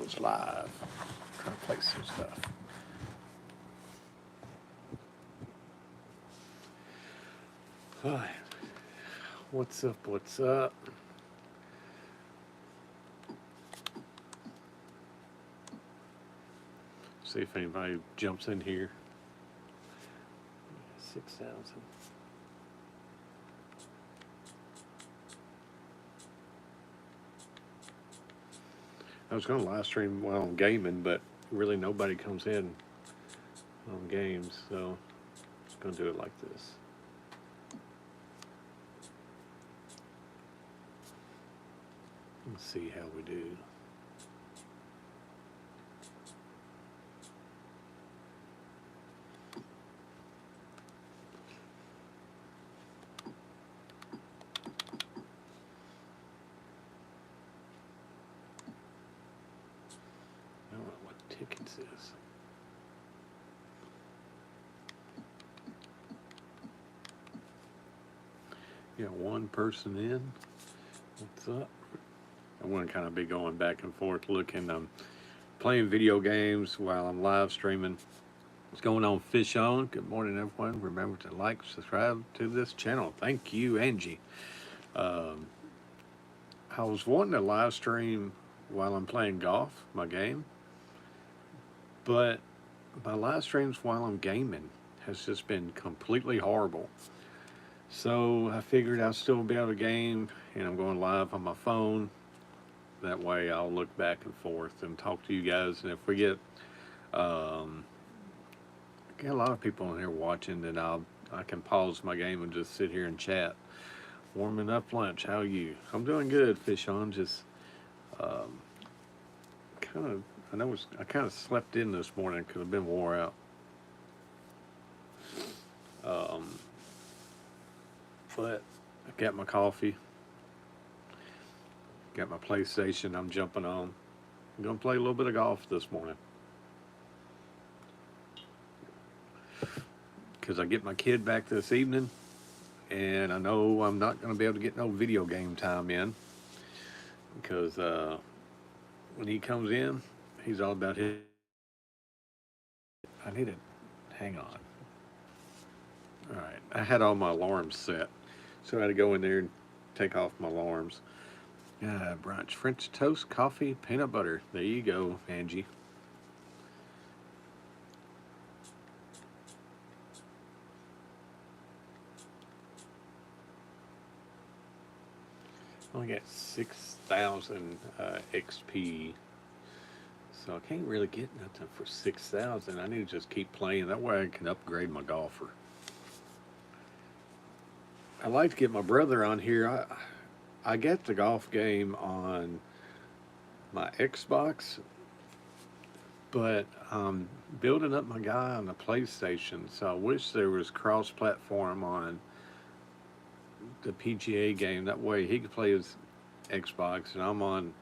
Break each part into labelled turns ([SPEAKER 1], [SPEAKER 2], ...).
[SPEAKER 1] goes live. Trying to play some stuff. Alright. What's up? What's up? See if anybody jumps in here. 6,000. I was going to live stream while I'm gaming, but really nobody comes in on games, so I'm just going to do it like this. Let's see how we do. I don't know what tickets is. Yeah, one person in. What's up? I want to kind of be going back and forth looking. I'm playing video games while I'm live streaming. What's going on, Fish On? Good morning, everyone. Remember to like, subscribe to this channel. Thank you, Angie. I was wanting to live stream while I'm playing golf, my game. But my live streams while I'm gaming has just been completely horrible. So I figured I'll still be able to game, and I'm going live on my phone. That way I'll look back and forth and talk to you guys. And if we get a lot of people in here watching, then I can pause my game and just sit here and chat. Warming up lunch. How are you? I'm doing good, Fish On. Just I kind of slept in this morning because I've been wore out. But I got my coffee. Got my PlayStation I'm jumping on. I'm going to play a little bit of golf this morning. Because I get my kid back this evening. And I know I'm not going to be able to get no video game time in. Because when he comes in, he's all about his... I need to... Hang on. Alright, I had all my alarms set. So I had to go in there and take off my alarms. Brunch, French toast, coffee, peanut butter. There you go, Angie. Only got 6,000 XP. So I can't really get nothing for 6,000. I need to just keep playing. That way I can upgrade my golfer. I'd like to get my brother on here. I get the golf game on my Xbox, but I'm building up my guy on the PlayStation, so I wish there was cross-platform on the PGA game. That way he could play his Xbox, and I'm on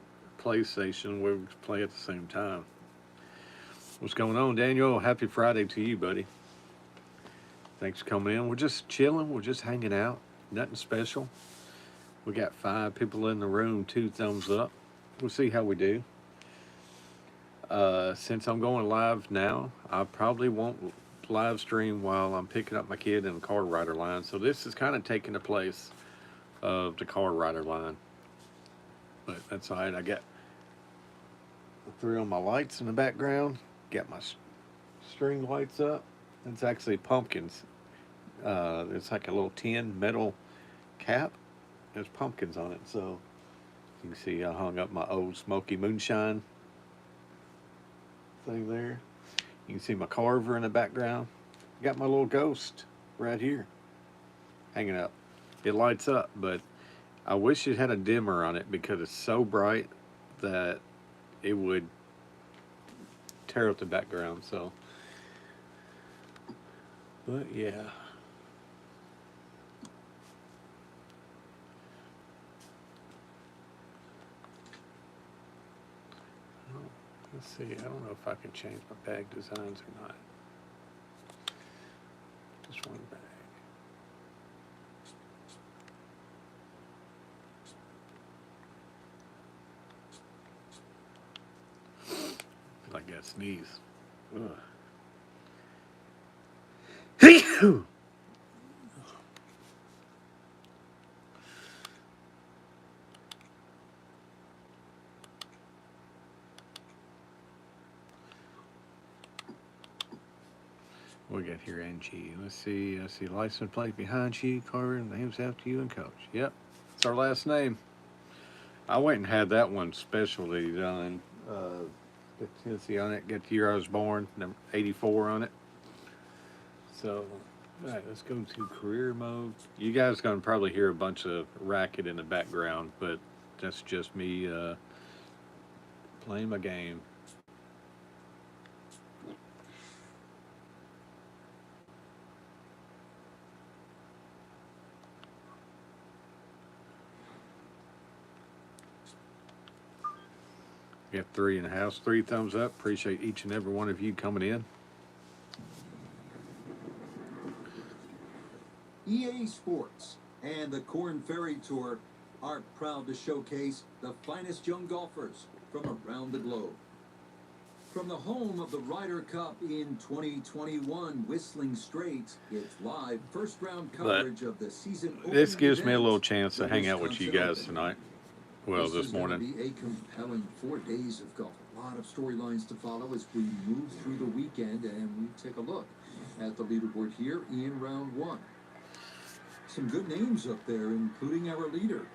[SPEAKER 1] PlayStation. We could play at the same time. What's going on, Daniel? Happy Friday to you, buddy. Thanks for coming in. We're just chilling. We're just hanging out. Nothing special. We got 5 people in the room, 2 thumbs up. We'll see how we do. Since I'm going live now, I probably won't live stream while I'm picking up my kid in the car rider line. So this is kind of taking the place of the car rider line. But that's all right. I got 3 on my lights in the background. Got my string lights up. It's actually pumpkins. It's like a little tin metal cap. There's pumpkins on it, so you can see I hung up my old smoky moonshine thing there. You can see my carver in the background. Got my little ghost right here hanging up. It lights up, but I wish it had a dimmer on it because it's so bright that it would tear up the background. So, but yeah. Let's see, I don't know if I can change my bag designs or not. Just one bag. I got to sneeze. Ugh. What we got here, NG? Let's see. I see license plate behind you, Carver. Name's after you and Coach. Yep, it's our last name. I went and had that one specialty done. Let's see on it. Get the year I was born. Number 84 on it. So, all right, let's go to career mode. You guys gonna probably hear a bunch of racket in the background, but that's just me playing my game. We got 3 in the house. 3 thumbs up. Appreciate each and every one of you coming in.
[SPEAKER 2] EA Sports and the Korn Ferry Tour are proud to showcase the finest young golfers from around the globe. From the home of the Ryder Cup in 2021, Whistling Straits, it's live first round coverage of the season.
[SPEAKER 1] This gives me a little chance to hang out with you guys tonight. Well, this morning.
[SPEAKER 2] This is going to be a compelling 4 days of golf. A lot of storylines to follow as we move through the weekend, and we take a look at the leaderboard here in round 1. Some good names up there, including our leader.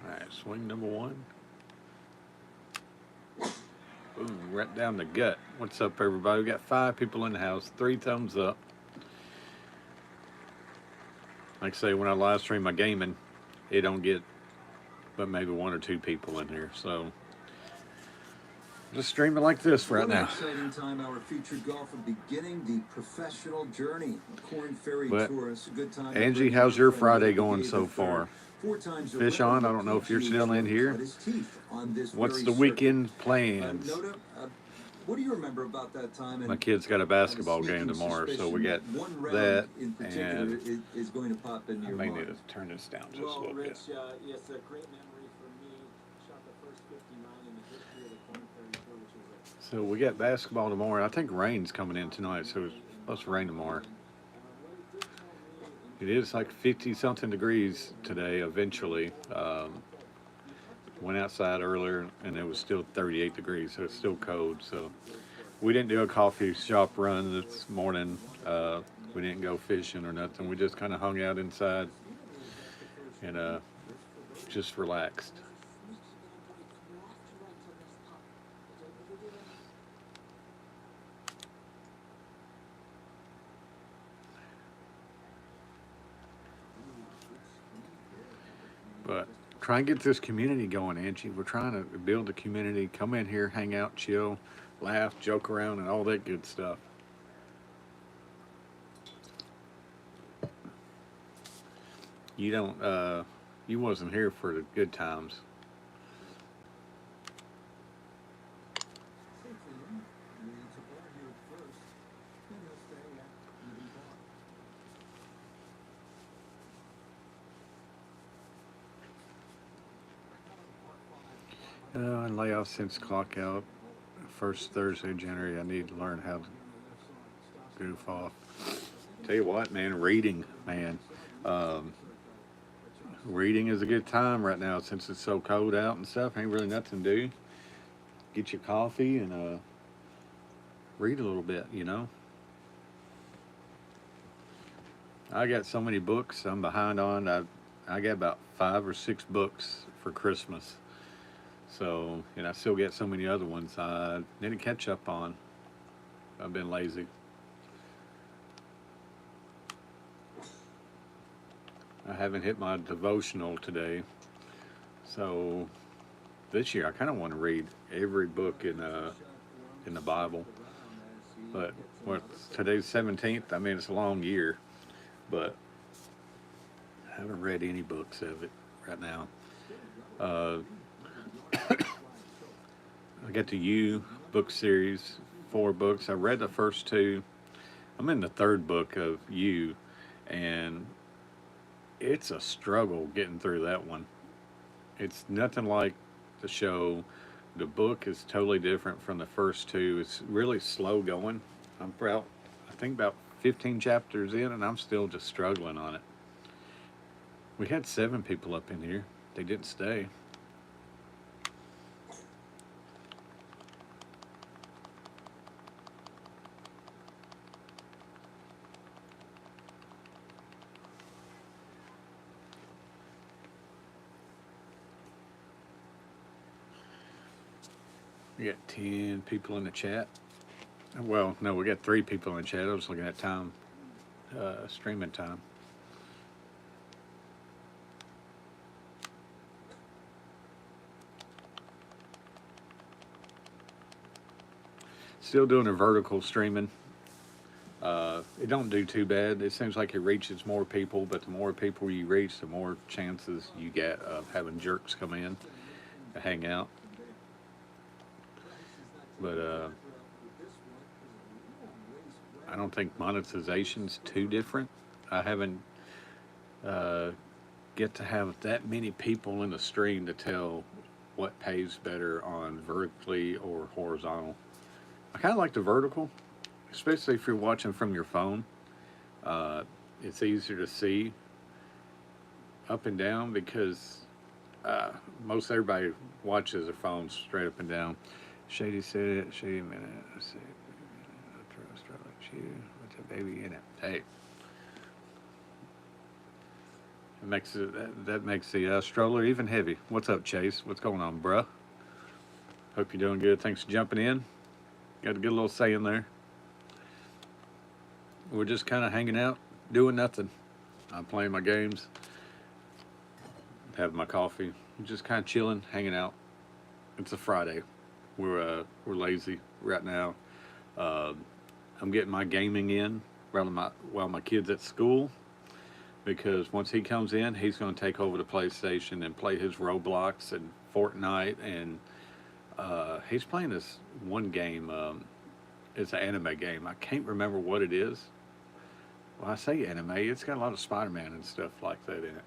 [SPEAKER 1] All right, swing number 1. Ooh, right down the gut. What's up, everybody? We got 5 people in the house. 3 thumbs up. Like I say, when I live stream my gaming, it don't get but maybe 1 or 2 people in here. So just streaming like this right now.
[SPEAKER 2] Exciting time, our featured golfer beginning the professional journey. Korn Ferry Tour. It's a good time.
[SPEAKER 1] Angie, how's your Friday going so far? Fish on. I don't know if you're still in here. What's the weekend plans?
[SPEAKER 2] What do you remember about that time?
[SPEAKER 1] My kid's got a basketball game tomorrow, so we got that, and
[SPEAKER 2] is going to pop in your
[SPEAKER 1] I may
[SPEAKER 2] mind.
[SPEAKER 1] need to turn this down just a little bit.
[SPEAKER 3] Yes, a great memory for me. Shot the first 59 in the history of the Korn Ferry Tour, which is
[SPEAKER 1] So we got basketball tomorrow. I think rain's coming in tonight, so it's supposed to rain tomorrow. It is like 50-something degrees today, eventually. Went outside earlier, and it was still 38 degrees, so it's still cold. So we didn't do a coffee shop run this morning. We didn't go fishing or nothing. We just kind of hung out inside and just relaxed. But try and get this community going, Angie. We're trying to build a community. Come in here, hang out, chill, laugh, joke around, and all that good stuff. You don't, you wasn't here for the good times. And lay off since clock out. First Thursday of January, I need to learn how to goof off. Tell you what, man, reading, man. Reading is a good time right now since it's so cold out and stuff. Ain't really nothing to do. Get your coffee and read a little bit, you know. I got so many books I'm behind on. I got about 5 or 6 books for Christmas. So, and I still get so many other ones I need to catch up on. I've been lazy. I haven't hit my devotional today. So this year I kind of want to read every book in the Bible. But today's 17th. I mean, it's a long year, but I haven't read any books of it right now. I got the You book series, 4 books. I read the first 2. I'm in the 3rd book of You, and it's a struggle getting through that one. It's nothing like the show, The book is totally different from the first two. It's really slow going. I think about 15 chapters in, and I'm still just struggling on it. We had 7 people up in here. They didn't stay. We got 10 people in the chat. Well, no, we got 3 people in the chat. I was looking at time, streaming time. Still doing a vertical streaming. It don't do too bad. It seems like it reaches more people, but the more people you reach, the more chances you get of having jerks come in to hang out. But I don't think monetization's too different. I haven't get to have that many people in the stream to tell what pays better on vertically or horizontal. I kind of like the vertical, especially if you're watching from your phone. It's easier to see up and down because most everybody watches their phones straight up and down. Shady said it. Shady a minute. Let's see. What's a baby in it? Hey. It makes it, that makes the stroller even heavy. What's up, Chase? What's going on, bruh? Hope you're doing good. Thanks for jumping in. Got a good little say in there. We're just kind of hanging out, doing nothing. I'm playing my games, having my coffee, just kind of chilling, hanging out. It's a Friday. We're lazy right now. I'm getting my gaming in while my kid's at school, because once he comes in, he's going to take over the PlayStation and play his Roblox and Fortnite, and he's playing this one game. It's an anime game. I can't remember what it is. Well, I say anime. It's got a lot of Spider-Man and stuff like that in it.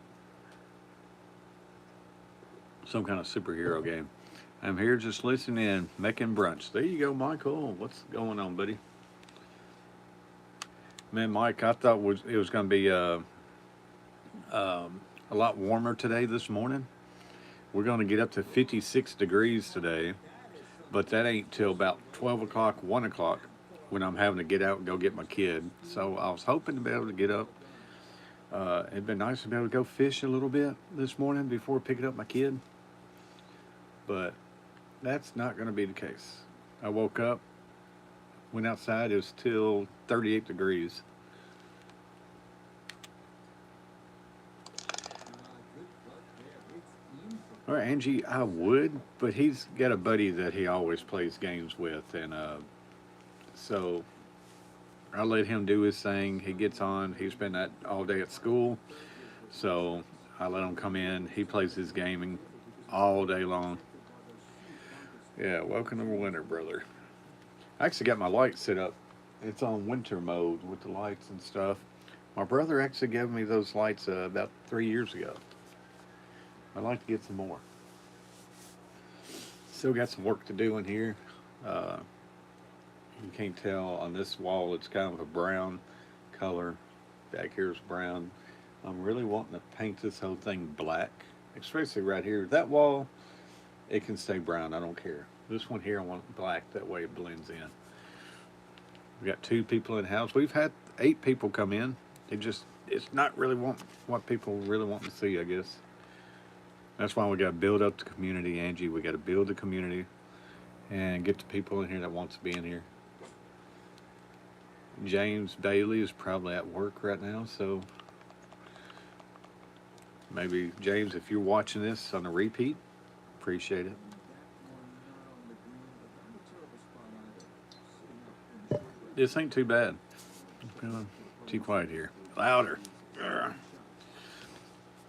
[SPEAKER 1] Some kind of superhero game. I'm here just listening in, making brunch. There you go, Michael. What's going on, buddy? Man, Mike, I thought it was going to be a lot warmer today this morning. We're going to get up to 56 degrees today, but that ain't till about 12 o'clock, 1 o'clock when I'm having to get out and go get my kid. So I was hoping to be able to get up. It'd been nice to be able to go fish a little bit this morning before picking up my kid, but that's not going to be the case. I woke up, went outside, it was still 38 degrees. All right, Angie, I would, but he's got a buddy that he always plays games with, and so I let him do his thing. He gets on. He's been all day at school, so I let him come in. He plays his gaming all day long. Yeah, welcome to winter, brother. I actually got my lights set up. It's on winter mode with the lights and stuff. My brother actually gave me those lights about 3 years ago. I'd like to get some more. Still got some work to do in here. You can't tell on this wall, it's kind of a brown color. Back here's brown. I'm really wanting to paint this whole thing black, especially right here. That wall, it can stay brown, I don't care. This one here, I want it black, that way it blends in. We got 2 people in the house. We've had 8 people come in. It's not really what people really want to see, I guess. That's why we got to build up the community, Angie. We got to build the community and get the people in here that wants to be in here. James Bailey is probably at work right now, so maybe, James, if you're watching this on a repeat, appreciate it. This ain't too bad. Too quiet here. Louder.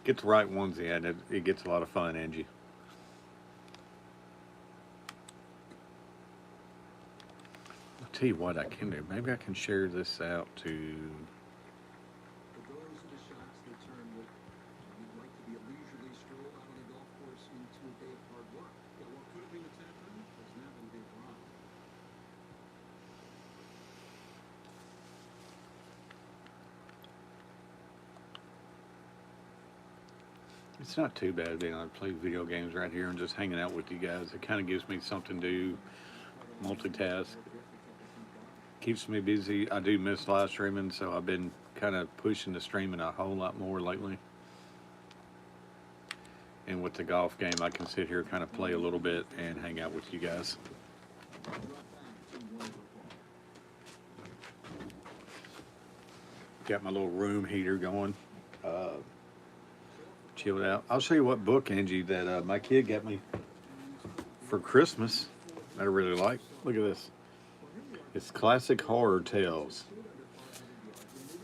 [SPEAKER 1] Get the right ones in. It gets a lot of fun, Angie. I'll tell you what I can do. Maybe I can share this out to... It's not too bad being able to play video games right here and just hanging out with you guys. It kind of gives me something to do, multitask. Keeps me busy. I do miss live streaming, so I've been kind of pushing the streaming a whole lot more lately. And with the golf game, I can sit here, kind of play a little bit, and hang out with you guys. Got my little room heater going. Chilled out. I'll show you what book, Angie, that my kid got me for Christmas that I really like. Look at this. It's Classic Horror Tales.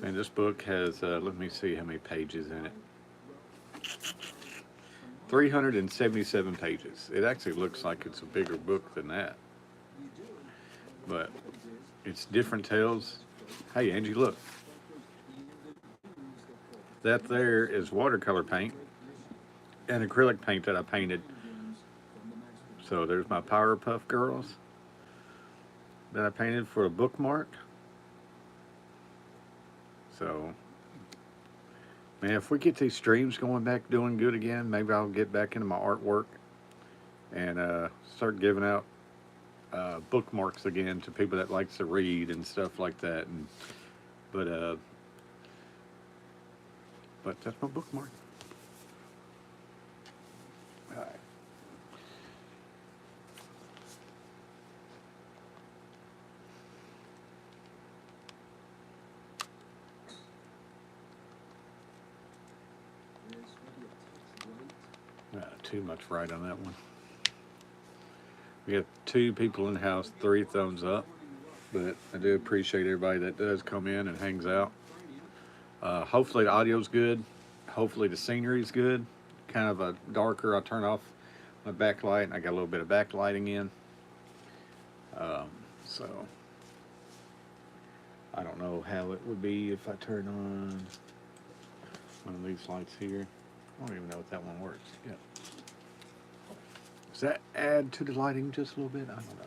[SPEAKER 1] And this book has, let me see how many pages in it. 377 pages. It actually looks like it's a bigger book than that. But it's different tales. Hey, Angie, look. That there is watercolor paint and acrylic paint that I painted. So there's my Powerpuff Girls that I painted for a bookmark. So, man, if we get these streams going back doing good again, maybe I'll get back into my artwork and start giving out bookmarks again to people that likes to read and stuff like that. And but that's my bookmark. All right. Too much right on that one. We got 2 people in the house, 3 thumbs up, but I do appreciate everybody that does come in and hangs out. Hopefully the audio's good. Hopefully the scenery's good. Kind of a darker. I'll turn off my backlight, and I got a little bit of backlighting in. So I don't know how it would be if I turn on one of these lights here. I don't even know if that one works. Yeah. Does that add to the lighting just a little bit? I don't know.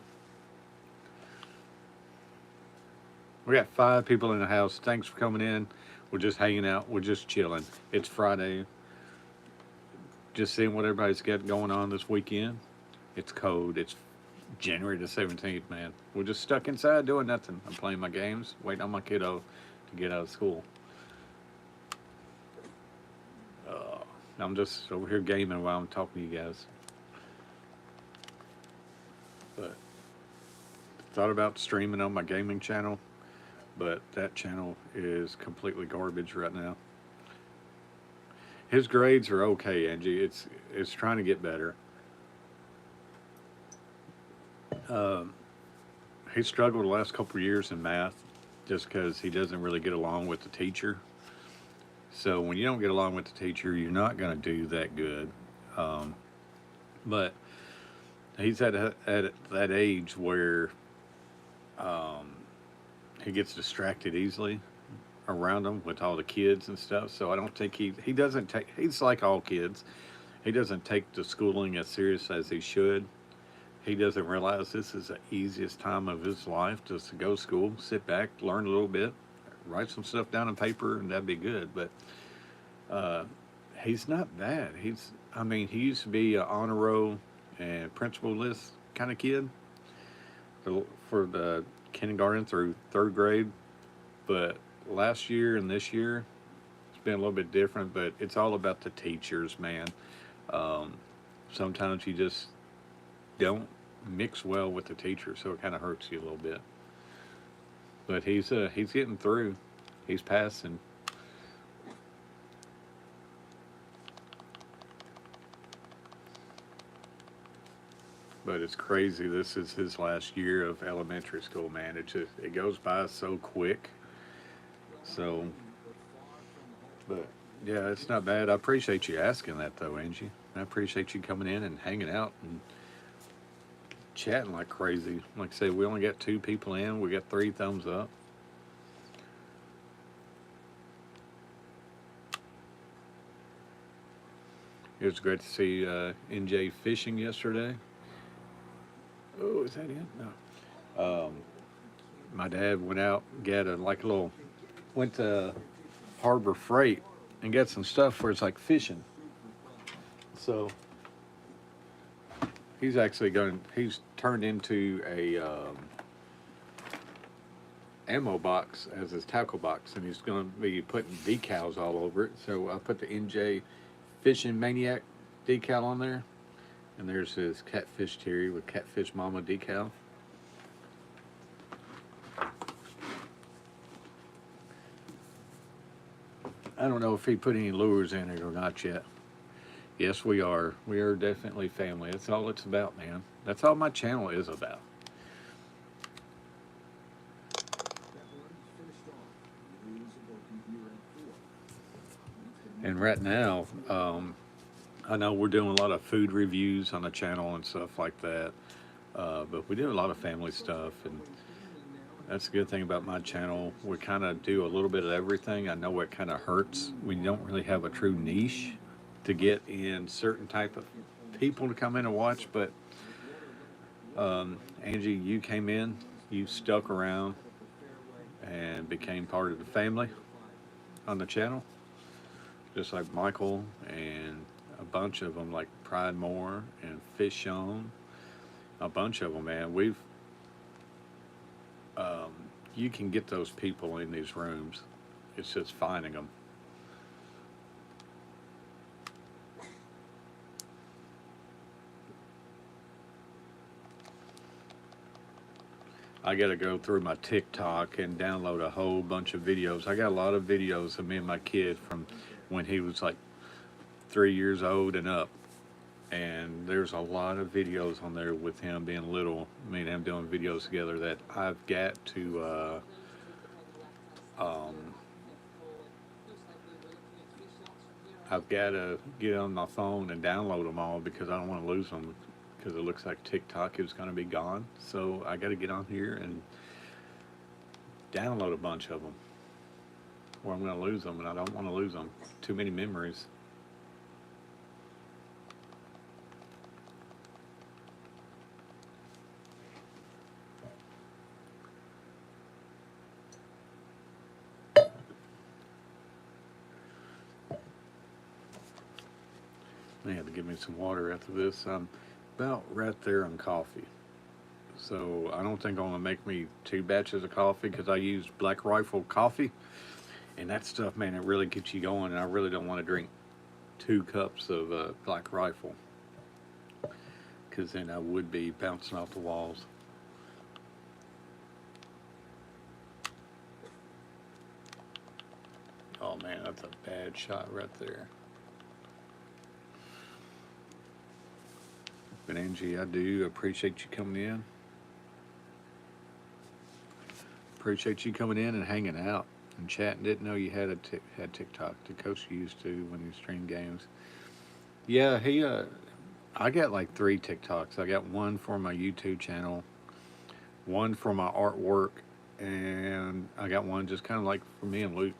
[SPEAKER 1] We got 5 people in the house. Thanks for coming in. We're just hanging out. We're just chilling. It's Friday. Just seeing what everybody's got going on this weekend. It's cold. It's January the 17th, man. We're just stuck inside doing nothing. I'm playing my games, waiting on my kiddo to get out of school. I'm just over here gaming while I'm talking to you guys. But thought about streaming on my gaming channel, but that channel is completely garbage right now. His grades are okay, Angie. It's trying to get better. He struggled the last couple of years in math just because he doesn't really get along with the teacher. So when you don't get along with the teacher, you're not going to do that good. But he's at that age where he gets distracted easily around him with all the kids and stuff. So I don't think he doesn't take, he's like all kids. He doesn't take the schooling as serious as he should. He doesn't realize this is the easiest time of his life, just to go to school, sit back, learn a little bit, write some stuff down on paper, and that'd be good. But he's not bad. He used to be an honor roll and principal list kind of kid for the kindergarten through 3rd grade. But last year and this year, it's been a little bit different, but it's all about the teachers, man. Sometimes you just don't mix well with the teacher, so it kind of hurts you a little bit. But he's getting through. He's passing. But it's crazy. This is his last year of elementary school, man. It goes by so quick. So, but yeah, it's not bad. I appreciate you asking that, though, Angie. I appreciate you coming in and hanging out and chatting like crazy. Like I said, we only got 2 people in. We got 3 thumbs up. It was great to see NJ fishing yesterday. Oh, is that it? No. My dad went out and got went to Harbor Freight and got some stuff where it's like fishing. So he's actually he's turned into a ammo box as his tackle box, and he's going to be putting decals all over it. So I put the NJ Fishing Maniac decal on there, and there's his Catfish Terry with Catfish Mama decal. I don't know if he put any lures in it or not yet. Yes, we are. We are definitely family. That's all it's about, man. That's all my channel is about. And right now, I know we're doing a lot of food reviews on the channel and stuff like that, but we do a lot of family stuff, and that's a good thing about my channel. We kind of do a little bit of everything. I know it kind of hurts when you don't really have a true niche to get in certain type of people to come in and watch, but Angie, you came in, you stuck around and became part of the family on the channel, just like Michael and a bunch of them, like Pride Moore and Fish On, a bunch of them, man. You can get those people in these rooms. It's just finding them. I got to go through my TikTok and download a whole bunch of videos. I got a lot of videos of me and my kid from when he was like 3 years old and up. And there's a lot of videos on there with him being little, me and him doing videos together that I've got to get on my phone and download them all, because I don't want to lose them, because it looks like TikTok is going to be gone. So I got to get on here and download a bunch of them, or I'm going to lose them, and I don't want to lose them. Too many memories. They had to give me some water after this. I'm about right there on coffee. So I don't think I'm gonna make me 2 batches of coffee, because I use Black Rifle coffee, and that stuff, man, it really gets you going. And I really don't want to drink 2 cups of Black Rifle, because then I would be bouncing off the walls. Oh man, that's a bad shot right there. But Angie, I do appreciate you coming in. Appreciate you coming in and hanging out and chatting. Didn't know you had had TikTok. The coach used to when you stream games. Yeah, I got like 3 TikToks. I got one for my YouTube channel, one for my artwork, and I got one just kind of like for me and Luke.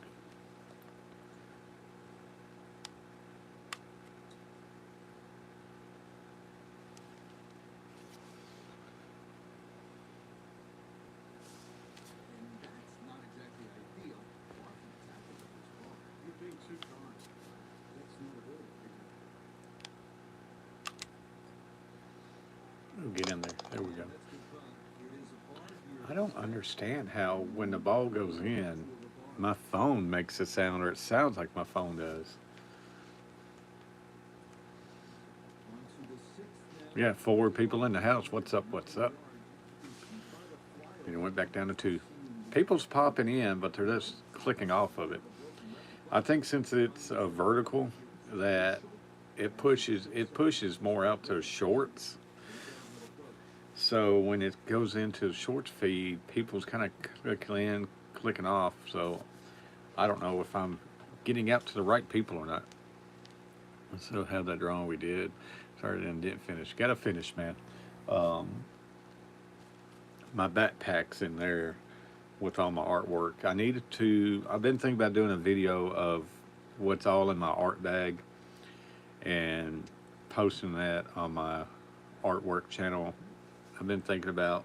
[SPEAKER 1] Get in there. There we go. I don't understand how when the ball goes in, my phone makes a sound, or it sounds like my phone does. Yeah, 4 people in the house. What's up? What's up? And it went back down to 2. People's popping in, but they're just clicking off of it. I think since it's a vertical, that it pushes more out to shorts. So when it goes into the shorts feed, people's kind of clicking off. So I don't know if I'm getting out to the right people or not. Let's still have that drawing we did. Started and didn't finish. Got to finish, man. My backpack's in there with all my artwork. I've been thinking about doing a video of what's all in my art bag and posting that on my artwork channel. I've been thinking about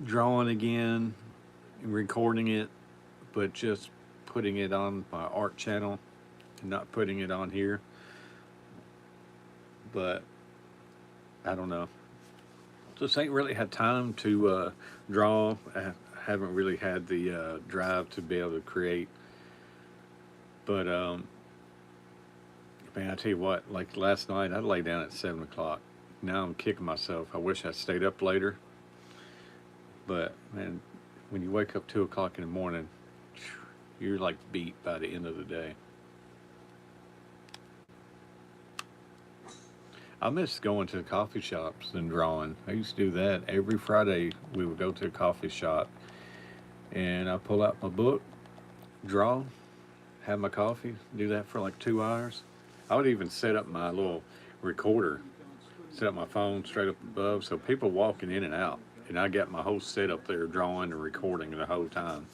[SPEAKER 1] drawing again and recording it, but just putting it on my art channel and not putting it on here. but I don't know. Just ain't really had time to draw. I haven't really had the drive to be able to create. But man, I tell you what, like last night, I lay down at 7 o'clock. Now I'm kicking myself. I wish I stayed up later. But man, when you wake up 2 o'clock in the morning, you're like beat by the end of the day. I miss going to the coffee shops and drawing. I used to do that every Friday. We would go to a coffee shop, and I pull out my book, draw, have my coffee, do that for like 2 hours. I would even set up my little recorder, set up my phone straight up above, so people walking in and out, and I got my whole setup there, drawing and recording the whole time.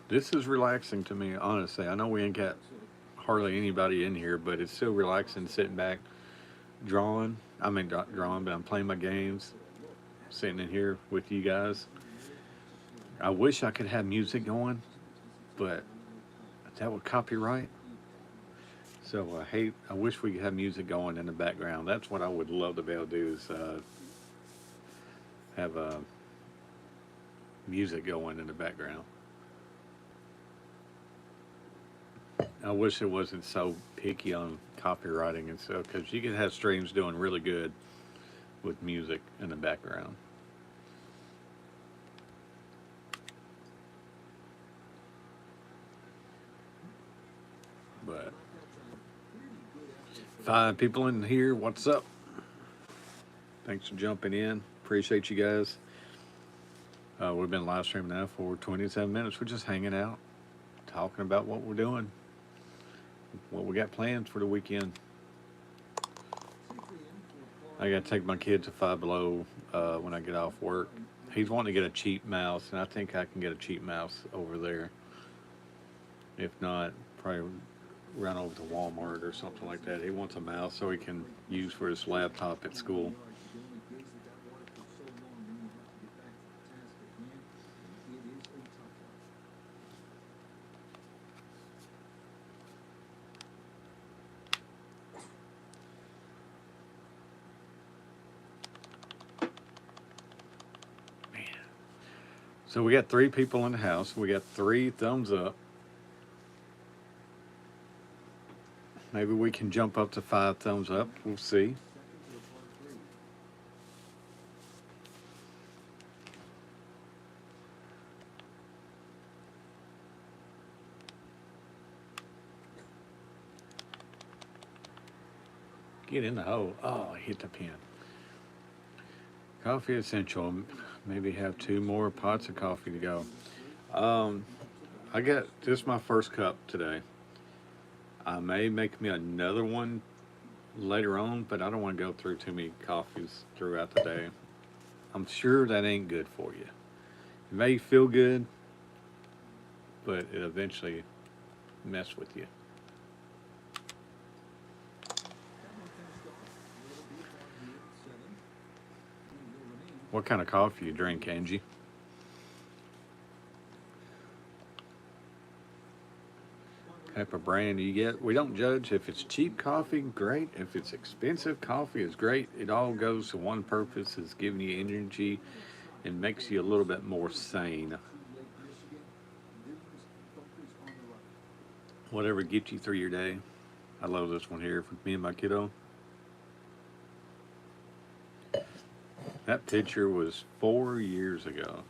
[SPEAKER 1] This is relaxing to me, honestly. I know we ain't got hardly anybody in here, but it's still relaxing sitting back, drawing. I mean, not drawing, but I'm playing my games, sitting in here with you guys. I wish I could have music going, but that would copyright. So I wish we could have music going in the background. That's what I would love to be able to do is have music going in the background. I wish it wasn't so picky on copywriting and stuff, because you can have streams doing really good with music in the background. But 5 people in here, what's up? Thanks for jumping in. Appreciate you guys. We've been live streaming now for 27 minutes. We're just hanging out, talking about what we're doing, what we got planned for the weekend. I got to take my kid to Five Below when I get off work. He's wanting to get a cheap mouse, and I think I can get a cheap mouse over there. If not, probably run over to Walmart or something like that. He wants a mouse so he can use for his laptop at school. So we got 3 people in the house. We got 3 thumbs up. Maybe we can jump up to 5 thumbs up. We'll see. Get in the hole. Oh, I hit the pin. Coffee essential. Maybe have 2 more pots of coffee to go. I got just my first cup today. I may make me another one later on, but I don't want to go through too many coffees throughout the day. I'm sure that ain't good for you. It may feel good, but it eventually mess with you. What kind of coffee you drink, Angie? Type of brand you get. We don't judge. If it's cheap coffee, great. If it's expensive coffee, it's great. It all goes to one purpose: is giving you energy and makes you a little bit more sane. Whatever gets you through your day. I love this one here for me and my kiddo. That picture was 4 years ago.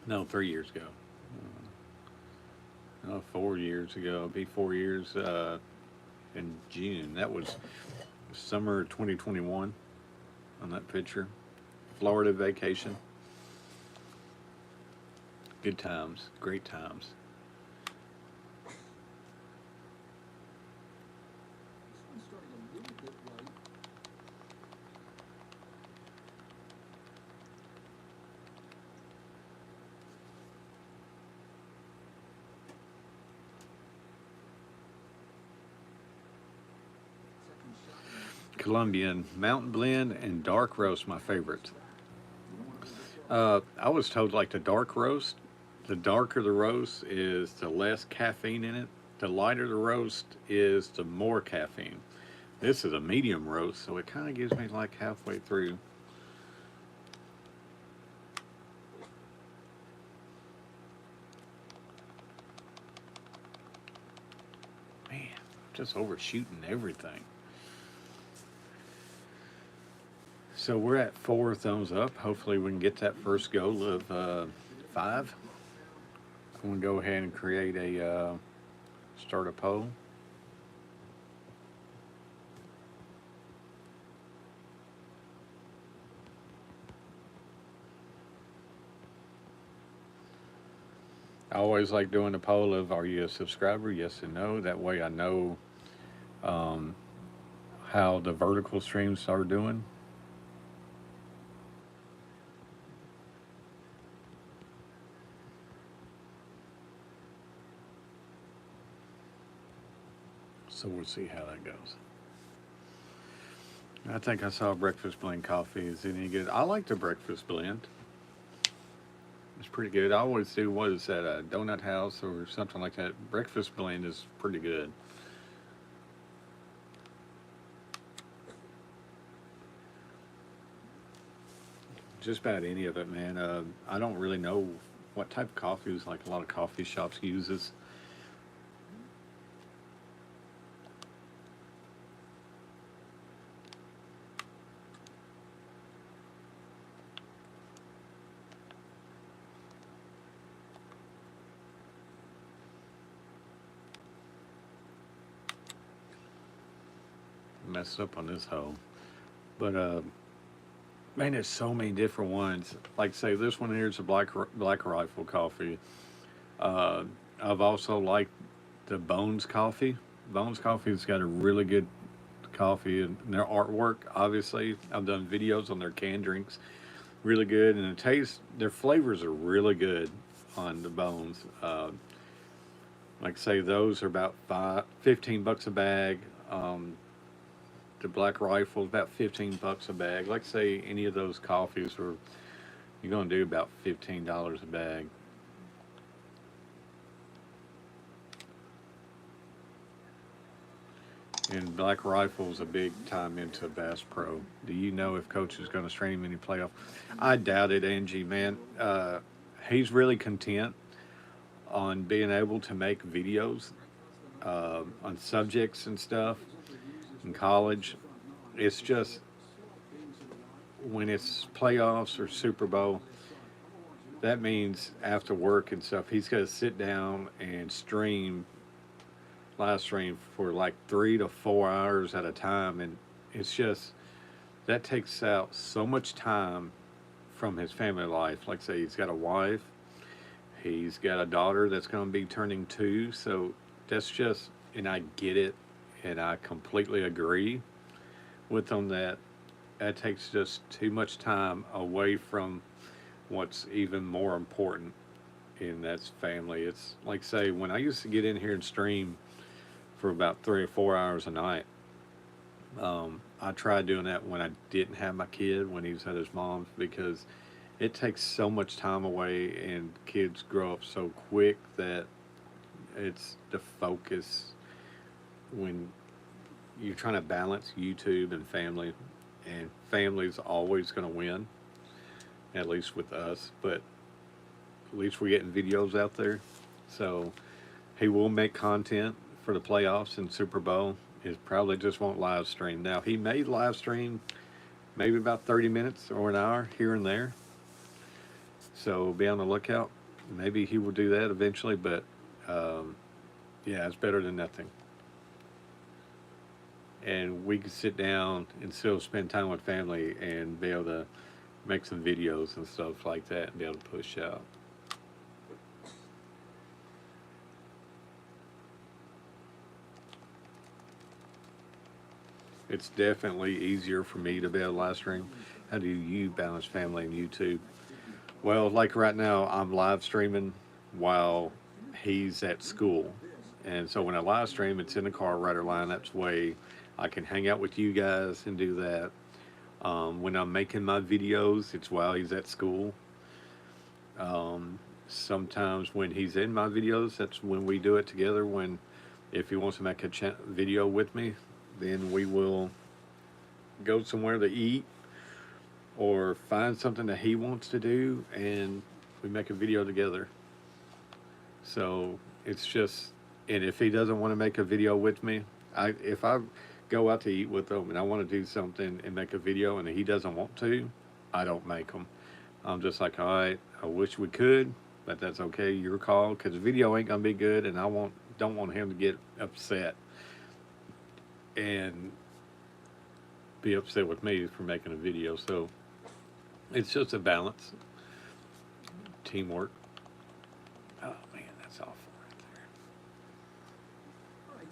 [SPEAKER 1] No, 3 years ago. 4 years ago. It'll be 4 years in June. That was summer 2021 on that picture. Florida vacation. Good times. Great times. Colombian, Mountain Blend, and Dark Roast, my favorites. I was told like the dark roast, the darker the roast is the less caffeine in it. The lighter the roast is the more caffeine. This is a medium roast, so it kind of gives me like halfway through. Man, just overshooting everything. So we're at 4 thumbs up. Hopefully we can get that first goal of 5. I'm going to go ahead and create a start a poll. I always like doing a poll of, are you a subscriber? Yes and no. That way I know how the vertical streams are doing. So we'll see how that goes. I think I saw breakfast blend coffee. Is any good? I like the breakfast blend. It's pretty good. I always do, what is that, a donut house or something like that. Breakfast blend is pretty good. Just about any of it, man. I don't really know what type of coffees, like a lot of coffee shops uses. Messed up on this hole, but man, there's so many different ones. Like say this one here is a black rifle coffee. I've also liked the Bones coffee. Bones coffee's got a really good coffee, and their artwork, obviously I've done videos on their canned drinks, really good, and the taste, their flavors are really good on the Bones. Like say those are about $15 a bag. The Black Rifle is about $15 a bag. Like say any of those coffees are, you're gonna do about $15 a bag. And Black Rifle's a big time into Bass Pro. Do you know if Coach is going to stream any playoff? I doubt it, Angie, man. He's really content on being able to make videos on subjects and stuff in college. It's just when it's playoffs or Super Bowl, that means after work and stuff, he's got to sit down and live stream for like 3 to 4 hours at a time, and it's just that takes out so much time from his family life. Like say he's got a wife, he's got a daughter that's going to be turning 2, so that's just, and I get it, and I completely agree with them that takes just too much time away from what's even more important, and that's family. It's like say when I used to get in here and stream for about 3 or 4 hours a night. I tried doing that when I didn't have my kid, when he was at his mom's, because it takes so much time away, and kids grow up so quick that it's the focus when you're trying to balance YouTube and family's always going to win, at least with us, but at least we're getting videos out there. So he will make content for the playoffs and Super Bowl. He probably just won't live stream. Now he may live stream maybe about 30 minutes or an hour here and there, so be on the lookout. Maybe he will do that eventually, but yeah, it's better than nothing. And we can sit down and still spend time with family and be able to make some videos and stuff like that and be able to push out. It's definitely easier for me to be able to live stream. How do you balance family and YouTube? Well, like right now, I'm live streaming while he's at school. And so when I live stream, it's in the car right or line. That's way I can hang out with you guys and do that. When I'm making my videos, it's while he's at school. Sometimes when he's in my videos, that's when we do it together. When if he wants to make a video with me, then we will go somewhere to eat or find something that he wants to do, and we make a video together. So it's just, and if he doesn't want to make a video with me, if I go out to eat with him and I want to do something and make a video and he doesn't want to, I don't make them. I'm just like, all right, I wish we could, but that's okay, your call, because the video ain't gonna be good, and don't want him to get upset and be upset with me for making a video. So it's just a balance, teamwork. Oh man, that's awful right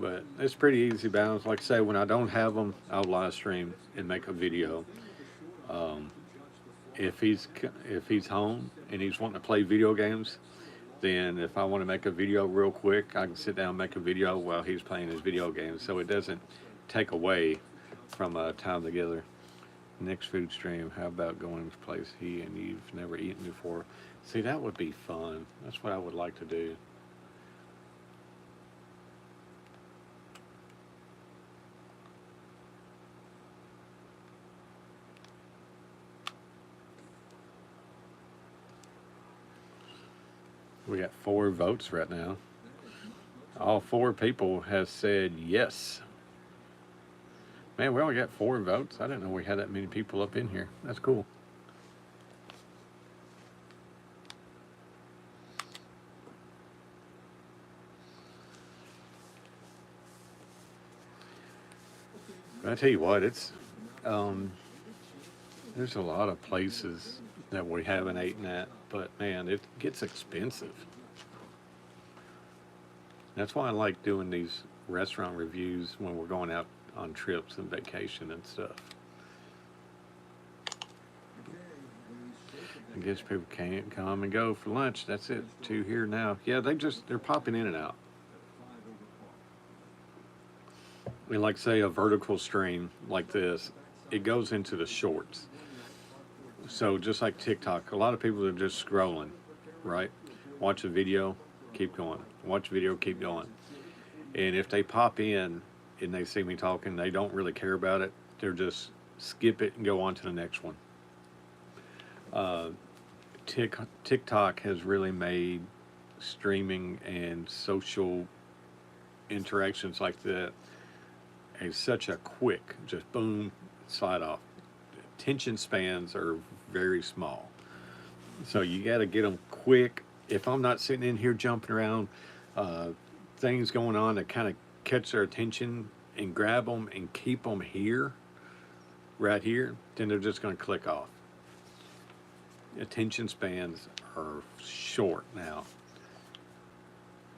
[SPEAKER 1] there. But it's pretty easy balance. Like I say, when I don't have them, I'll live stream and make a video. If he's home and he's wanting to play video games, then if I want to make a video real quick, I can sit down and make a video while he's playing his video games. So it doesn't take away from time together. Next food stream, how about going to a place he and you've never eaten before? See, that would be fun. That's what I would like to do. We got 4 votes right now. All 4 people have said yes. Man, we only got 4 votes. I didn't know we had that many people up in here. That's cool. I tell you what, it's there's a lot of places that we haven't eaten at, but man, it gets expensive. That's why I like doing these restaurant reviews when we're going out on trips and vacation and stuff. I guess people can't come and go for lunch. That's it. 2 here now. Yeah, they're popping in and out. We like say a vertical stream like this, it goes into the shorts. So just like TikTok, a lot of people are just scrolling, right? Watch a video, keep going. Watch a video, keep going. And if they pop in and they see me talking, they don't really care about it. They're just skip it and go on to the next one. TikTok has really made streaming and social interactions like that is such a quick, just boom, slide off. Attention spans are very small. So you got to get them quick. If I'm not sitting in here jumping around, things going on that kind of catch their attention and grab them and keep them here, right here, then they're just going to click off. Attention spans are short now.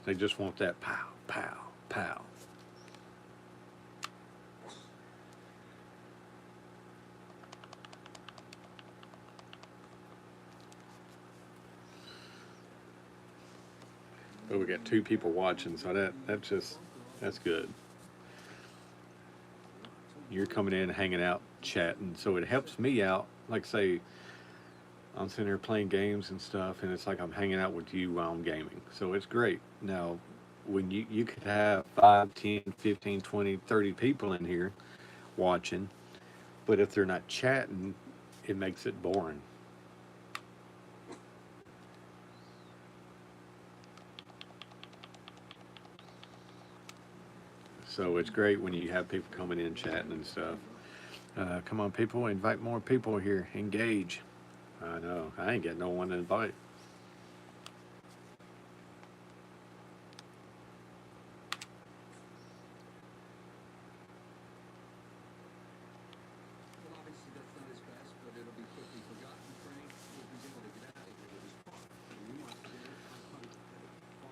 [SPEAKER 1] They just want that pow, pow, pow. But we got 2 people watching, so that's good. You're coming in, hanging out, chatting, so it helps me out. Like say, I'm sitting there playing games and stuff, and it's like I'm hanging out with you while I'm gaming. So it's great. Now, when you could have 5, 10, 15, 20, 30 people in here watching, but if they're not chatting, it makes it boring. So it's great when you have people coming in chatting and stuff. Come on, people, invite more people here. Engage. I know. I ain't got no one to invite.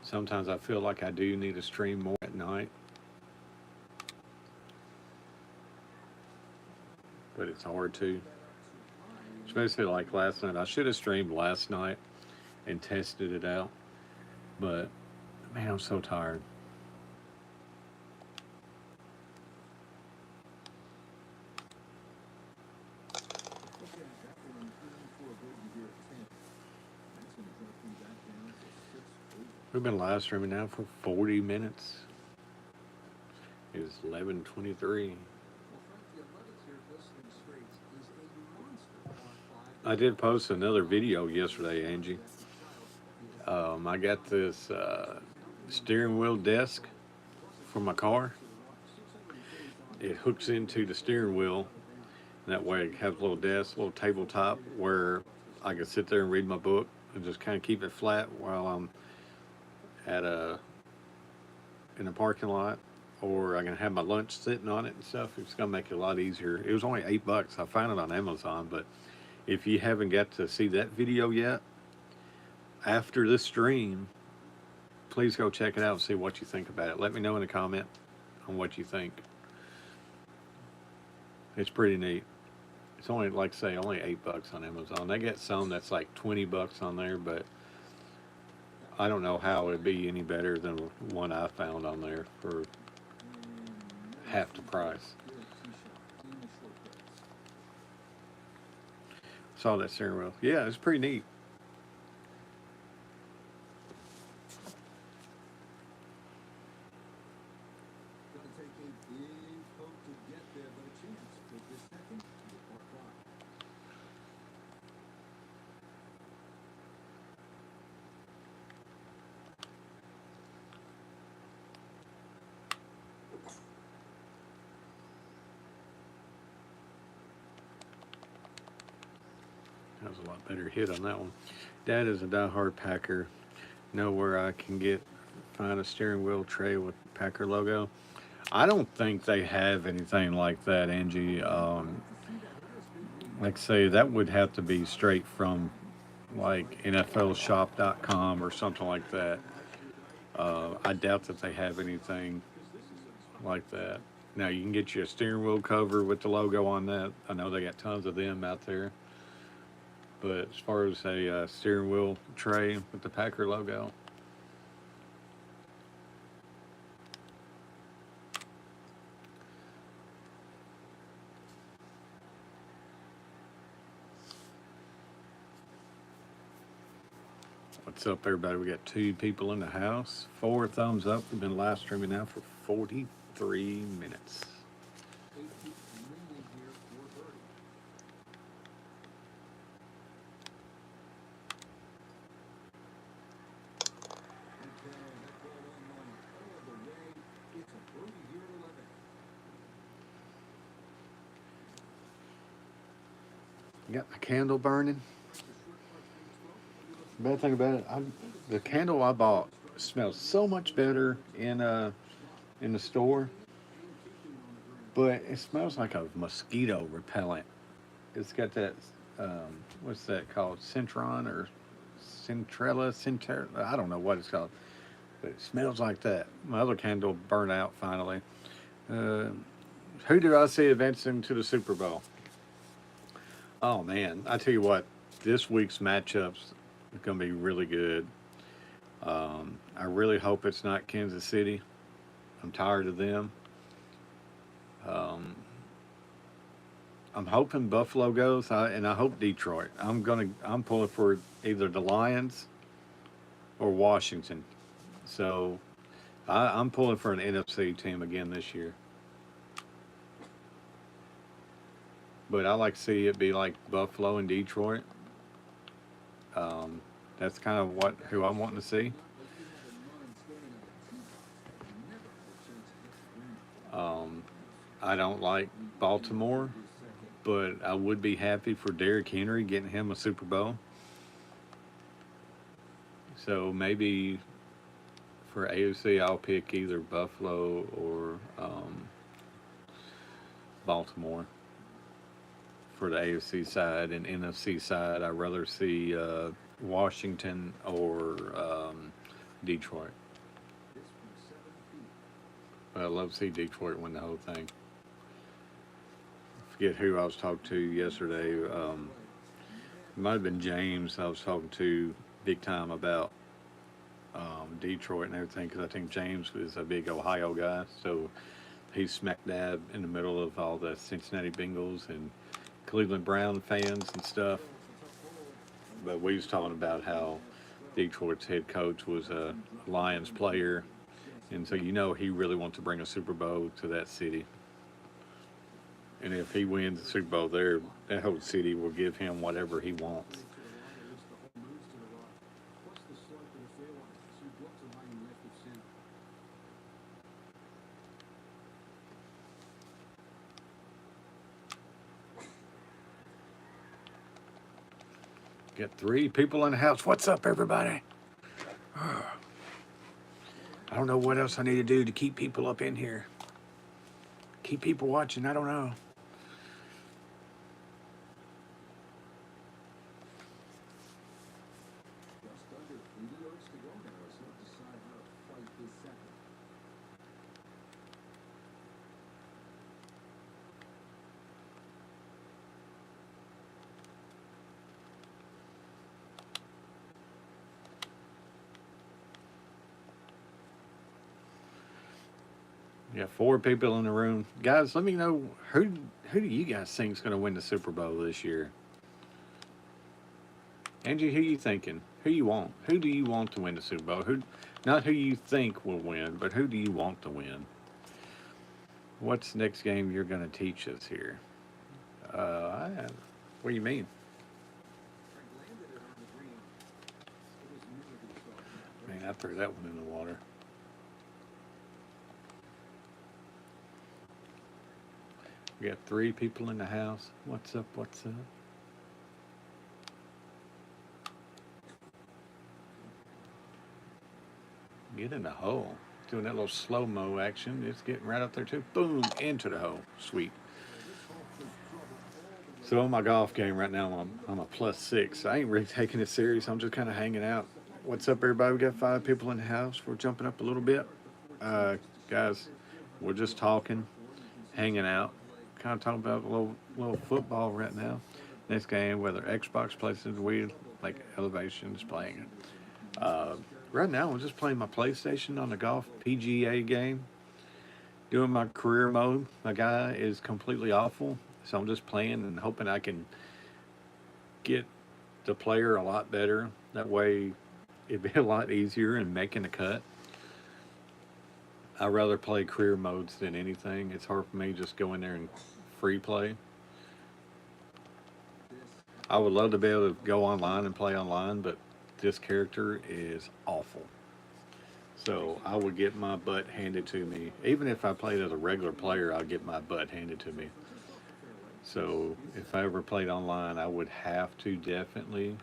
[SPEAKER 1] Sometimes I feel like I do need to stream more at night. But it's hard to. Especially like last night. I should have streamed last night and tested it out. But, man, I'm so tired. We've been live streaming now for 40 minutes. It's 11:23. I did post another video yesterday, Angie. I got this steering wheel desk for my car. It hooks into the steering wheel. That way it has a little desk, a little tabletop where I can sit there and read my book and just kind of keep it flat while I'm in a parking lot, or I can have my lunch sitting on it and stuff. It's gonna make it a lot easier. It was only $8. I found it on Amazon, but if you haven't got to see that video yet, after this stream, please go check it out and see what you think about it. Let me know in the comment on what you think. It's pretty neat. It's only, like I say, only $8 on Amazon. They get some that's like $20 on there, but I don't know how it'd be any better than one I found on there for half the price. Saw that steering wheel. Yeah, it's pretty neat. That was a lot better hit on that one. Dad is a diehard Packer. Know where I can find a steering wheel tray with Packer logo? I don't think they have anything like that, Angie. Like I say, that would have to be straight from like NFLshop.com or something like that. I doubt that they have anything like that. Now you can get you a steering wheel cover with the logo on that. I know they got tons of them out there. But as far as a steering wheel tray with the Packer logo, what's up, everybody? We got 2 people in the house. 4 thumbs up. We've been live streaming now for 43 minutes. Got my candle burning. Bad thing about it, the candle I bought smells so much better in the store, but it smells like a mosquito repellent. It's got that what's that called? Centron or Centrella? I don't know what it's called, but it smells like that. My other candle burned out finally. Who did I see advancing to the Super Bowl? Oh man, I tell you what, this week's matchups are going to be really good. I really hope it's not Kansas City. I'm tired of them. I'm hoping Buffalo goes, and I hope Detroit. I'm pulling for either the Lions or Washington. So I'm pulling for an NFC team again this year. But I like to see it be like Buffalo and Detroit. That's kind of who I'm wanting to see. I don't like Baltimore, but I would be happy for Derrick Henry getting him a Super Bowl. So maybe for AFC, I'll pick either Buffalo or Baltimore. For the AFC side, and NFC side, I'd rather see Washington or Detroit. But I'd love to see Detroit win the whole thing. I forget who I was talking to yesterday. It might have been James I was talking to big time about Detroit and everything, because I think James is a big Ohio guy, so he's smack dab in the middle of all the Cincinnati Bengals and Cleveland Brown fans and stuff. But we was talking about how Detroit's head coach was a Lions player, and so you know he really wants to bring a Super Bowl to that city. And if he wins the Super Bowl there, that whole city will give him whatever he wants.
[SPEAKER 3] To the right, at least the whole moves to the right. Plus the slope of the fairway. So you block the rain left of center.
[SPEAKER 1] Got 3 people in the house. What's up, everybody? I don't know what else I need to do to keep people up in here. Keep people watching. I don't know.
[SPEAKER 2] Just under 80 yards to go now as he'll decide how to fight this second.
[SPEAKER 1] We got 4 people in the room. Guys, let me know who do you guys think is going to win the Super Bowl this year? Angie, who you thinking? Who you want? Who do you want to win the Super Bowl? Not who you think will win, but who do you want to win? What's the next game you're going to teach us here? What do you mean?
[SPEAKER 3] Frank landed it on the green. It was never going to stop.
[SPEAKER 1] Man, I threw that one in the water. We got 3 people in the house. What's up? What's up? Get in the hole. Doing that little slow-mo action. It's getting right up there too. Boom, into the hole. Sweet. So on my golf game right now, I'm a +6. I ain't really taking it serious. I'm just kind of hanging out. What's up, everybody? We got 5 people in the house. We're jumping up a little bit. Guys, we're just talking, hanging out, kind of talking about a little football right now. Next game, whether Xbox plays it, we like Elevation's playing it. Right now, I'm just playing my PlayStation on the golf PGA game, doing my career mode. My guy is completely awful, so I'm just playing and hoping I can get the player a lot better. That way, it'd be a lot easier in making a cut. I'd rather play career modes than anything. It's hard for me just go in there and free play. I would love to be able to go online and play online, but this character is awful. So I would get my butt handed to me. Even if I played as a regular player, I'll get my butt handed to me. So if I ever played online, I would have to definitely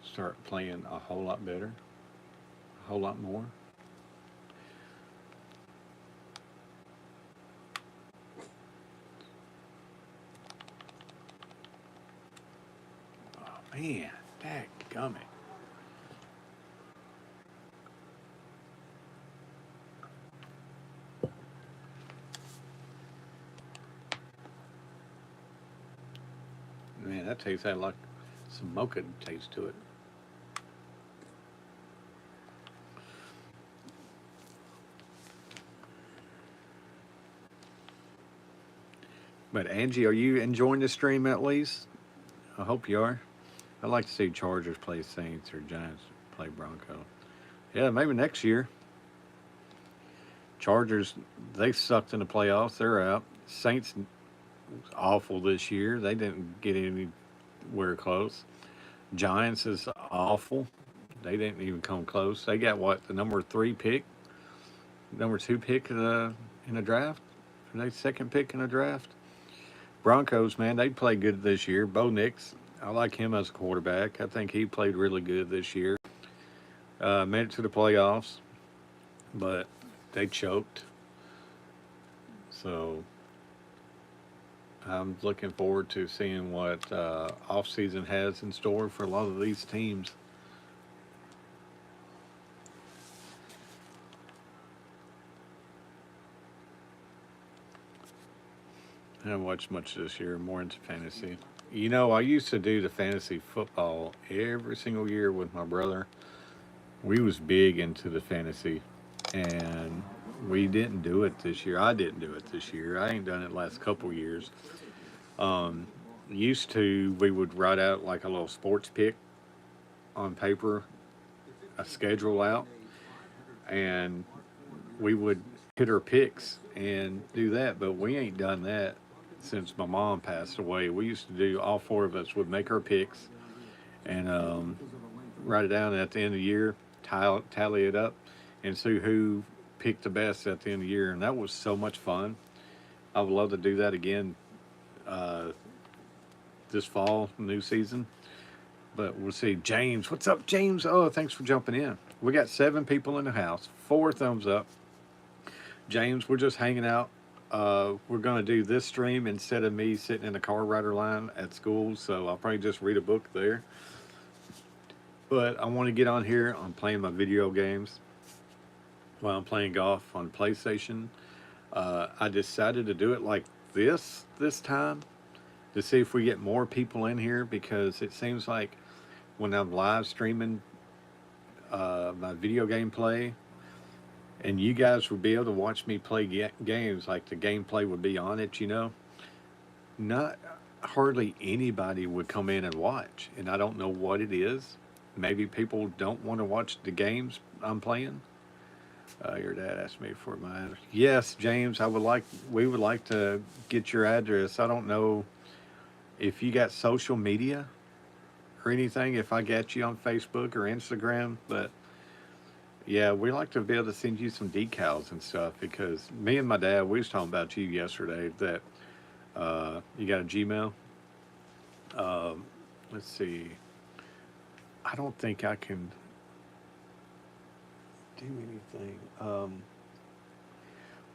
[SPEAKER 1] start playing a whole lot better, a whole lot more. Oh man, dadgummit. Man, that tastes like some mocha taste to it. But Angie, are you enjoying the stream at least? I hope you are. I'd like to see Chargers play Saints or Giants play Bronco. Yeah, maybe next year. Chargers, they sucked in the playoffs. They're out. Saints, awful this year. They didn't get anywhere close. Giants is awful. They didn't even come close. They got what, the number 3 pick, number 2 pick in the draft, or they 2nd pick in the draft. Broncos, man, they played good this year. Bo Nix, I like him as a quarterback. I think he played really good this year. Made it to the playoffs, but they choked. So I'm looking forward to seeing what offseason has in store for a lot of these teams. I haven't watched much this year, more into fantasy. You know, I used to do the fantasy football every single year with my brother. We was big into the fantasy, and we didn't do it this year. I didn't do it this year. I ain't done it last couple years. Used to, we would write out like a little sports pick on paper a schedule out, and we would hit our picks and do that. But we ain't done that since my mom passed away. We used to do, all four of us would make our picks and write it down, and at the end of the year, tally it up and see who picked the best at the end of the year. And that was so much fun. I would love to do that again this fall, new season. But we'll see. James, what's up, James? Oh, thanks for jumping in. We got 7 people in the house. 4 thumbs up. James, we're just hanging out. We're going to do this stream instead of me sitting in the car rider line at school, so I'll probably just read a book there. But I want to get on here. I'm playing my video games while I'm playing golf on PlayStation. I decided to do it like this time to see if we get more people in here, because it seems like when I'm live streaming my video game play, and you guys would be able to watch me play games, like the gameplay would be on it, you know, not hardly anybody would come in and watch. And I don't know what it is. Maybe people don't want to watch the games I'm playing. Your dad asked me for my address. Yes, James, we would like to get your address. I don't know if you got social media or anything, if I got you on Facebook or Instagram, but yeah, we like to be able to send you some decals and stuff, because me and my dad, we was talking about you yesterday, that you got a Gmail. Let's see. I don't think I can do anything.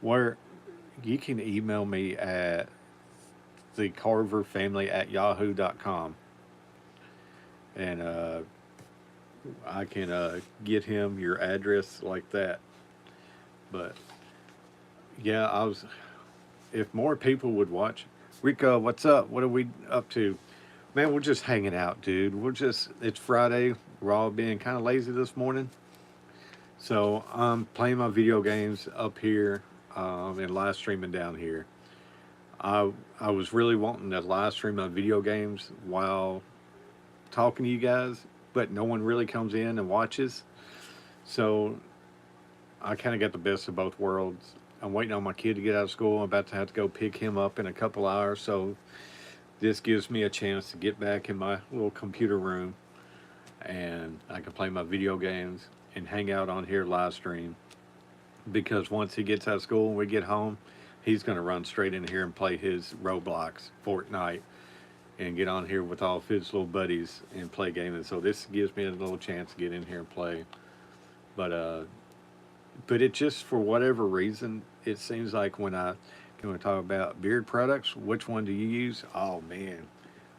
[SPEAKER 1] Where you can email me at thecarverfamily@yahoo.com, and I can get him your address like that. But yeah, if more people would watch. Rico, what's up? What are we up to? Man, we're just hanging out, dude. It's Friday. We're all being kind of lazy this morning. So I'm playing my video games up here and live streaming down here. I was really wanting to live stream my video games while talking to you guys, but no one really comes in and watches. So I kind of got the best of both worlds. I'm waiting on my kid to get out of school. I'm about to have to go pick him up in a couple hours. So this gives me a chance to get back in my little computer room, and I can play my video games and hang out on here live stream. Because once he gets out of school and we get home, he's going to run straight in here and play his Roblox, Fortnite, and get on here with all of his little buddies and play gaming. So this gives me a little chance to get in here and play. But it just, for whatever reason, it seems like when we talk about beard products, which one do you use? Oh man,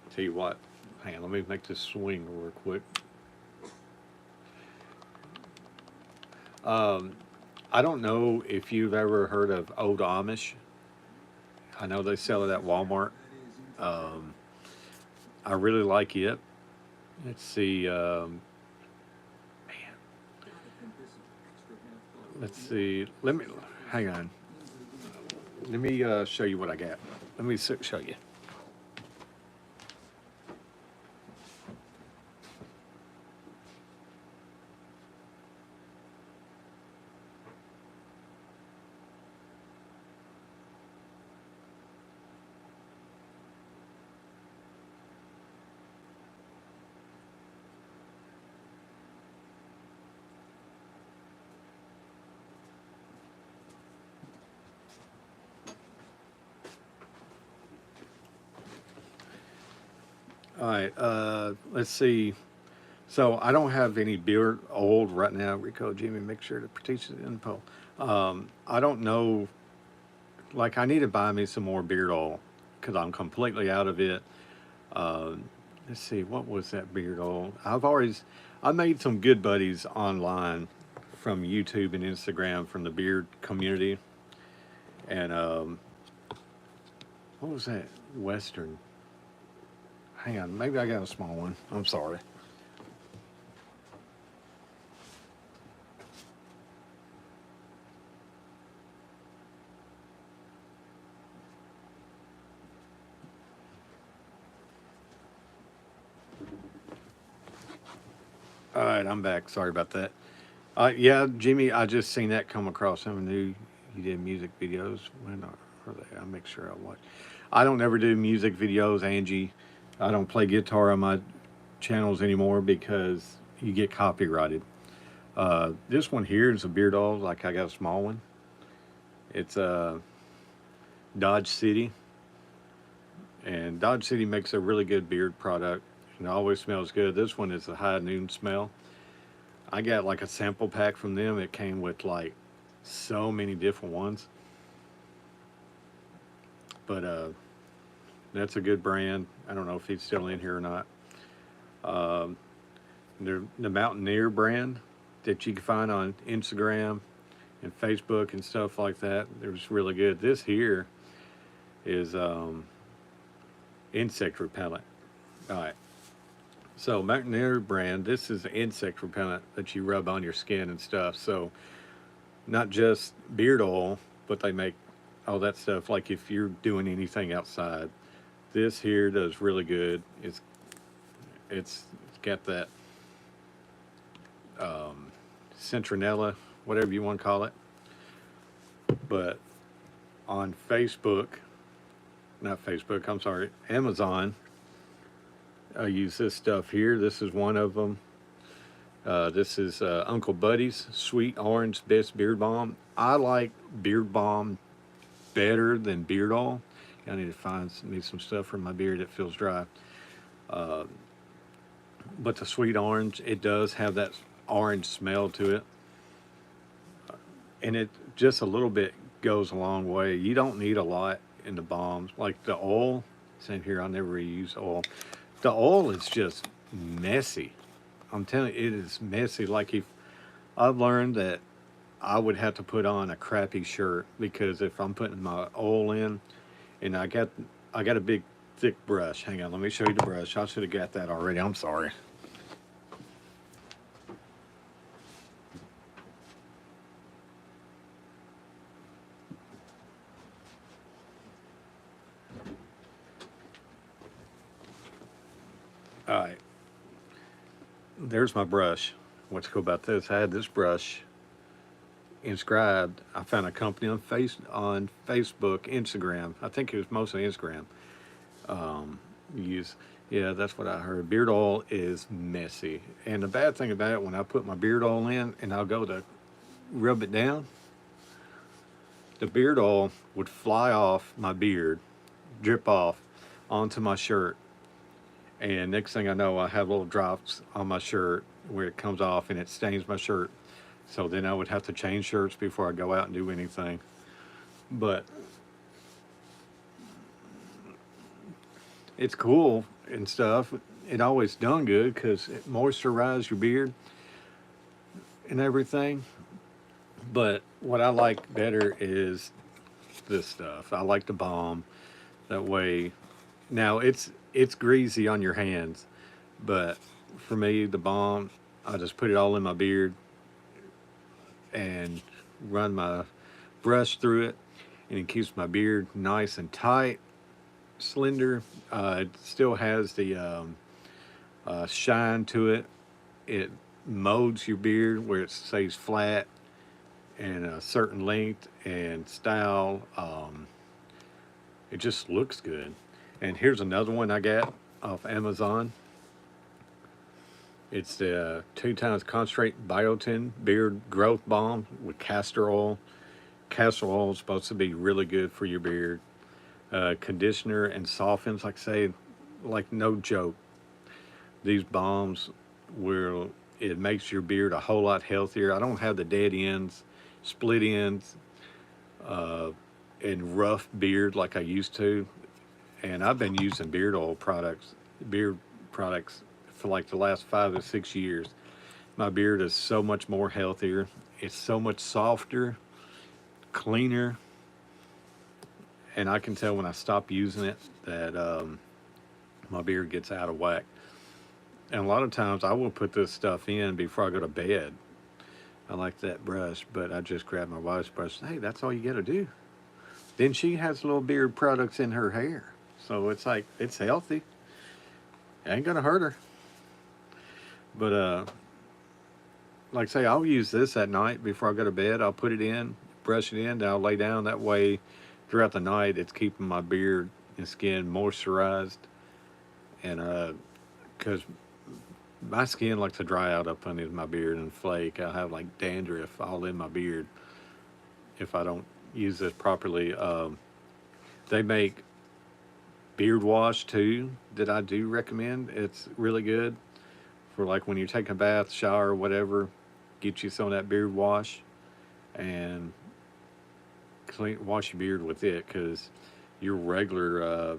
[SPEAKER 1] I'll tell you what. Hang on, let me make this swing real quick. I don't know if you've ever heard of Old Amish. I know they sell it at Walmart. I really like it. Let's see. Let's see. Hang on. Let me show you what I got. Let me show you. All right, let's see. So I don't have any beard oil right now. Rico, Jimmy, make sure to teach the info. I don't know. Like, I need to buy me some more beard oil because I'm completely out of it. Let's see, what was that beard oil? I made some good buddies online from YouTube and Instagram from the beard community. And what was that? Western. Hang on, maybe I got a small one. I'm sorry. All right, I'm back. Sorry about that. Yeah, Jimmy, I just seen that come across. I knew you did music videos. When are they? I'll make sure I watch. I don't ever do music videos, Angie. I don't play guitar on my channels anymore because you get copyrighted. This one here is a beard oil. Like I got a small one. It's Dodge City, and Dodge City makes a really good beard product, and it always smells good. This one is a high noon smell. I got like a sample pack from them. It came with like so many different ones, but that's a good brand. I don't know if he's still in here or not. Um, the Mountaineer brand that you can find on Instagram and Facebook and stuff like that. It was really good. This here is insect repellent. All right. So Mountaineer brand, this is insect repellent that you rub on your skin and stuff. So not just beard oil, but they make all that stuff. Like if you're doing anything outside, this here does really good. It's got that citronella, whatever you want to call it. But on Facebook, not Facebook, I'm sorry, Amazon, I use this stuff here. This is one of them. This is Uncle Buddy's Sweet Orange Best Beard Balm. I like beard balm better than beard oil. I need to find me some stuff for my beard that feels dry. But the Sweet Orange, it does have that orange smell to it. And it just a little bit goes a long way. You don't need a lot in the balms. Like the oil, same here, I never use oil. The oil is just messy. I'm telling you, it is messy. Like if I've learned that I would have to put on a crappy shirt because if I'm putting my oil in, and I got a big thick brush. Hang on, let me show you the brush. I should have got that already. I'm sorry. All right. There's my brush. What's cool about this? I had this brush inscribed. I found a company on Facebook, Instagram. I think it was mostly Instagram. Yeah, that's what I heard. Beard oil is messy, and the bad thing about it, when I put my beard oil in and I'll go to rub it down, the beard oil would fly off my beard, drip off onto my shirt, and next thing I know, I have little drops on my shirt where it comes off and it stains my shirt. So then I would have to change shirts before I go out and do anything. But it's cool and stuff. It always done good because it moisturizes your beard and everything. But what I like better is this stuff. I like the balm. That way, now it's greasy on your hands, but for me, the balm, I just put it all in my beard and run my brush through it, and it keeps my beard nice and tight, slender. It still has the shine to it. It molds your beard where it stays flat and a certain length and style. It just looks good. And here's another one I got off Amazon. It's the 2 times concentrate biotin beard growth balm with castor oil. Castor oil is supposed to be really good for your beard. Conditioner and softens, like I say, like no joke. These balms it makes your beard a whole lot healthier. I don't have the dead ends, split ends, and rough beard like I used to. And I've been using beard products for like the last 5 to 6 years. My beard is so much more healthier. It's so much softer, cleaner, and I can tell when I stop using it that my beard gets out of whack. And a lot of times I will put this stuff in before I go to bed. I like that brush, but I just grab my wife's brush. Hey, that's all you got to do. Then she has little beard products in her hair. So it's like, it's healthy. It ain't going to hurt her. But like I say, I'll use this at night before I go to bed. I'll put it in, brush it in, then I'll lay down. That way, throughout the night, it's keeping my beard and skin moisturized. And because my skin likes to dry out up under my beard and flake. I'll have like dandruff all in my beard if I don't use this properly. They make beard wash too that I do recommend. It's really good for like when you take a bath, shower, whatever. Get you some of that beard wash and wash your beard with it, because your regular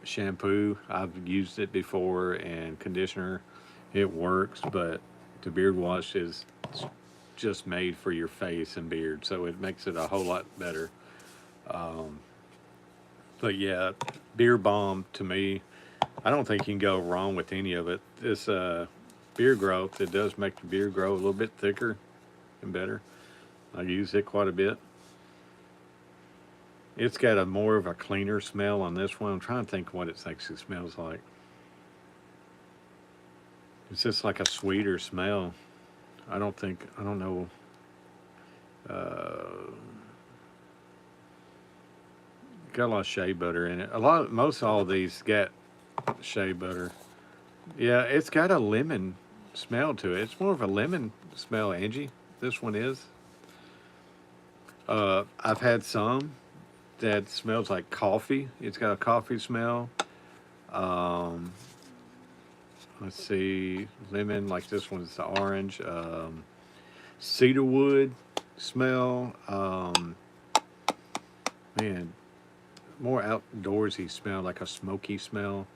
[SPEAKER 1] shampoo, I've used it before, and conditioner, it works, but the beard wash is just made for your face and beard, so it makes it a whole lot better. But yeah, beard balm to me, I don't think you can go wrong with any of it. This beard growth, it does make the beard grow a little bit thicker and better. I use it quite a bit. It's got a more of a cleaner smell on this one. I'm trying to think what it actually smells like. It's just like a sweeter smell. I don't know. Got a lot of shea butter in it. Most all of these got shea butter. Yeah, it's got a lemon smell to it. It's more of a lemon smell, Angie. This one is. I've had some that smells like coffee. It's got a coffee smell. Um, let's see, lemon, like this one's the orange. Cedarwood smell. Man, more outdoorsy smell, like a smoky smell.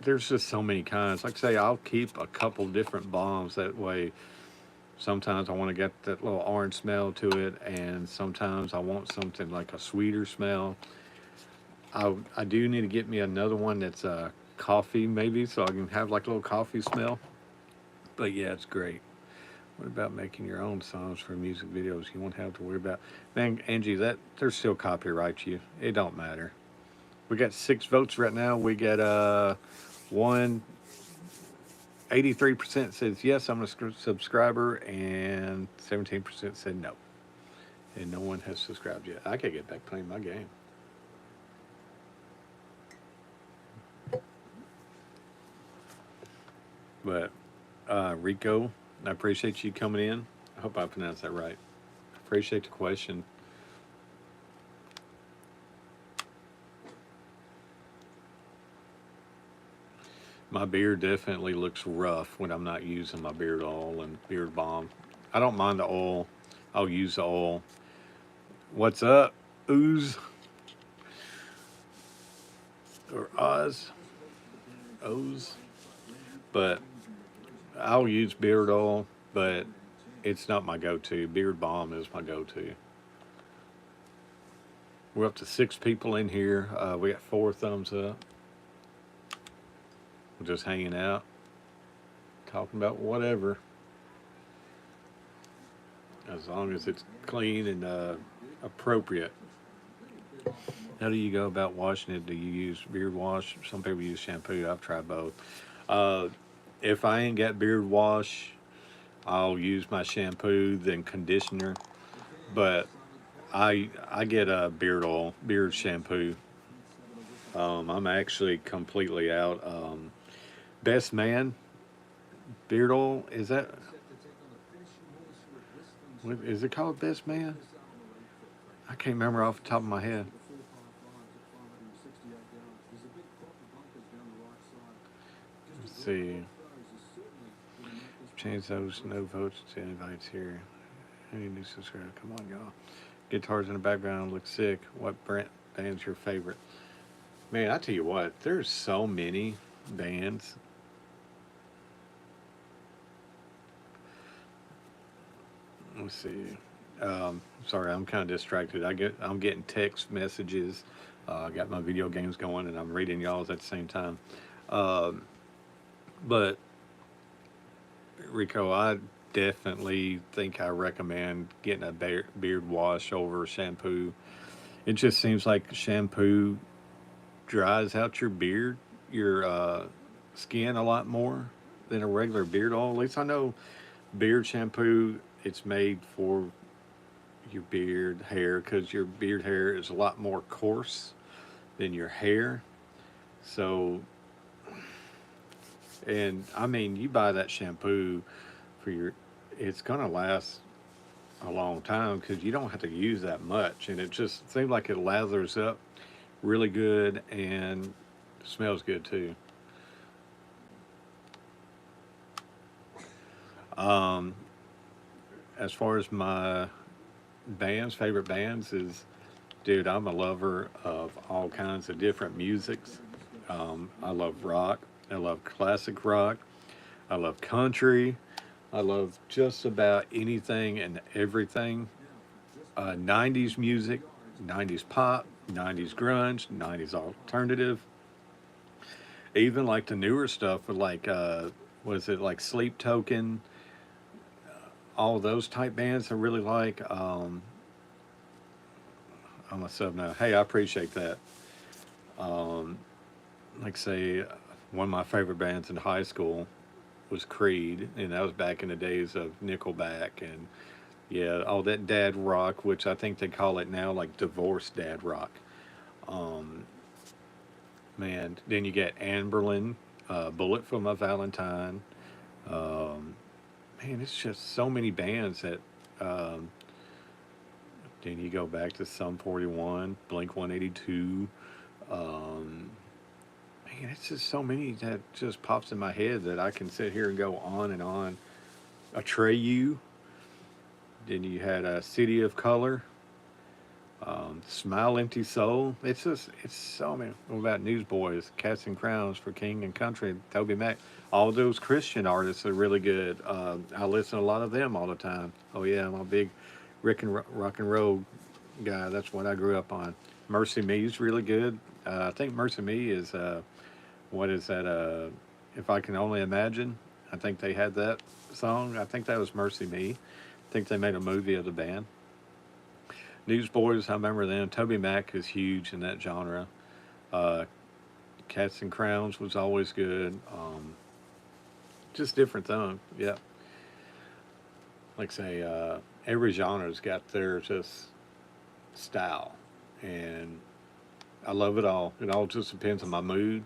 [SPEAKER 1] There's just so many kinds. Like I say, I'll keep a couple different balms that way. Sometimes I want to get that little orange smell to it, and sometimes I want something like a sweeter smell. I do need to get me another one that's coffee, maybe, so I can have like a little coffee smell. But yeah, it's great. What about making your own songs for music videos? You won't have to worry about. Man, Angie, that there's still copyright you. It don't matter. We got 6 votes right now. We got one. 83% says yes, I'm a subscriber, and 17% said no. And no one has subscribed yet. I could get back playing my game. But Rico, I appreciate you coming in. I hope I pronounced that right. I appreciate the question. My beard definitely looks rough when I'm not using my beard oil and beard balm. I don't mind the oil. I'll use the oil. What's up, Ooze? Or Oz? Oz? But I'll use beard oil, but it's not my go-to. Beard balm is my go-to. We're up to 6 people in here. We got 4 thumbs up. We're just hanging out, talking about whatever. As long as it's clean and appropriate. How do you go about washing it? Do you use beard wash? Some people use shampoo. I've tried both. If I ain't got beard wash, I'll use my shampoo, then conditioner. But I get a beard oil, beard shampoo. I'm actually completely out. Best Man beard oil, is that, is it called Best Man? I can't remember off the top of my head. Let's see. Change those no votes to invites here. Any new subscriber? Come on, y'all. Guitars in the background look sick. What band's your favorite? Man, I tell you what, there's so many bands. Let's see. Sorry, I'm kind of distracted. I'm getting text messages. I got my video games going, and I'm reading y'all's at the same time. But Rico, I definitely think I recommend getting a beard wash over shampoo. It just seems like shampoo dries out your beard, your skin a lot more. than a regular beard oil. At least I know beard shampoo, it's made for your beard hair because your beard hair is a lot more coarse than your hair. So, and I mean, you buy that shampoo for your, it's gonna last a long time because you don't have to use that much, and it just seems like it lathers up really good and smells good too. Um, as far as my favorite bands is, dude, I'm a lover of all kinds of different musics. I love rock. I love classic rock. I love country. I love just about anything and everything. 90s music, 90s pop, 90s grunge, 90s alternative. Even like the newer stuff with like, was it like Sleep Token? All those type bands I really like. I'm a sub now. Hey, I appreciate that. Um, like say, one of my favorite bands in high school was Creed, and that was back in the days of Nickelback and yeah, all that dad rock, which I think they call it now like divorced dad rock. Um, man, then you get Anberlin, Bullet for My Valentine. Um, man, it's just so many bands that. Um, then you go back to Sum 41, Blink 182. Um, man, it's just so many that just pops in my head that I can sit here and go on and on. Atreyu. Then you had a City of Color. Smile Empty Soul. It's so many. What about Newsboys, Cats and Crowns for King and Country, Toby Mac. All those Christian artists are really good. I listen to a lot of them all the time. Oh yeah, I'm a big rock and roll guy. That's what I grew up on. Mercy Me is really good. I think Mercy Me is what is that? If I Can Only Imagine. I think they had that song. I think that was Mercy Me. I think they made a movie of the band. Newsboys, I remember them. Toby Mac is huge in that genre. Uh, Cats and Crowns was always good. Just different things. Yeah. Like say, every genre's got their just style, and I love it all. It all just depends on my mood,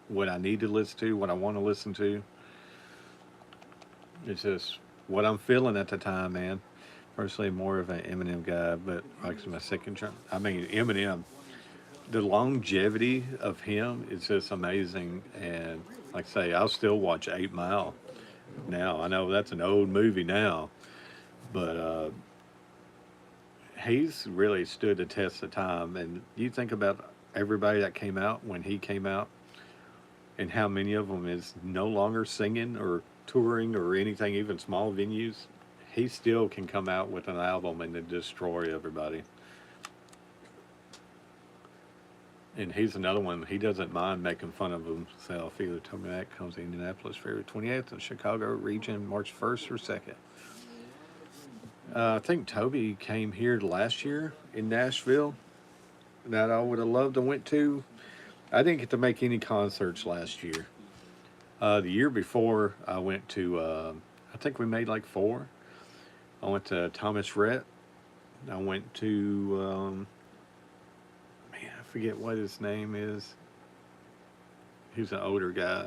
[SPEAKER 1] what I need to listen to, what I want to listen to. It's just what I'm feeling at the time, man. Personally, more of an Eminem guy, but like my second, I mean Eminem. The longevity of him is just amazing, and like I say, I'll still watch 8 Mile now. I know that's an old movie now, but he's really stood the test of time. And you think about everybody that came out when he came out, and how many of them is no longer singing or touring or anything, even small venues. He still can come out with an album and then destroy everybody. And he's another one. He doesn't mind making fun of himself either. Toby Mac comes to Indianapolis February 28th and Chicago region March 1st or 2nd. I think Toby came here last year in Nashville that I would have loved to went to. I didn't get to make any concerts last year. The year before, I went to, I think we made like 4. I went to Thomas Rhett. I went to, man, I forget what his name is. He's an older guy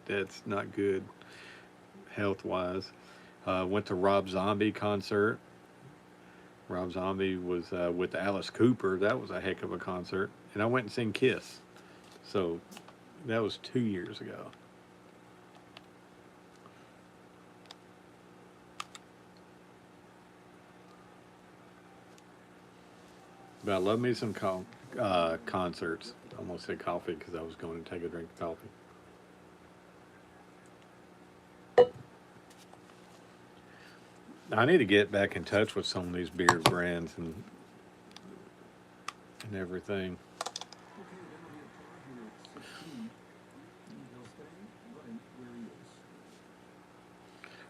[SPEAKER 1] that's not good health wise. Went to Rob Zombie concert. Rob Zombie was with Alice Cooper. That was a heck of a concert. And I went and seen Kiss. So that was 2 years ago. But I love me some concerts. I almost said coffee because I was going to take a drink of coffee. I need to get back in touch with some of these beer brands and everything.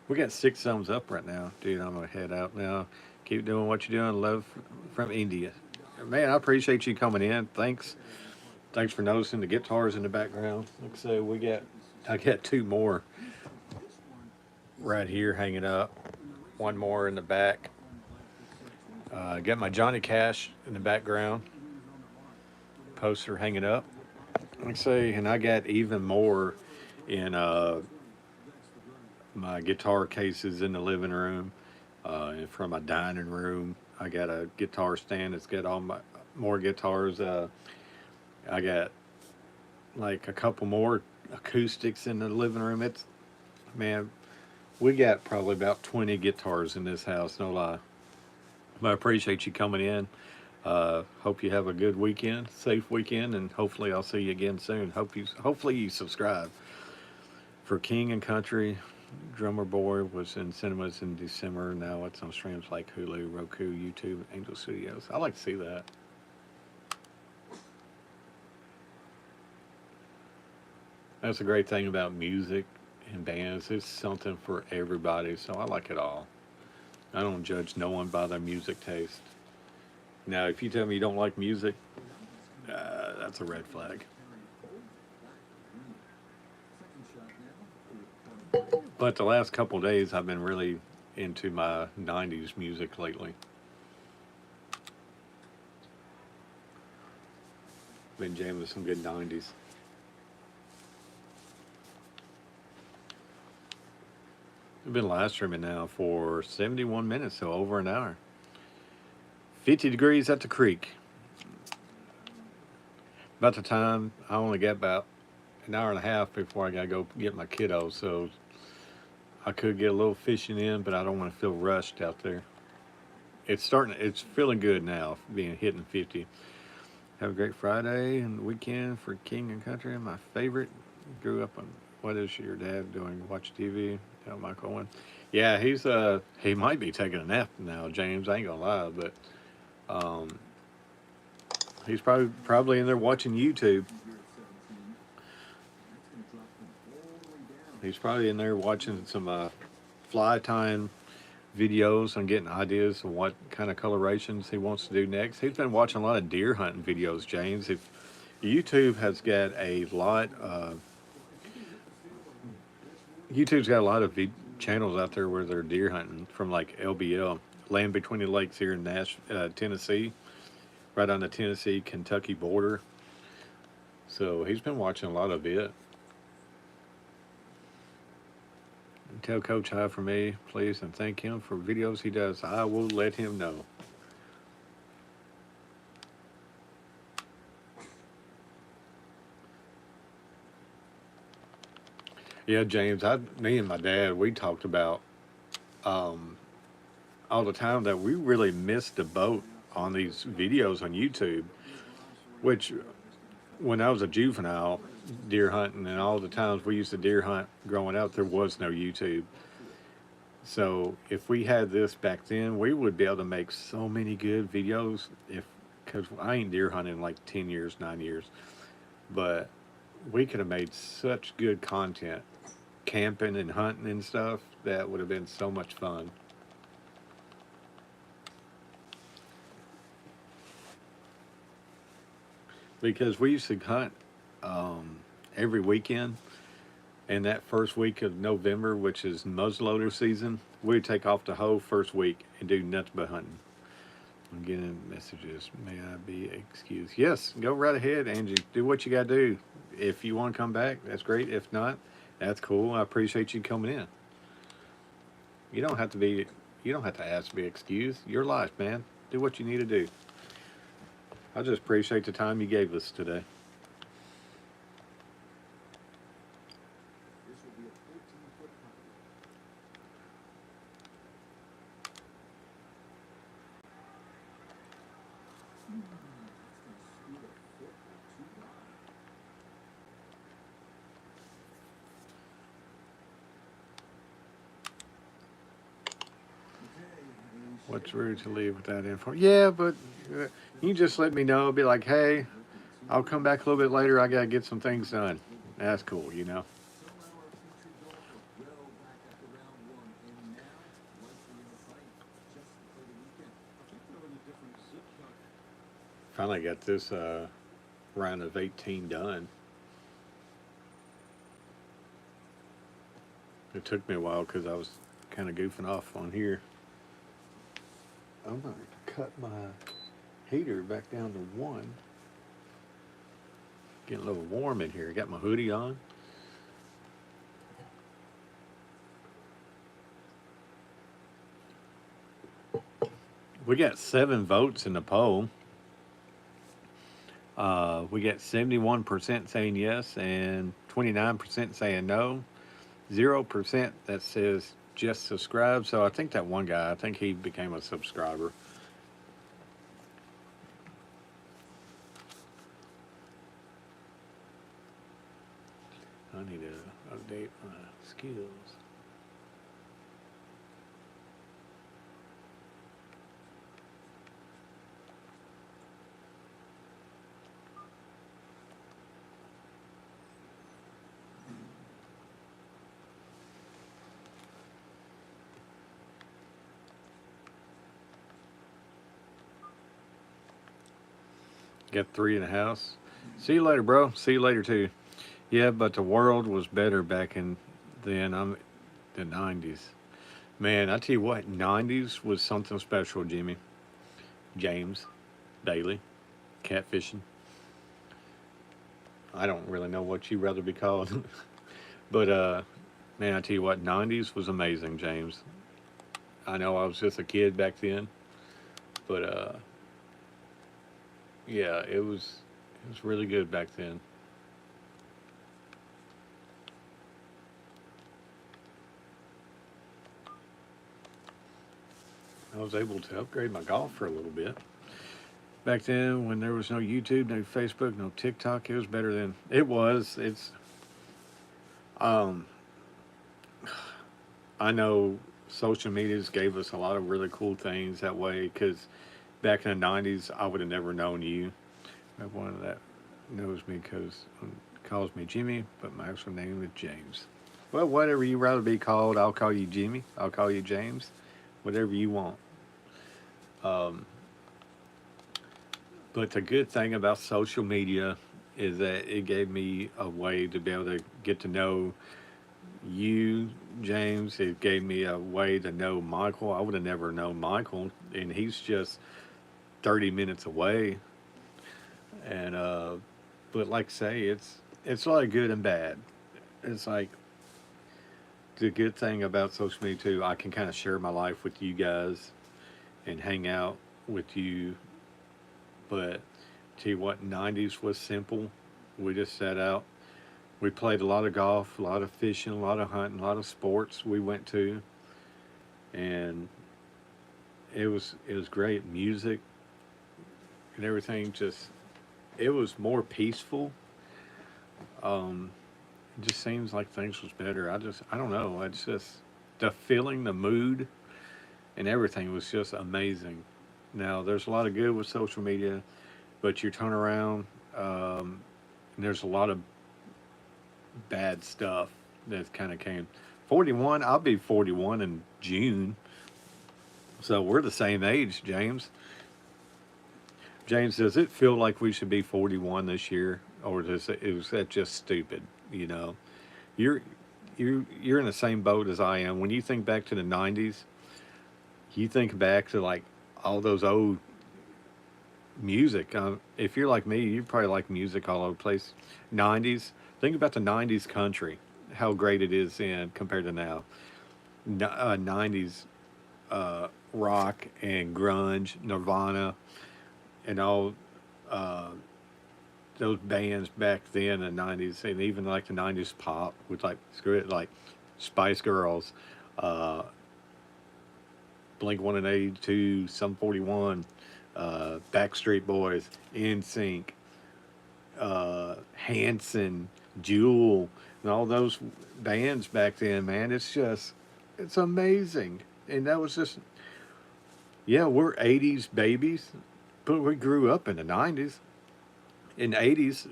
[SPEAKER 1] We got 6 thumbs up right now, dude. I'm gonna head out now. Keep doing what you're doing. Love from India, man. I appreciate you coming in. Thanks for noticing the guitars in the background. Like I say, I got 2 more right here hanging up. One more in the back. Got my Johnny Cash in the background. Poster hanging up. Like I say, and I got even more in my guitar cases in the living room. And from my dining room, I got a guitar stand that's got all my more guitars. I got like a couple more acoustics in the living room. It's, man, we got probably about 20 guitars in this house, no lie. But I appreciate you coming in. Hope you have a good weekend, safe weekend, and hopefully I'll see you again soon. Hopefully you subscribe. For King and Country, Drummer Boy was in cinemas in December. Now it's on streams like Hulu, Roku, YouTube, Angel Studios. I like to see that. That's a great thing about music and bands. It's something for everybody, so I like it all. I don't judge no one by their music taste. Now, if you tell me you don't like music, that's a red flag. But the last couple of days, I've been really into my 90s music lately. Been jamming some good 90s. I've been live streaming now for 71 minutes, so over an hour. 50 degrees at the creek. About the time, I only got about an hour and a half before I gotta go get my kiddo, so I could get a little fishing in, but I don't want to feel rushed out there. It's feeling good now, being hitting 50. Have a great Friday and weekend for King and Country. My favorite. Grew up on, what is your dad doing? Watch TV? Tell Michael Owen. Yeah, he might be taking a nap now, James. I ain't gonna lie, but he's probably in there watching YouTube. He's probably in there watching some fly time videos and getting ideas of what kind of colorations he wants to do next. He's been watching a lot of deer hunting videos, James. If YouTube's got a lot of channels out there where they're deer hunting, from like LBL, Land Between the Lakes here in Tennessee, right on the Tennessee-Kentucky border. So he's been watching a lot of it. Tell Coach hi for me, please, and thank him for videos he does. I will let him know. Yeah, James, me and my dad, we talked about all the time that we really missed the boat on these videos on YouTube, which when I was a juvenile deer hunting and all the times we used to deer hunt growing up, there was no YouTube. So if we had this back then, we would be able to make so many good videos. Because I ain't deer hunting in like 10 years, 9 years, but we could have made such good content, camping and hunting and stuff. That would have been so much fun. Because we used to hunt every weekend. And that first week of November, which is muzzleloader season, we'd take off the whole first week and do nothing but hunting. I'm getting messages. May I be excused? Yes, go right ahead, Angie. Do what you got to do. If you want to come back, that's great. If not, that's cool. I appreciate you coming in. You don't have to ask to be excused. Your life, man. Do what you need to do. I just appreciate the time you gave us today. What's rude to leave without info? Yeah, but you just let me know. Be like, hey, I'll come back a little bit later. I got to get some things done. That's cool, you know. Finally got this round of 18 done. It took me a while because I was kind of goofing off on here. I'm going to cut my heater back down to 1. Getting a little warm in here. Got my hoodie on. We got 7 votes in the poll. We got 71% saying yes and 29% saying no. 0% that says just subscribe. So I think that one guy, I think he became a subscriber. I need to update my skills. Got 3 in the house. See you later, bro. See you later too. Yeah, but the world was better back in then. I'm the 90s. Man, I tell you what, 90s was something special, Jimmy. James, Daily, catfishing. I don't really know what you'd rather be called. But man, I tell you what, 90s was amazing, James. I know I was just a kid back then, but yeah, it was really good back then. I was able to upgrade my golf for a little bit. Back then, when there was no YouTube, no Facebook, no TikTok, it was better than it was. Um, I know social medias gave us a lot of really cool things that way. Because back in the '90s, I would have never known you. Everyone that knows me calls me Jimmy, but my actual name is James. Well, whatever you rather be called, I'll call you Jimmy. I'll call you James. Whatever you want. But the good thing about social media is that it gave me a way to be able to get to know you, James. It gave me a way to know Michael. I would have never known Michael, and he's just 30 minutes away. And but like I say, it's a lot of good and bad. It's like the good thing about social media too. I can kind of share my life with you guys and hang out with you. But tell you what, '90s was simple. We just sat out. We played a lot of golf, a lot of fishing, a lot of hunting, a lot of sports we went to, and it was great. Music and everything, just it was more peaceful. It just seems like things was better. I don't know. It's just the feeling, the mood, and everything was just amazing. Now there's a lot of good with social media, but you turn around, and there's a lot of bad stuff that kind of came. 41. I'll be 41 in June, so we're the same age, James. James, does it feel like we should be 41 this year, or was that just stupid? You know, you're you're in the same boat as I am. When you think back to the '90s, you think back to like all those old music. If you're like me, you probably like music all over the place. '90s. Think about the '90s country, how great it is in compared to now. '90s rock and grunge, Nirvana, and all uh, those bands back then in the '90s, and even like the '90s pop with like screw it, like Spice Girls, uh, Blink 182, Sum 41, Backstreet Boys, NSYNC, Hanson, Jewel, and all those bands back then. Man, it's amazing, and that was just yeah, we're '80s babies, but we grew up in the '90s. In the '80s,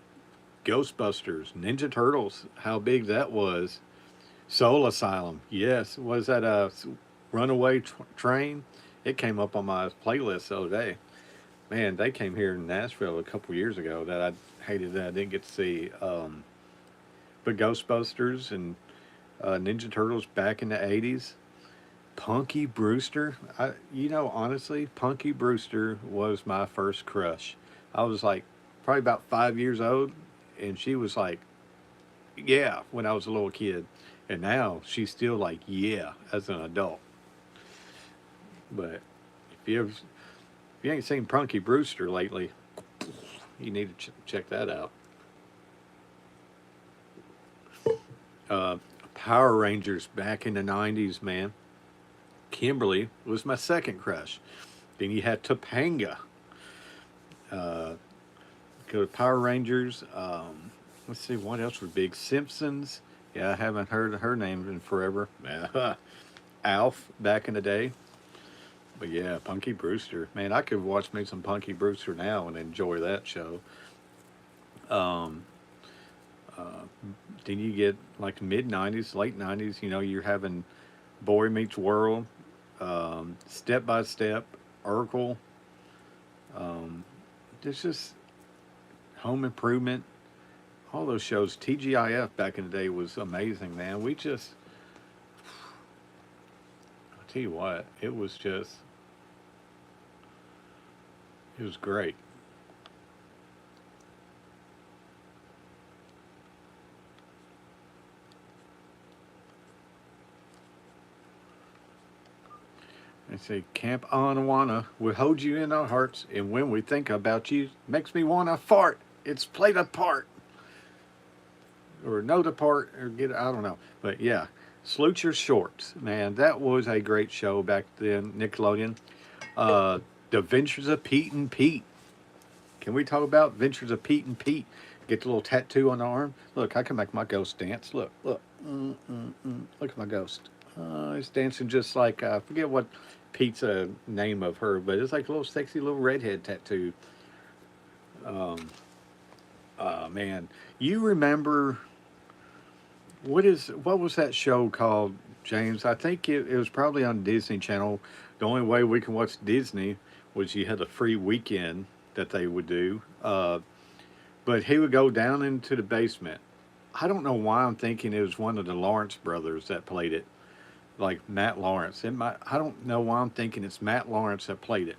[SPEAKER 1] Ghostbusters, Ninja Turtles, how big that was. Soul Asylum, yes. Was that a Runaway Train? It came up on my playlist the other day. Man, they came here in Nashville a couple years ago that I hated that I didn't get to see. But Ghostbusters and Ninja Turtles back in the 80s. Punky Brewster. Honestly, Punky Brewster was my first crush. I was like probably about 5 years old, and she was like, yeah, when I was a little kid. And now she's still like, yeah, as an adult. But if you ain't seen Punky Brewster lately, you need to check that out. Uh, Power Rangers back in the 90s, man. Kimberly was my second crush. Then you had Topanga. Uh, Go to Power Rangers. Let's see, what else was big? Simpsons. Yeah, I haven't heard her name in forever. Alf back in the day. But yeah, Punky Brewster. Man, I could watch me some Punky Brewster now and enjoy that show. Um, then you get like mid 90s, late 90s, you're having Boy Meets World, Step by Step, Urkel. There's just Home Improvement, all those shows. TGIF back in the day was amazing, man. I'll tell you what, it was great. They say, Camp Anawana will hold you in our hearts, and when we think about you, makes me want to fart. It's played a part. Or note apart, or I don't know. But yeah, Salute Your Shorts. Man, that was a great show back then, Nickelodeon. The Adventures of Pete and Pete. Can we talk about Adventures of Pete and Pete? Get the little tattoo on the arm. Look, I can make my ghost dance. Look. Look at my ghost. It's dancing just like, I forget what Pete's name of her, but it's like a little sexy little redhead tattoo. Man, you remember what was that show called, James? I think it was probably on Disney Channel. The only way we can watch Disney was you had a free weekend that they would do. But he would go down into the basement. I don't know why I'm thinking it was one of the Lawrence brothers that played it, like Matt Lawrence. I don't know why I'm thinking it's Matt Lawrence that played it.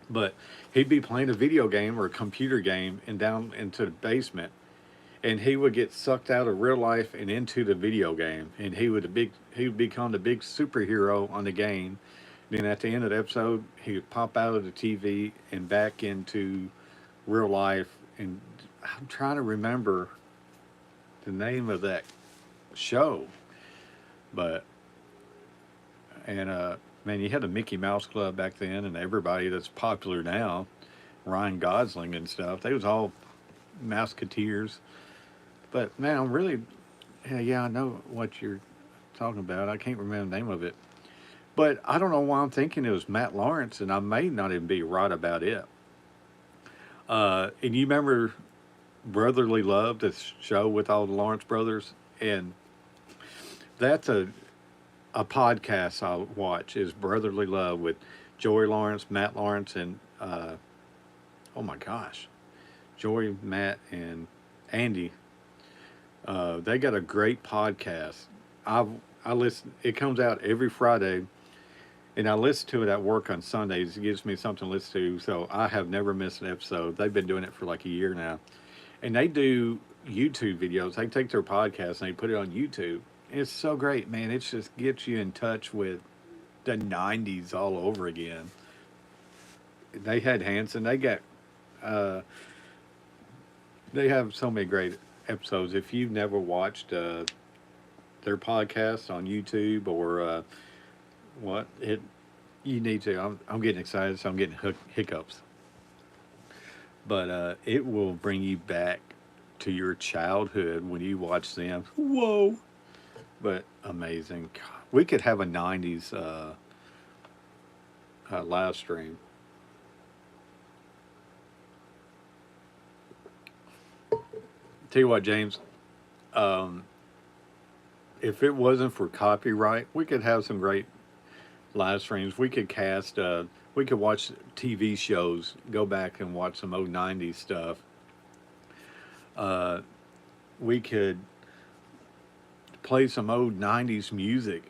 [SPEAKER 1] But he'd be playing a video game or a computer game and down into the basement, and he would get sucked out of real life and into the video game, and he would become the big superhero on the game. Then at the end of the episode, he would pop out of the TV and back into real life. And I'm trying to remember the name of that show, but man, you had the Mickey Mouse Club back then, and everybody that's popular now, Ryan Gosling and stuff. They was all Mouseketeers. But man, I'm really, yeah, I know what you're talking about. I can't remember the name of it, but I don't know why I'm thinking it was Matt Lawrence, and I may not even be right about it. And you remember Brotherly Love, this show with all the Lawrence brothers, and that's a podcast I'll watch is Brotherly Love with Joey Lawrence, Matt Lawrence, and oh my gosh, Joey, Matt, and Andy. They got a great podcast. I listen. It comes out every Friday, and I listen to it at work on Sundays. It gives me something to listen to, so I have never missed an episode. They've been doing it for like a year now, and they do YouTube videos. They take their podcast and they put it on YouTube. It's so great, man. It just gets you in touch with the 90s all over again. They had Hanson. They have so many great episodes. If you've never watched their podcast on YouTube or you need to. I'm getting excited, so I'm getting hiccups. But it will bring you back to your childhood when you watch them. Whoa. But amazing. God, we could have a 90s live stream. Tell you what, James, if it wasn't for copyright, we could have some great live streams. We could we could watch TV shows, go back and watch some old 90s stuff. We could play some old 90s music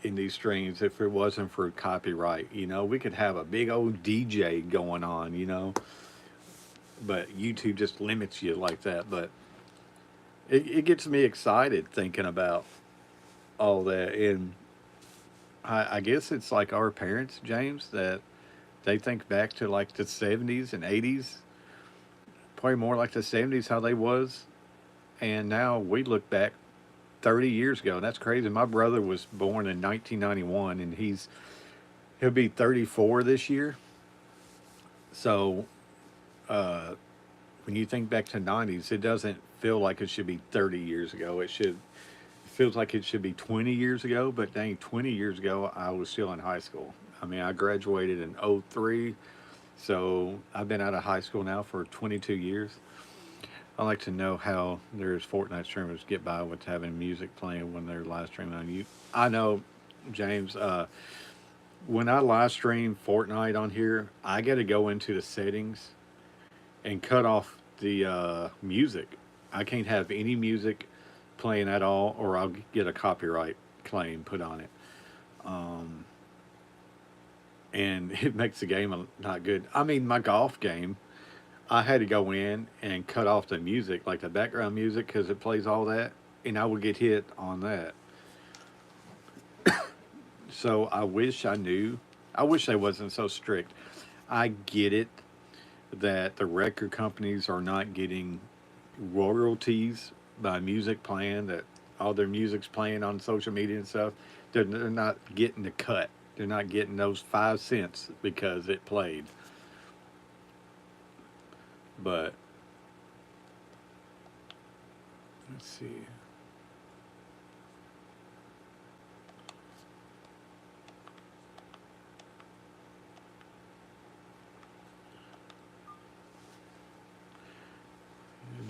[SPEAKER 1] in these streams if it wasn't for copyright. We could have a big old DJ going on, but YouTube just limits you like that. But it gets me excited thinking about all that. And I guess it's like our parents, James, that they think back to like the 70s and 80s, probably more like the 70s, how they was. And now we look back 30 years ago. That's crazy. My brother was born in 1991 and he'll be 34 this year. So when you think back to 90s, it doesn't feel like it should be 30 years ago. It feels like it should be 20 years ago, but dang, 20 years ago, I was still in high school. I mean, I graduated in '03, so I've been out of high school now for 22 years. I like to know how there's Fortnite streamers get by with having music playing when they're live streaming on you. I know, James, when I live stream Fortnite on here, I got to go into the settings and cut off the music. I can't have any music playing at all, or I'll get a copyright claim put on it. And it makes the game not good. I mean, my golf game, I had to go in and cut off the music, like the background music, because it plays all that, and I would get hit on that. So I wish I knew. I wish they wasn't so strict. I get it that the record companies are not getting royalties by music playing, that all their music's playing on social media and stuff. They're not getting the cut. They're not getting those 5 cents because it played. But let's see.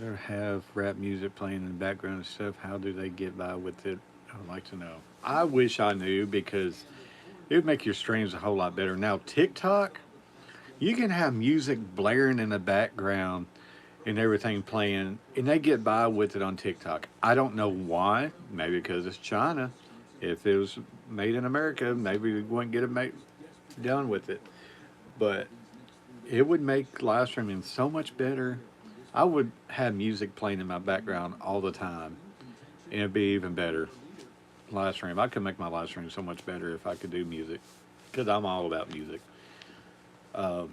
[SPEAKER 1] They have rap music playing in the background and stuff. How do they get by with it? I would like to know. I wish I knew, because it would make your streams a whole lot better. Now, TikTok, you can have music blaring in the background and everything playing, and they get by with it on TikTok. I don't know why. Maybe because it's China. If it was made in America, maybe we wouldn't get it done with it. But it would make live streaming so much better. I would have music playing in my background all the time, and it'd be even better. Live stream. I could make my live stream so much better if I could do music, because I'm all about music. And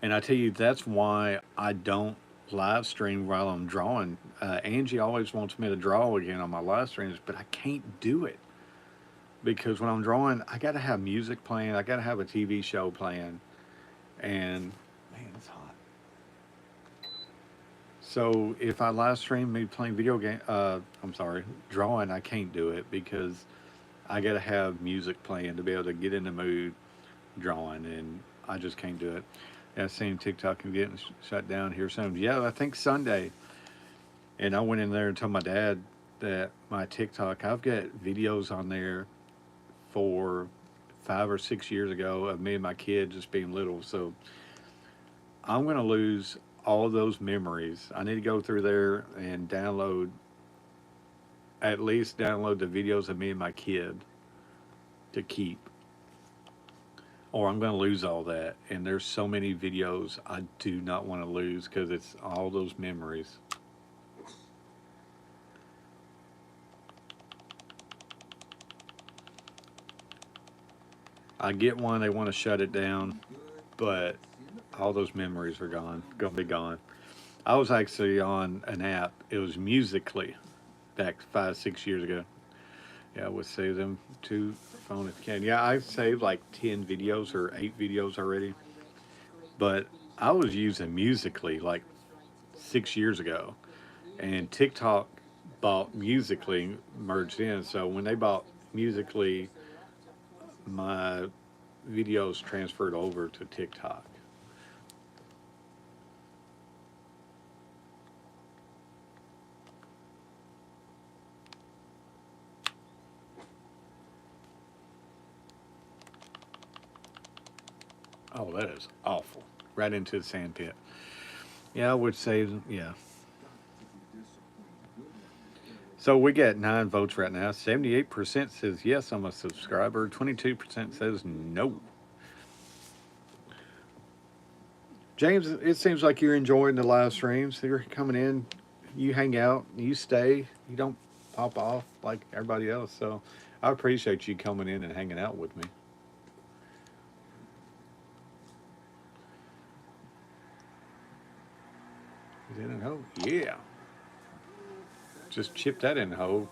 [SPEAKER 1] I tell you, that's why I don't live stream while I'm drawing. Angie always wants me to draw again on my live streams, but I can't do it, because when I'm drawing, I got to have music playing. I got to have a TV show playing, and man, it's hot. So if I live stream me playing drawing, I can't do it because I got to have music playing to be able to get in the mood drawing, and I just can't do it. Yeah, seen TikTok and getting shut down here soon. Yeah, I think Sunday. And I went in there and told my dad that my TikTok, I've got videos on there for 5 or 6 years ago of me and my kid just being little. So I'm going to lose all of those memories. I need to go through there and at least download the videos of me and my kid to keep, or I'm going to lose all that. And there's so many videos I do not want to lose, because it's all those memories. I get one, they want to shut it down, but all those memories are going to be gone. I was actually on an app. It was Musically, back 5, 6 years ago. Yeah, I would save them to phone if you can. Yeah, I saved like 10 videos or 8 videos already. But I was using Musically like 6 years ago. And TikTok bought Musically, merged in. So when they bought Musically, my videos transferred over to TikTok. Oh, that is awful. Right into the sand pit. Yeah, I would say, yeah. So we got 9 votes right now. 78% says yes, I'm a subscriber. 22% says no. James, it seems like you're enjoying the live streams. You're coming in, you hang out, you stay, you don't pop off like everybody else. So I appreciate you coming in and hanging out with me. Is it in the hole? Yeah. Just chip that in the hole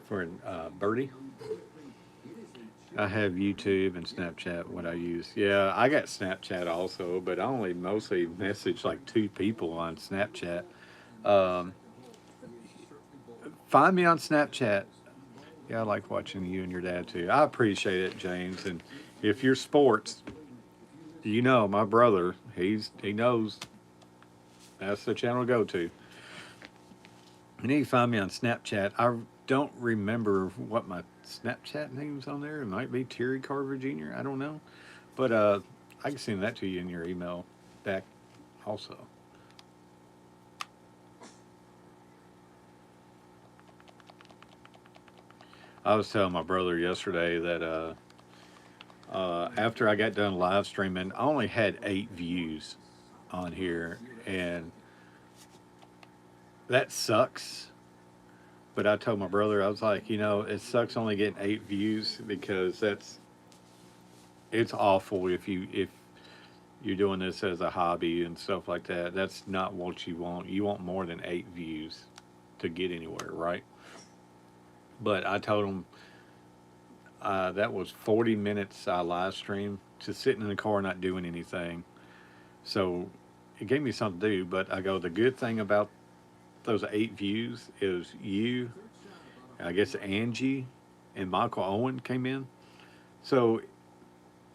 [SPEAKER 1] for a birdie. I have YouTube and Snapchat, what I use. Yeah, I got Snapchat also, but I only mostly message like 2 people on Snapchat. Um, Find me on Snapchat. Yeah, I like watching you and your dad too. I appreciate it, James. And if you're sports, you know my brother. He knows that's the channel to go to. And you can find me on Snapchat. I don't remember what my Snapchat name's on there. It might be Terry Carver Jr. I don't know, but I can send that to you in your email back also. I was telling my brother yesterday that after I got done live streaming, I only had 8 views on here, and that sucks. But I told my brother, I was like, it sucks only getting 8 views because it's awful if you're doing this as a hobby and stuff like that. That's not what you want. You want more than 8 views to get anywhere, right? But I told him that was 40 minutes I live stream, just sitting in the car not doing anything. So it gave me something to do. But I go, the good thing about those 8 views is you, I guess Angie and Michael Owen came in. So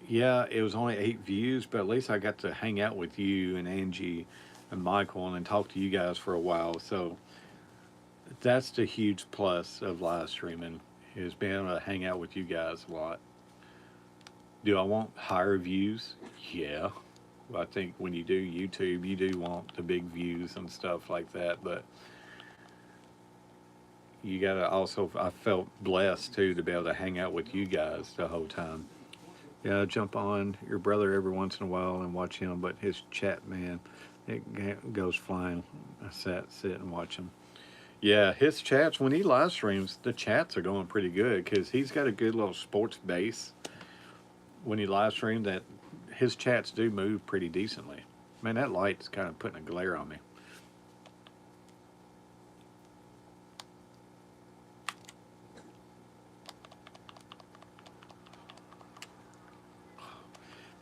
[SPEAKER 1] yeah, it was only 8 views, but at least I got to hang out with you and Angie and Michael and then talk to you guys for a while. So that's the huge plus of live streaming, is being able to hang out with you guys a lot. Do I want higher views? Yeah. I think when you do YouTube, you do want the big views and stuff like that, but you gotta also, I felt blessed too to be able to hang out with you guys the whole time. Yeah, I jump on your brother every once in a while and watch him, but his chat, man, it goes flying. I sit and watch him. Yeah, his chats, when he live streams, the chats are going pretty good because he's got a good little sports base. When he live streams, that his chats do move pretty decently. Man, that light's kind of putting a glare on me.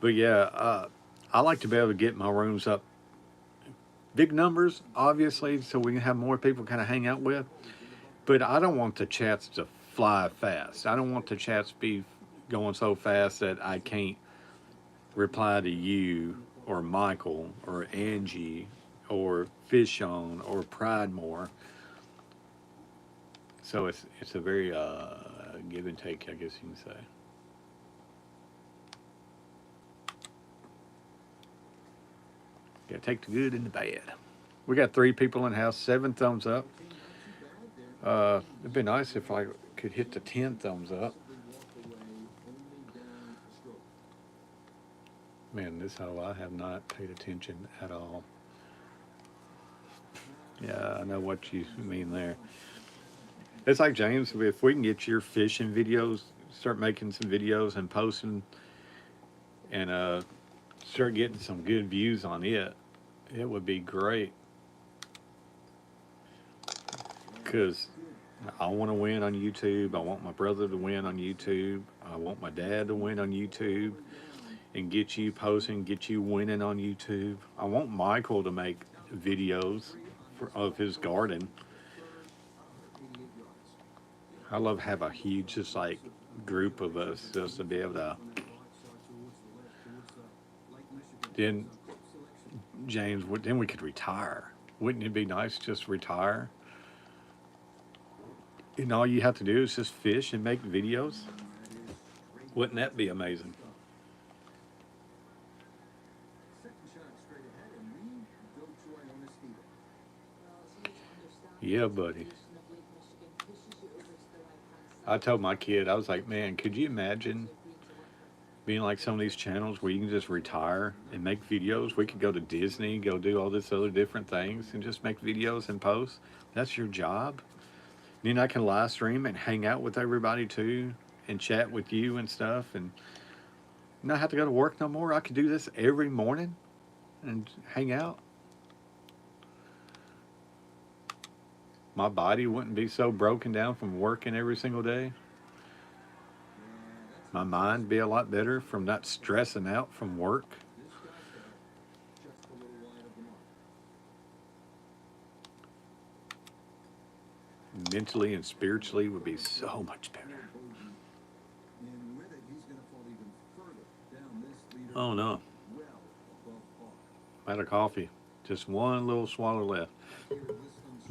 [SPEAKER 1] But yeah, I like to be able to get my rooms up big numbers, obviously, so we can have more people kind of hang out with. But I don't want the chats to fly fast. I don't want the chats to be going so fast that I can't reply to you or Michael or Angie or Fishon or Pridemore. So it's a very give and take, I guess you can say. Gotta take the good and the bad. We got 3 people in the house, 7 thumbs up. It'd be nice if I could hit the 10 thumbs up. Man, this hole I have not paid attention at all. Yeah, I know what you mean there. It's like, James, if we can get your fishing videos, start making some videos and posting, and start getting some good views on it, it would be great. Because I want to win on YouTube. I want my brother to win on YouTube. I want my dad to win on YouTube and get you posting, get you winning on YouTube. I want Michael to make videos of his garden. I love to have a huge, just like, group of us just to be able to. Then, James, then we could retire. Wouldn't it be nice to just retire? And all you have to do is just fish and make videos. Wouldn't that be amazing? Yeah, buddy. I told my kid, I was like, man, could you imagine being like some of these channels where you can just retire and make videos? We could go to Disney, go do all this other different things and just make videos and post. That's your job. Then I can live stream and hang out with everybody too and chat with you and stuff and not have to go to work no more. I could do this every morning and hang out. My body wouldn't be so broken down from working every single day. My mind be a lot better from not stressing out from work.
[SPEAKER 2] This got there just a little wide of the mark.
[SPEAKER 1] Mentally and spiritually would be so much better.
[SPEAKER 2] And with it, he's going to fall even further down this leader.
[SPEAKER 1] Oh no,
[SPEAKER 2] Well above par.
[SPEAKER 1] I'm out of coffee. Just one little swallow left.
[SPEAKER 2] Here at this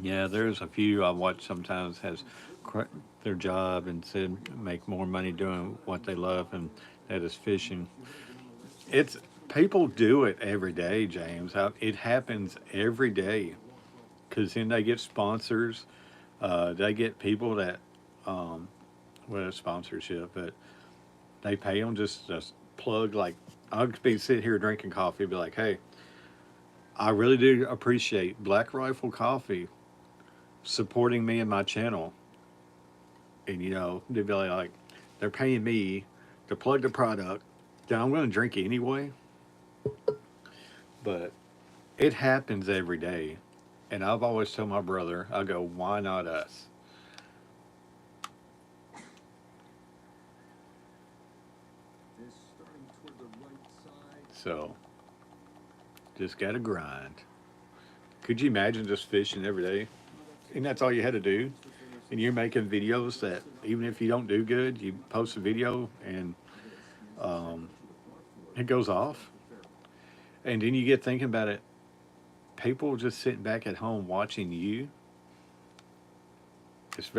[SPEAKER 1] Yeah, there's a few I watch sometimes has quit their job and said make more money doing what they love, and that is fishing. It's people do it every day, James. It happens every day because then they get sponsors. They get people that, well, sponsorship, but they pay them just to plug. Like I'll be sitting here drinking coffee, be like, hey, I really do appreciate Black Rifle Coffee supporting me and my channel. And you know, they'd be like, they're paying me to plug the product. Then I'm going to drink it anyway. But it happens every day. And I've always told my brother, I go, why not us?
[SPEAKER 2] is starting toward the right side.
[SPEAKER 1] So, just got to grind. Could you imagine just fishing every day? And that's all you had to do. And you're making videos that even if you don't do good, you post a video and it goes off. And then you get thinking about it. People just sitting back at home watching you. It's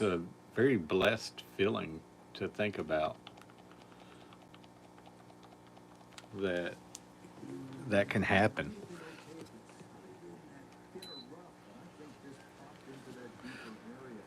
[SPEAKER 1] a very blessed feeling to think about that that can happen.
[SPEAKER 2] Thinner rough, and I think this popped into that deeper area.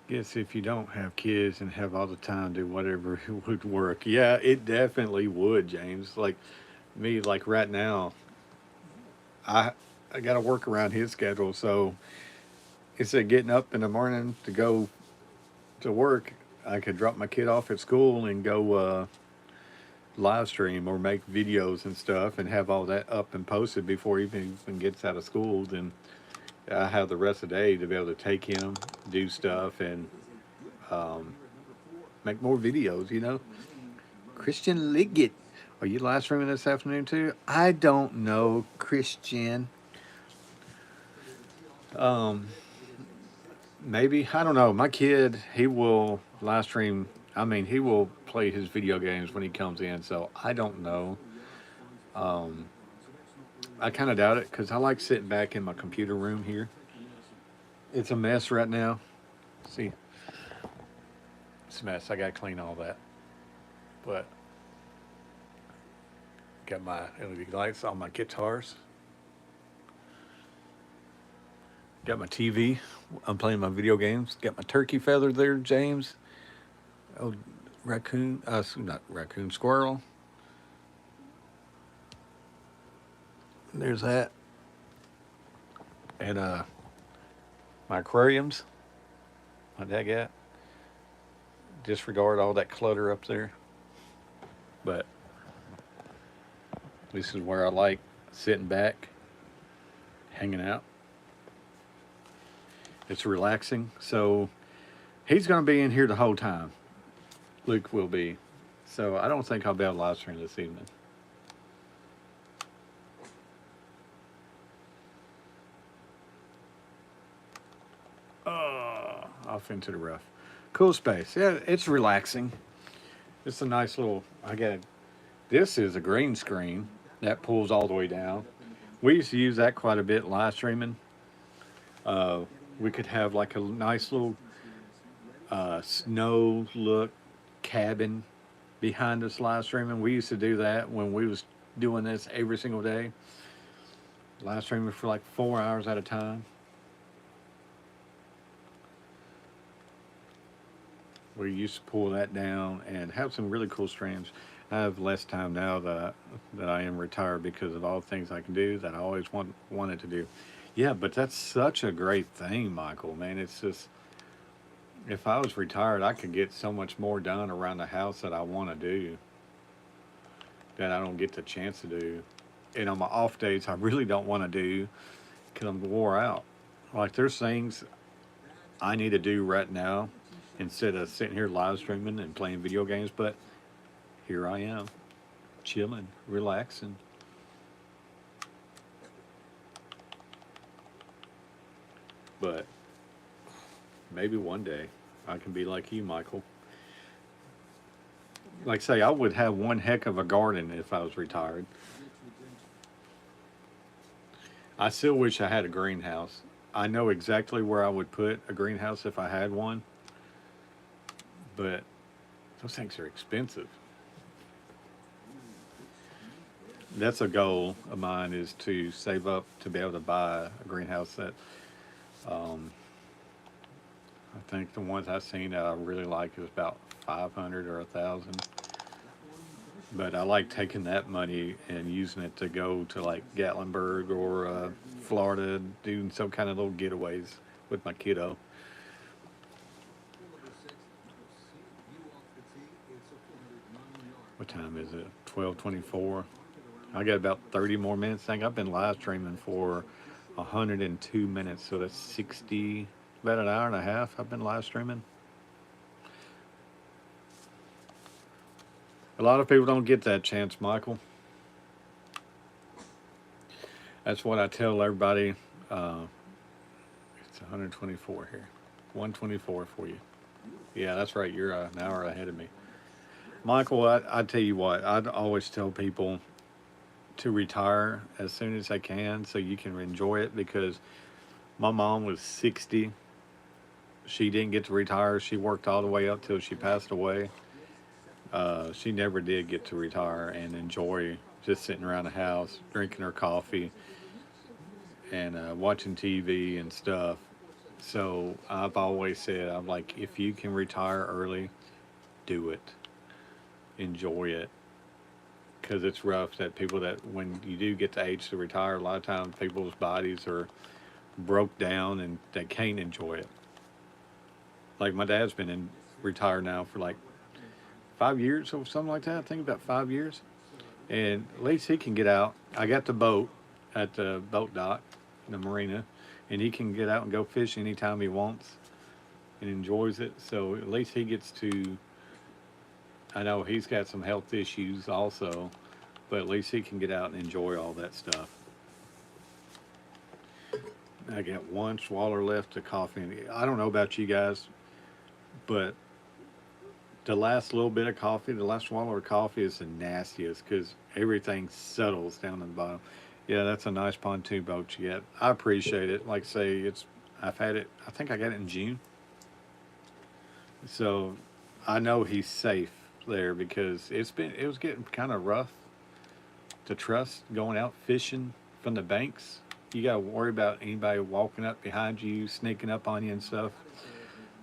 [SPEAKER 1] Guess if you don't have kids and have all the time to do whatever it would work. Yeah, it definitely would, James. Like me, like right now, I I got to work around his schedule. So instead of getting up in the morning to go to work, I could drop my kid off at school and go live stream or make videos and stuff and have all that up and posted before he even gets out of school. Then I have the rest of the day to be able to take him, do stuff, and make more videos, you know. Christian Liggett, are you live streaming this afternoon too? I don't know, Christian. Maybe, I don't know. My kid, he will live stream. I mean, he will play his video games when he comes in, so I don't know. I kind of doubt it because I like sitting back in my computer room here. It's a mess right now. See, it's a mess. I got to clean all that. But got my LED lights on my guitars. Got my TV. I'm playing my video games. Got my turkey feather there, James. Oh, raccoon. Not raccoon, squirrel. There's that. And my aquariums. What that got? Disregard all that clutter up there. But this is where I like sitting back, hanging out. It's relaxing. So he's going to be in here the whole time. Luke will be. So I don't think I'll be able to live stream this evening. Off into the rough. Cool space. Yeah, it's relaxing. It's a nice little, this is a green screen that pulls all the way down. We used to use that quite a bit live streaming. We could have like a nice little snow look cabin behind us live streaming. We used to do that when we was doing this every single day. Live streaming for like 4 hours at a time. We used to pull that down and have some really cool streams. I have less time now that I am retired because of all the things I can do that I always wanted to do. Yeah, but that's such a great thing, Michael. Man, it's just, if I was retired, I could get so much more done around the house that I want to do that I don't get the chance to do. And on my off days, I really don't want to do because I'm wore out. Like, there's things I need to do right now instead of sitting here live streaming and playing video games, but here I am, chilling, relaxing. But maybe one day I can be like you, Michael. Like, say, I would have one heck of a garden if I was retired. I still wish I had a greenhouse. I know exactly where I would put a greenhouse if I had one, but those things are expensive. That's a goal of mine, is to save up to be able to buy a greenhouse that I think the ones I've seen that I really like is about 500 or 1,000. But I like taking that money and using it to go to like Gatlinburg or Florida, doing some kind of little getaways with my kiddo. What time is it? 12:24. I got about 30 more minutes. I think I've been live streaming for 102 minutes, so that's 60, about an hour and a half I've been live streaming. A lot of people don't get that chance, Michael. That's what I tell everybody. It's 124 here. 124 for you. Yeah, that's right. You're an hour ahead of me. Michael, I tell you what, I'd always tell people to retire as soon as they can so you can enjoy it, because my mom was 60. She didn't get to retire. She worked all the way up till she passed away. She never did get to retire and enjoy just sitting around the house, drinking her coffee and watching TV and stuff. So I've always said, I'm like, if you can retire early, do it. Enjoy it. Because it's rough that people that, when you do get the age to retire, a lot of times people's bodies are broke down and they can't enjoy it. Like, my dad's been retired now for like 5 years or something like that. I think about 5 years. And at least he can get out. I got the boat at the boat dock, the marina, and he can get out and go fish anytime he wants and enjoys it. So at least he gets to, I know he's got some health issues also, but at least he can get out and enjoy all that stuff. I got one swallow left of coffee. I don't know about you guys, but the last little bit of coffee, the last swallow of coffee is the nastiest because everything settles down in the bottom. Yeah, that's a nice pontoon boat you get. I appreciate it. Like I say, I've had it, I think I got it in June. So I know he's safe there because it was getting kind of rough to trust going out fishing from the banks. You got to worry about anybody walking up behind you, sneaking up on you and stuff.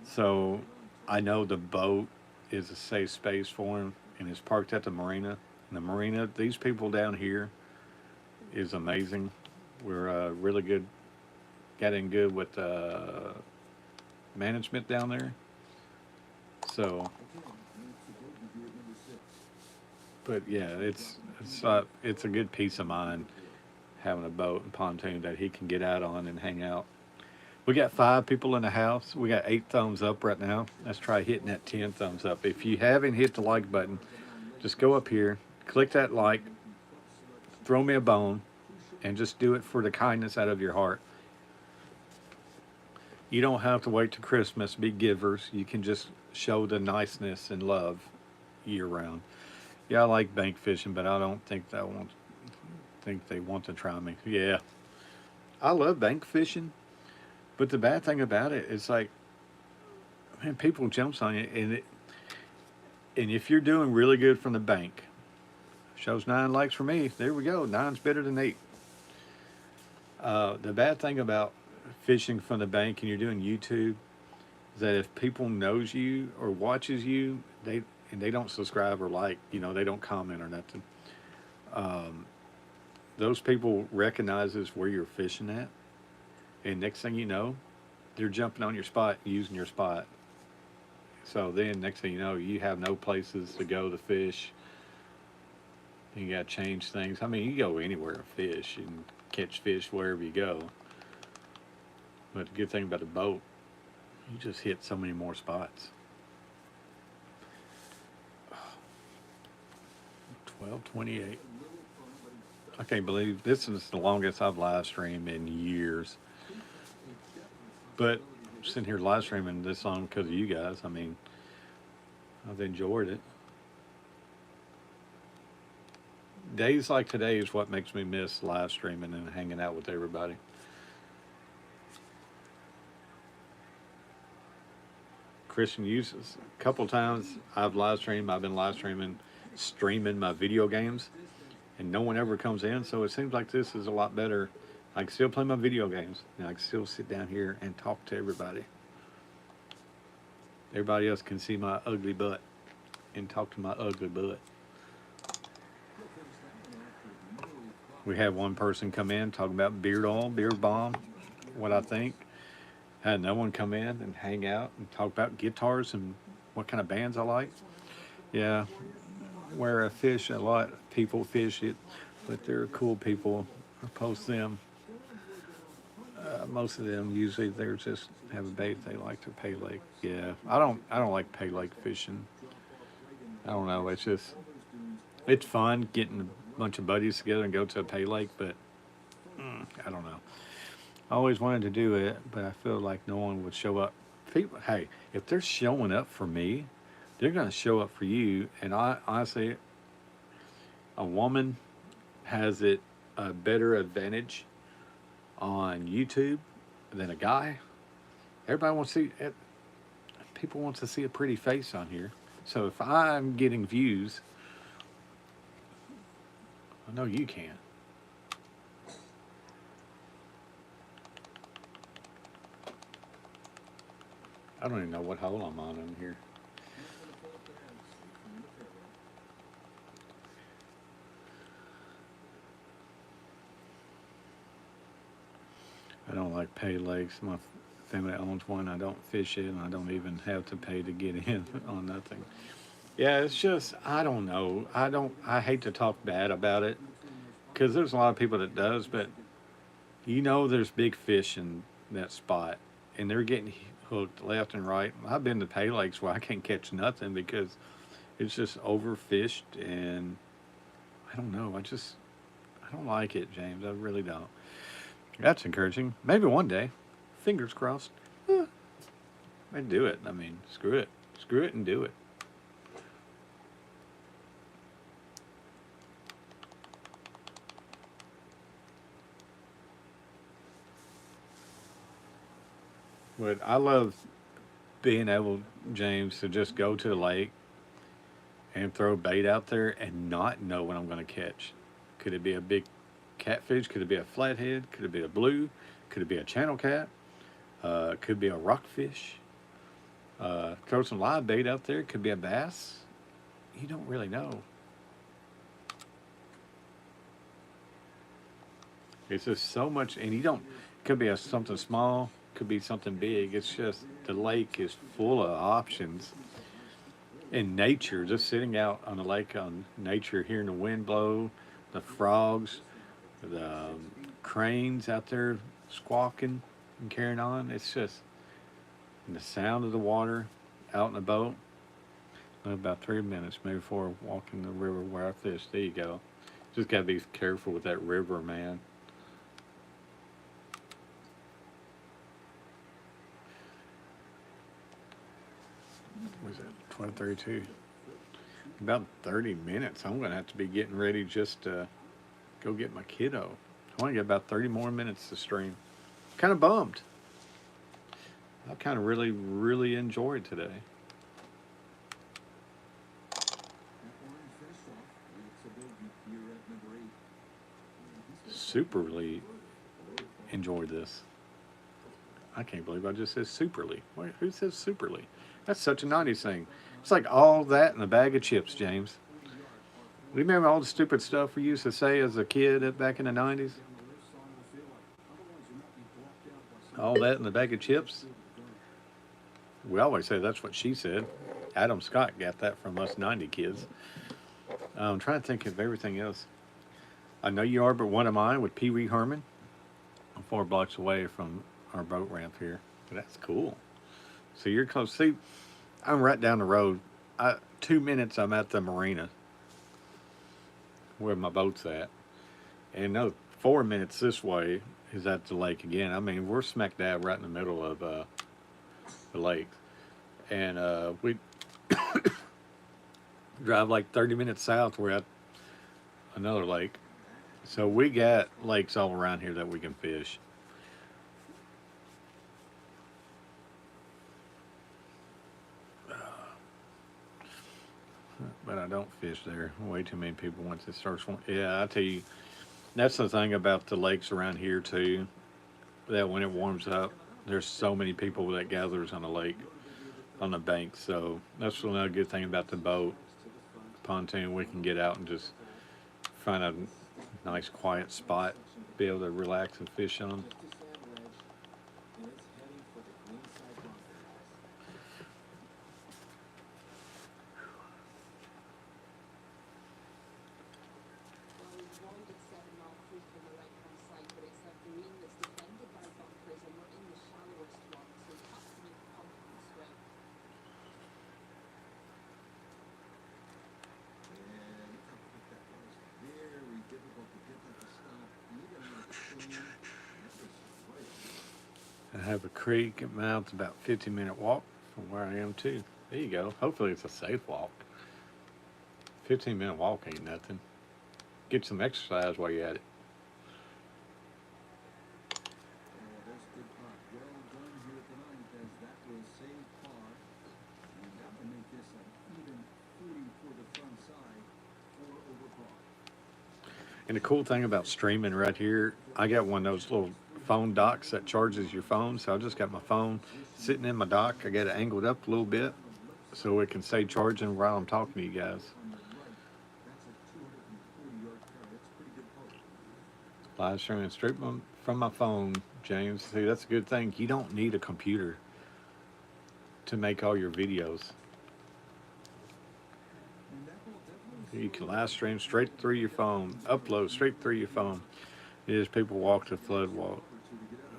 [SPEAKER 1] So I know the boat is a safe space for him, and it's parked at the marina. And the marina, these people down here is amazing. We're really good, getting good with management down there. So, but yeah, it's a good peace of mind having a boat and pontoon that he can get out on and hang out. We got 5 people in the house. We got 8 thumbs up right now. Let's try hitting that 10 thumbs up. If you haven't hit the like button, just go up here, click that like, throw me a bone, and just do it for the kindness out of your heart. You don't have to wait to Christmas to be givers. You can just show the niceness and love year round. Yeah, I like bank fishing, but I don't think they want to try me. Yeah, I love bank fishing, but the bad thing about it is, like, man, people jumps on you, and And if you're doing really good from the bank, shows 9 likes for me. There we go. 9's better than 8. The bad thing about fishing from the bank and you're doing YouTube is that if people knows you or watches you, they don't subscribe or like, they don't comment or nothing. Those people recognizes where you're fishing at, and next thing you know, they're jumping on your spot, using your spot. So then, next thing you know, you have no places to go to fish. You got to change things. I mean, you go anywhere to fish and catch fish wherever you go. But the good thing about the boat, you just hit so many more spots. 12:28. I can't believe this is the longest I've live streamed in years. But I'm sitting here live streaming this long because of you guys. I mean, I've enjoyed it. Days like today is what makes me miss live streaming and hanging out with everybody. Christian uses a couple times I've been live streaming my video games, and no one ever comes in, so it seems like this is a lot better. I can still play my video games, and I can still sit down here and talk to everybody. Everybody else can see my ugly butt and talk to my ugly butt. We had one person come in talking about beard oil, beard balm, what I think. Had no one come in and hang out and talk about guitars and what kind of bands I like. Yeah, where I fish a lot, people fish it, but they're cool people. I post them. Most of them usually they're just have a bait they like to pay lake. Yeah, I don't like pay lake fishing. I don't know. It's fun getting a bunch of buddies together and go to a pay lake, but I don't know. I always wanted to do it, but I feel like no one would show up. People, hey, if they're showing up for me, they're going to show up for you. And I honestly, a woman has a better advantage on YouTube than a guy. Everybody wants to see, people want to see a pretty face on here. So if I'm getting views, I know you can. I don't even know what hole I'm on in here. I don't like pay lakes. My family owns one. I don't fish it, and I don't even have to pay to get in on nothing. Yeah, it's just, I don't know. I hate to talk bad about it because there's a lot of people that does, but there's big fish in that spot, and they're getting hooked left and right. I've been to pay lakes where I can't catch nothing because it's just overfished, and I don't know. I don't like it, James. I really don't. That's encouraging. Maybe one day, fingers crossed, I'd do it. I mean, screw it. Screw it and do it. But I love being able, James, to just go to the lake and throw bait out there and not know what I'm going to catch. Could it be a big catfish? Could it be a flathead? Could it be a blue? Could it be a channel cat? Could be a rockfish. Throw some live bait out there. Could be a bass. You don't really know. It's just so much, and could be something small, could be something big. It's just, the lake is full of options. In nature, just sitting out on the lake on nature, hearing the wind blow, the frogs, the cranes out there squawking and carrying on. It's just, and the sound of the water out in the boat. About 3 minutes maybe before walking the river where I fish. There you go. Just got to be careful with that river, man. What is it? 12:32. About 30 minutes. I'm going to have to be getting ready just to go get my kiddo. I only got about 30 more minutes to stream. Kind of bummed. I kind of really, really enjoyed today. superly enjoy this. I can't believe I just said superly. Wait, who says superly? That's such a 90s thing. It's like all that in a bag of chips, James. You remember all the stupid stuff we used to say as a kid back in the 90s? All that in a bag of chips? We always say that's what she said. Adam Scott got that from us 90 kids. I'm trying to think of everything else. I Know You Are But One of Mine with Pee Wee Herman. I'm 4 blocks away from our boat ramp here. That's cool. So you're close. See, I'm right down the road. 2 minutes, I'm at the marina where my boat's at. And another 4 minutes this way is at the lake again. I mean, we're smack dab right in the middle of the lake. And we drive like 30 minutes south. We're at another lake. So we got lakes all around here that we can fish. But I don't fish there. Way too many people once it starts. Yeah, I tell you, that's the thing about the lakes around here too. That when it warms up, there's so many people that gathers on the lake, on the bank. So that's another good thing about the boat, pontoon. We can get out and just find a nice quiet spot, be able to relax and fish on. I have a creek at mouth, about 15-minute walk from where I am too. There you go. Hopefully it's a safe walk. 15-minute walk ain't nothing. Get some exercise while you're at it. And the cool thing about streaming right here, I got one of those little phone docks that charges your phone. So I just got my phone sitting in my dock. I got it angled up a little bit so it can stay charging while I'm talking to you guys. Live streaming straight from my phone, James. See, that's a good thing. You don't need a computer to make all your videos. You can live stream straight through your phone, upload straight through your phone. It is people walk the flood walk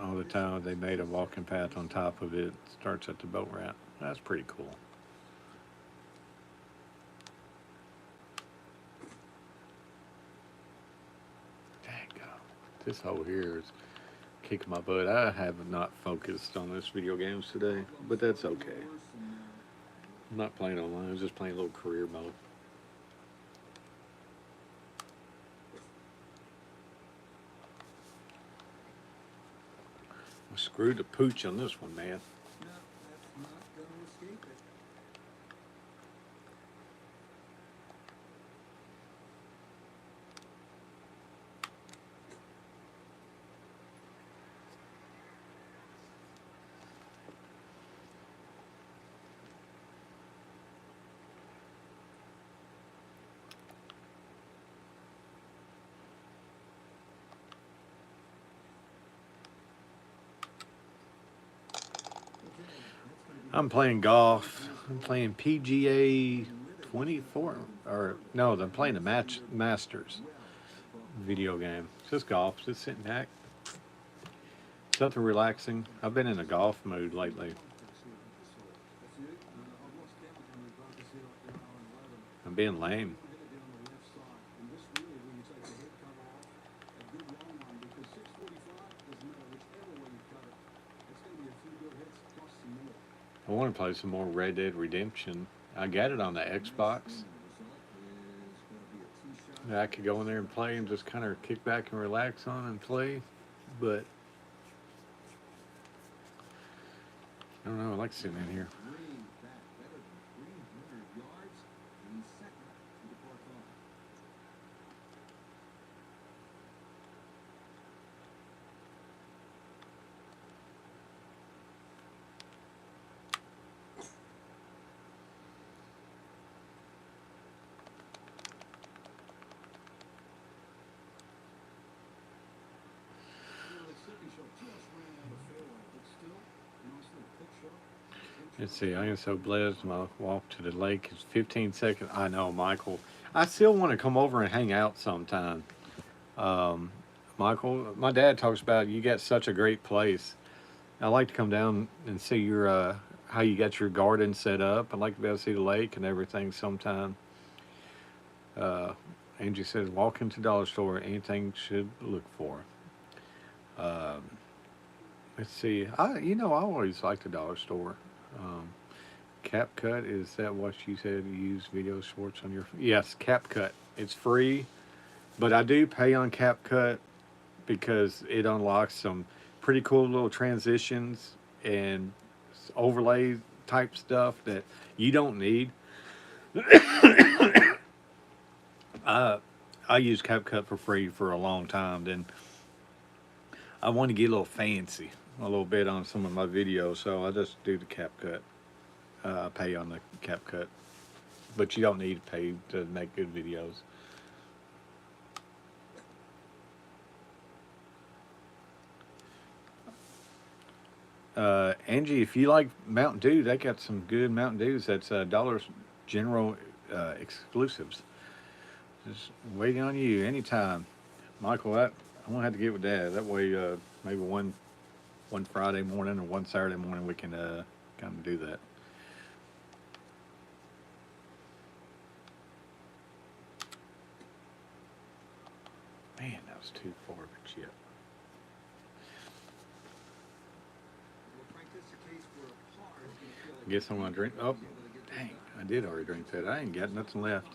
[SPEAKER 1] all the time. They made a walking path on top of it. Starts at the boat ramp. That's pretty cool. Dang, this hole here is kicking my butt. I have not focused on this video games today, but that's okay. I'm not playing online. I was just playing a little career mode. Screw the pooch on this one, man. I'm playing golf. I'm playing PGA 24, or no, I'm playing the Masters video game. It's just golf, just sitting back. Something relaxing. I've been in a golf mood lately. I'm being lame. I want to play some more Red Dead Redemption. I got it on the Xbox. I could go in there and play and just kind of kick back and relax on and play, but I don't know. I like sitting in here. Let's see. I am so blessed. My walk to the lake is 15 seconds. I know, Michael. I still want to come over and hang out sometime. Um, Michael, my dad talks about you got such a great place. I like to come down and see your how you got your garden set up. I'd like to be able to see the lake and everything sometime. Uh, Angie says, walk into dollar store, anything should look for. Um, let's see. I always like the dollar store. Um, CapCut, is that what you said? You use video shorts on your? Yes, CapCut. It's free, but I do pay on CapCut because it unlocks some pretty cool little transitions and overlay type stuff that you don't need. I I used CapCut for free for a long time. Then I want to get a little fancy, a little bit on some of my videos, so I just do the CapCut. Pay on the CapCut, but you don't need to pay to make good videos. Angie, if you like Mountain Dew, they got some good Mountain Dews. That's Dollar General exclusives. Just waiting on you anytime, Michael. I'm gonna have to get with Dad. That way, maybe one Friday morning or one Saturday morning we can kind of do that. Man, that was too far of a chip. I guess I'm gonna drink. Oh, dang! I did already drink that. I ain't got nothing left.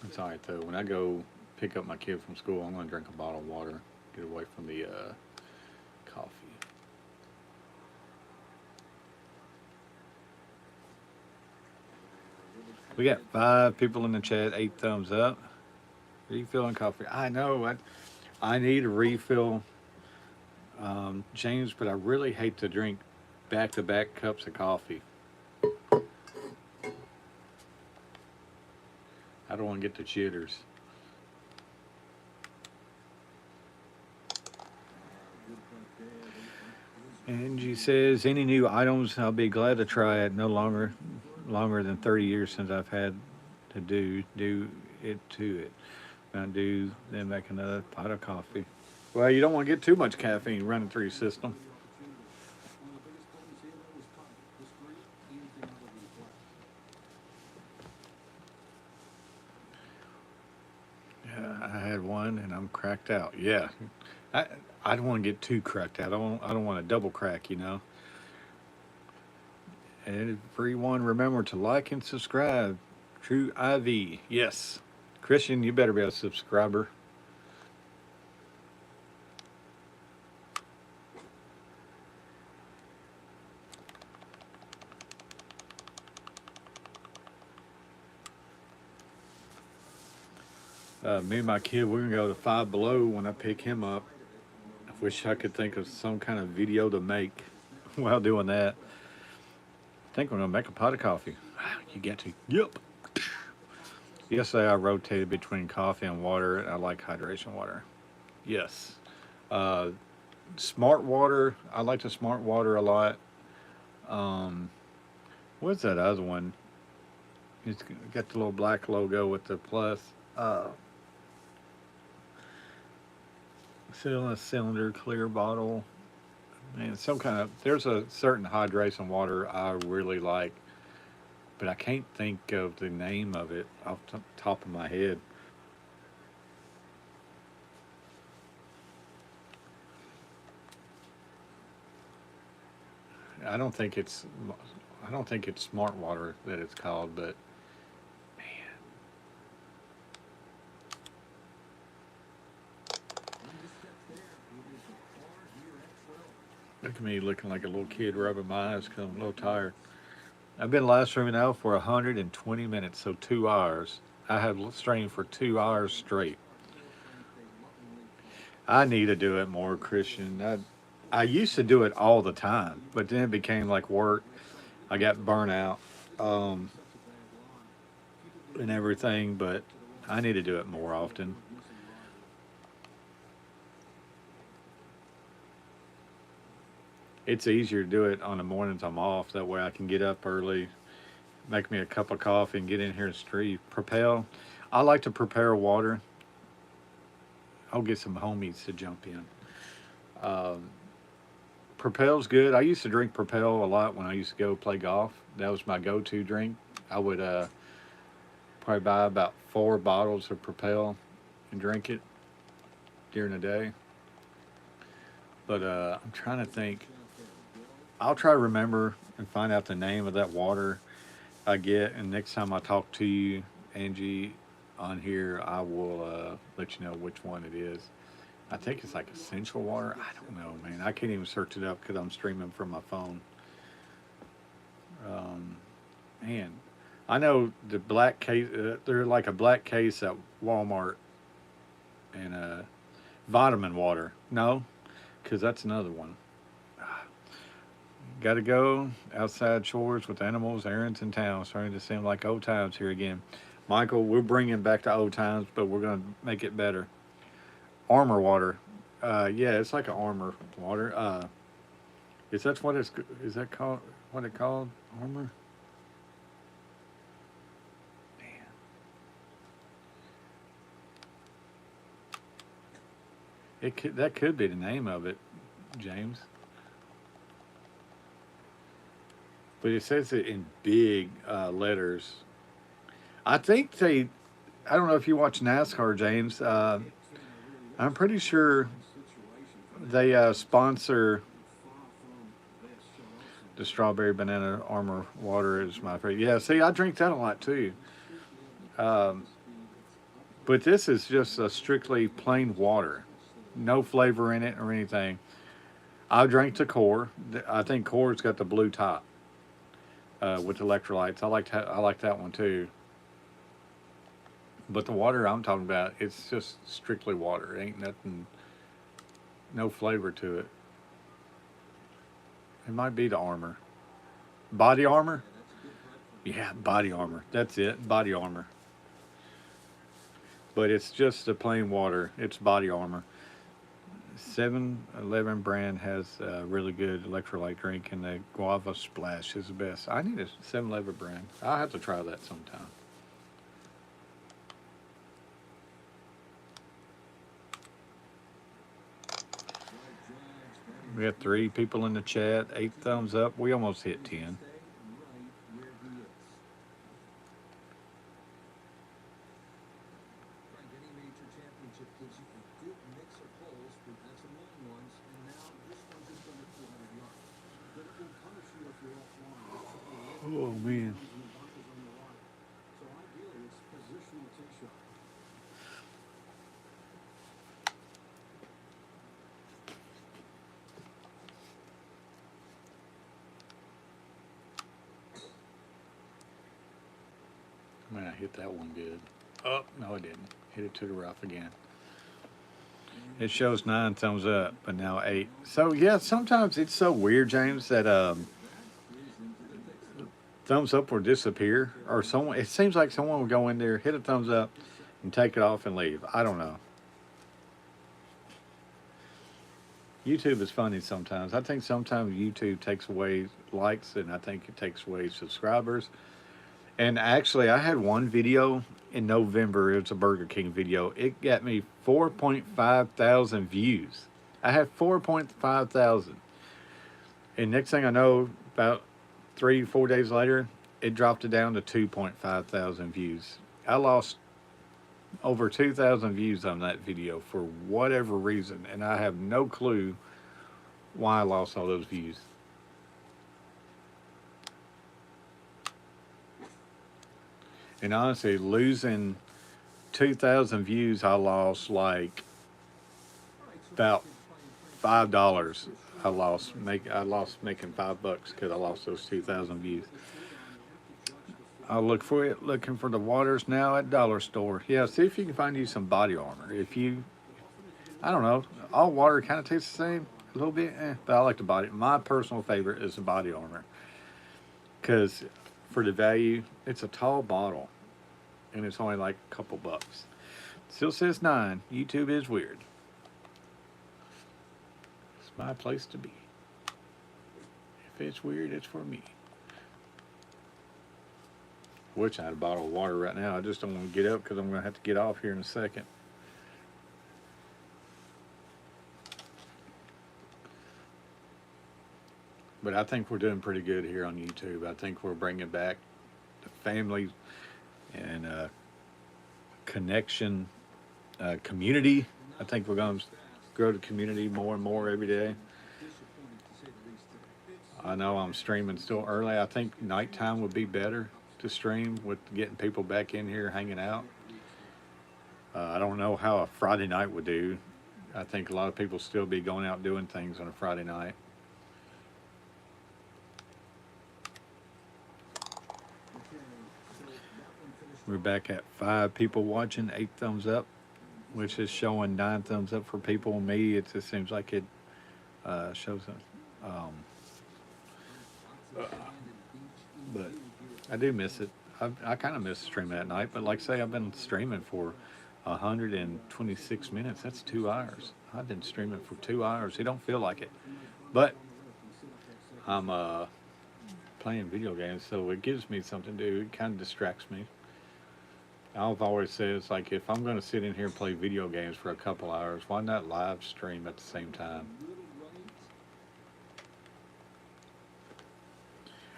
[SPEAKER 1] It's all right though. When I go pick up my kid from school, I'm gonna drink a bottle of water. Get away from the coffee. We got 5 people in the chat. 8 thumbs up. Refilling coffee. I know. I need a refill, James, but I really hate to drink back-to-back cups of coffee. I don't want to get the jitters. Angie says, any new items, I'll be glad to try it. No longer than 30 years since I've had to do it to it. I do, then make another pot of coffee. Well, you don't want to get too much caffeine running through your system. Yeah, I had one and I'm cracked out. Yeah, I don't want to get too cracked out. I don't want to double crack, you know. And everyone, remember to like and subscribe. True IV, yes. Christian, you better be a subscriber. Me and my kid, we're gonna go to Five Below when I pick him up. I wish I could think of some kind of video to make while doing that. I think we're gonna make a pot of coffee. You get to. Yep. Yesterday I rotated between coffee and water. I like hydration water. Yes. Uh, Smart water. I like the smart water a lot. Um, what's that other one? It's got the little black logo with the plus. Cylinder clear bottle. Man, some kind of. There's a certain hydration water I really like, but I can't think of the name of it off the top of my head. I don't think it's. I don't think it's smart water that it's called, but man, look at me looking like a little kid rubbing my eyes because I'm a little tired. I've been live streaming now for 120 minutes, so 2 hours. I have streamed for 2 hours straight. I need to do it more, Christian. I used to do it all the time, but then it became like work. I got burnout and everything, but I need to do it more often. it's easier to do it on the mornings I'm off. That way I can get up early, make me a cup of coffee, and get in here and stream. Propel. I like to prepare water. I'll get some homies to jump in. Um, Propel's good. I used to drink Propel a lot when I used to go play golf. That was my go-to drink. I would probably buy about 4 bottles of Propel and drink it during the day. But I'm trying to think. I'll try to remember and find out the name of that water I get. And next time I talk to you, Angie, on here, I will let you know which one it is. I think it's like essential water. I don't know, man. I can't even search it up because I'm streaming from my phone. Man, I know the black case. They're like a black case at Walmart, and vitamin water. No, because that's another one. Got to go outside chores with animals, errands in town. Starting to seem like old times here again. Michael, we're bringing back to old times, but we're going to make it better. Armor water. Yeah, it's like an armor water. Is that what it's? Is that called? What it called? Armor. Man. That could be the name of it, James. But it says it in big letters. I think they. I don't know if you watch NASCAR, James. I'm pretty sure they sponsor the strawberry banana armor water is my favorite. Yeah, see, I drink that a lot too. Um, but this is just a strictly plain water, no flavor in it or anything. I drank the core. I think core's got the blue top with electrolytes. I like that one too. But the water I'm talking about, it's just strictly water. It ain't nothing, no flavor to it. It might be the armor. Body armor? Yeah, body armor. That's it. Body armor. But it's just the plain water. It's body armor. 7-Eleven brand has a really good electrolyte drink, and the guava splash is the best. I need a 7-Eleven brand. I'll have to try that sometime. We have 3 people in the chat, 8 thumbs up. We almost hit 10. Oh man. Man, I hit that one good. Oh, no, I didn't. Hit it to the rough again. It shows 9 thumbs up, but now 8. So, yeah, sometimes it's so weird, James, that thumbs up will disappear. Or someone, it seems like someone will go in there, hit a thumbs up, and take it off and leave. I don't know. YouTube is funny sometimes. I think sometimes YouTube takes away likes, and I think it takes away subscribers. And actually, I had one video in November. It was a Burger King video. It got me 4.5 thousand views. I had 4.5 thousand. And next thing I know, about 3-4 days later, it dropped it down to 2.5 thousand views. I lost over 2,000 views on that video for whatever reason. And I have no clue why I lost all those views. And honestly, losing 2,000 views, I lost like about $5. I lost making $5 because I lost those 2,000 views. I'll look for it. Looking for the waters now at dollar store. Yeah, see if you can find you some body armor. I don't know, all water kind of tastes the same a little bit, but I like the body. My personal favorite is the body armor because for the value, it's a tall bottle, and it's only like a couple bucks. Still says 9. YouTube is weird. It's my place to be. If it's weird, it's for me. Wish I had a bottle of water right now. I just don't want to get up because I'm going to have to get off here in a second. But I think we're doing pretty good here on YouTube. I think we're bringing back the family and connection, community. I think we're going to grow the community more and more every day. I know I'm streaming still early. I think nighttime would be better to stream with getting people back in here hanging out. I don't know how a Friday night would do. I think a lot of people still be going out doing things on a Friday night. We're back at 5 people watching, 8 thumbs up, which is showing 9 thumbs up for people. Me, it just seems like it shows but I do miss it. I kind of miss streaming at night, but like I say, I've been streaming for 126 minutes. That's 2 hours. I've been streaming for 2 hours. It don't feel like it, but I'm playing video games, so it gives me something to do. It kind of distracts me. I've always said, it's like, if I'm going to sit in here and play video games for a couple hours, why not live stream at the same time?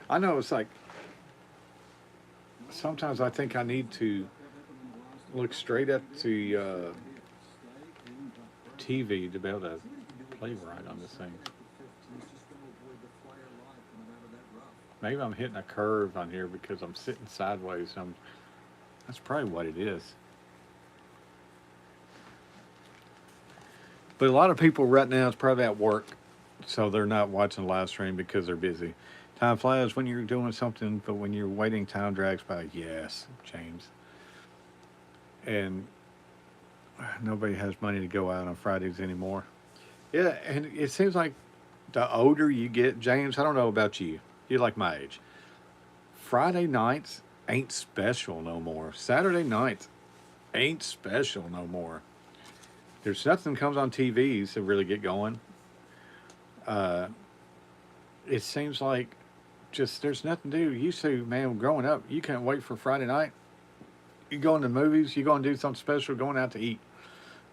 [SPEAKER 1] I know it's like, sometimes I think I need to look straight at the TV to be able to play right on this thing. Maybe I'm hitting a curve on here because I'm sitting sideways. That's probably what it is. But a lot of people right now is probably at work, so they're not watching live stream because they're busy. Time flies when you're doing something, but when you're waiting, time drags by. Yes, James. And nobody has money to go out on Fridays anymore. Yeah, and it seems like the older you get, James, I don't know about you. You're like my age. Friday nights ain't special no more. Saturday nights ain't special no more. There's nothing comes on TVs to really get going. It seems like just there's nothing to do. Used to, man, growing up, you can't wait for Friday night. You go into the movies, you go and do something special, going out to eat.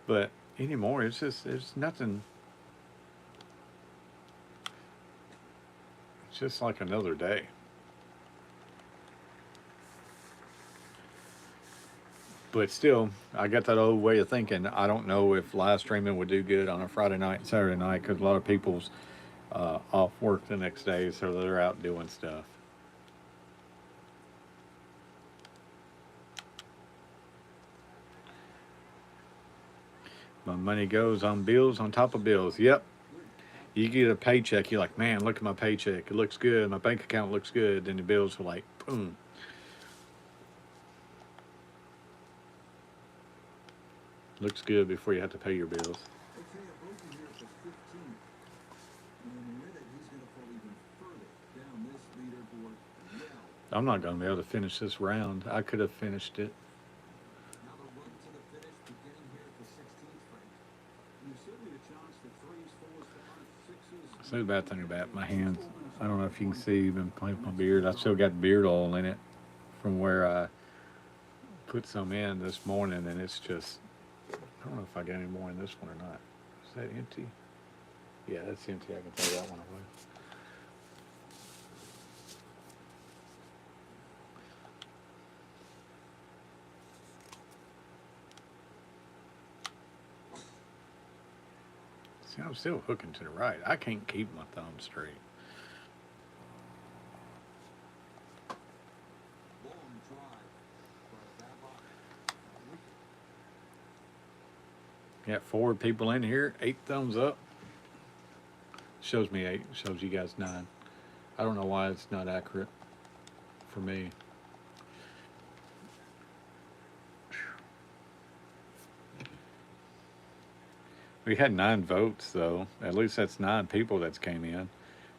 [SPEAKER 1] But anymore, it's just, there's nothing. It's just like another day. But still, I got that old way of thinking. I don't know if live streaming would do good on a Friday night, Saturday night, because a lot of people's off work the next day, so they're out doing stuff. My money goes on bills on top of bills. Yep. You get a paycheck, you're like, man, look at my paycheck. It looks good. My bank account looks good. Then the bills are like, boom. Looks good before you have to pay your bills. I'm not going to be able to finish this round. I could have finished it. So the bad thing about my hands, I don't know if you can see, I've been playing with my beard. I still got beard oil in it from where I put some in this morning, and it's just, I don't know if I got any more in this one or not. Is that empty? Yeah, that's empty. I can throw that one away. See, I'm still hooking to the right. I can't keep my thumb straight. Got 4 people in here, 8 thumbs up. Shows me 8, shows you guys 9. I don't know why it's not accurate for me. We had 9 votes, though. At least that's 9 people that's came in.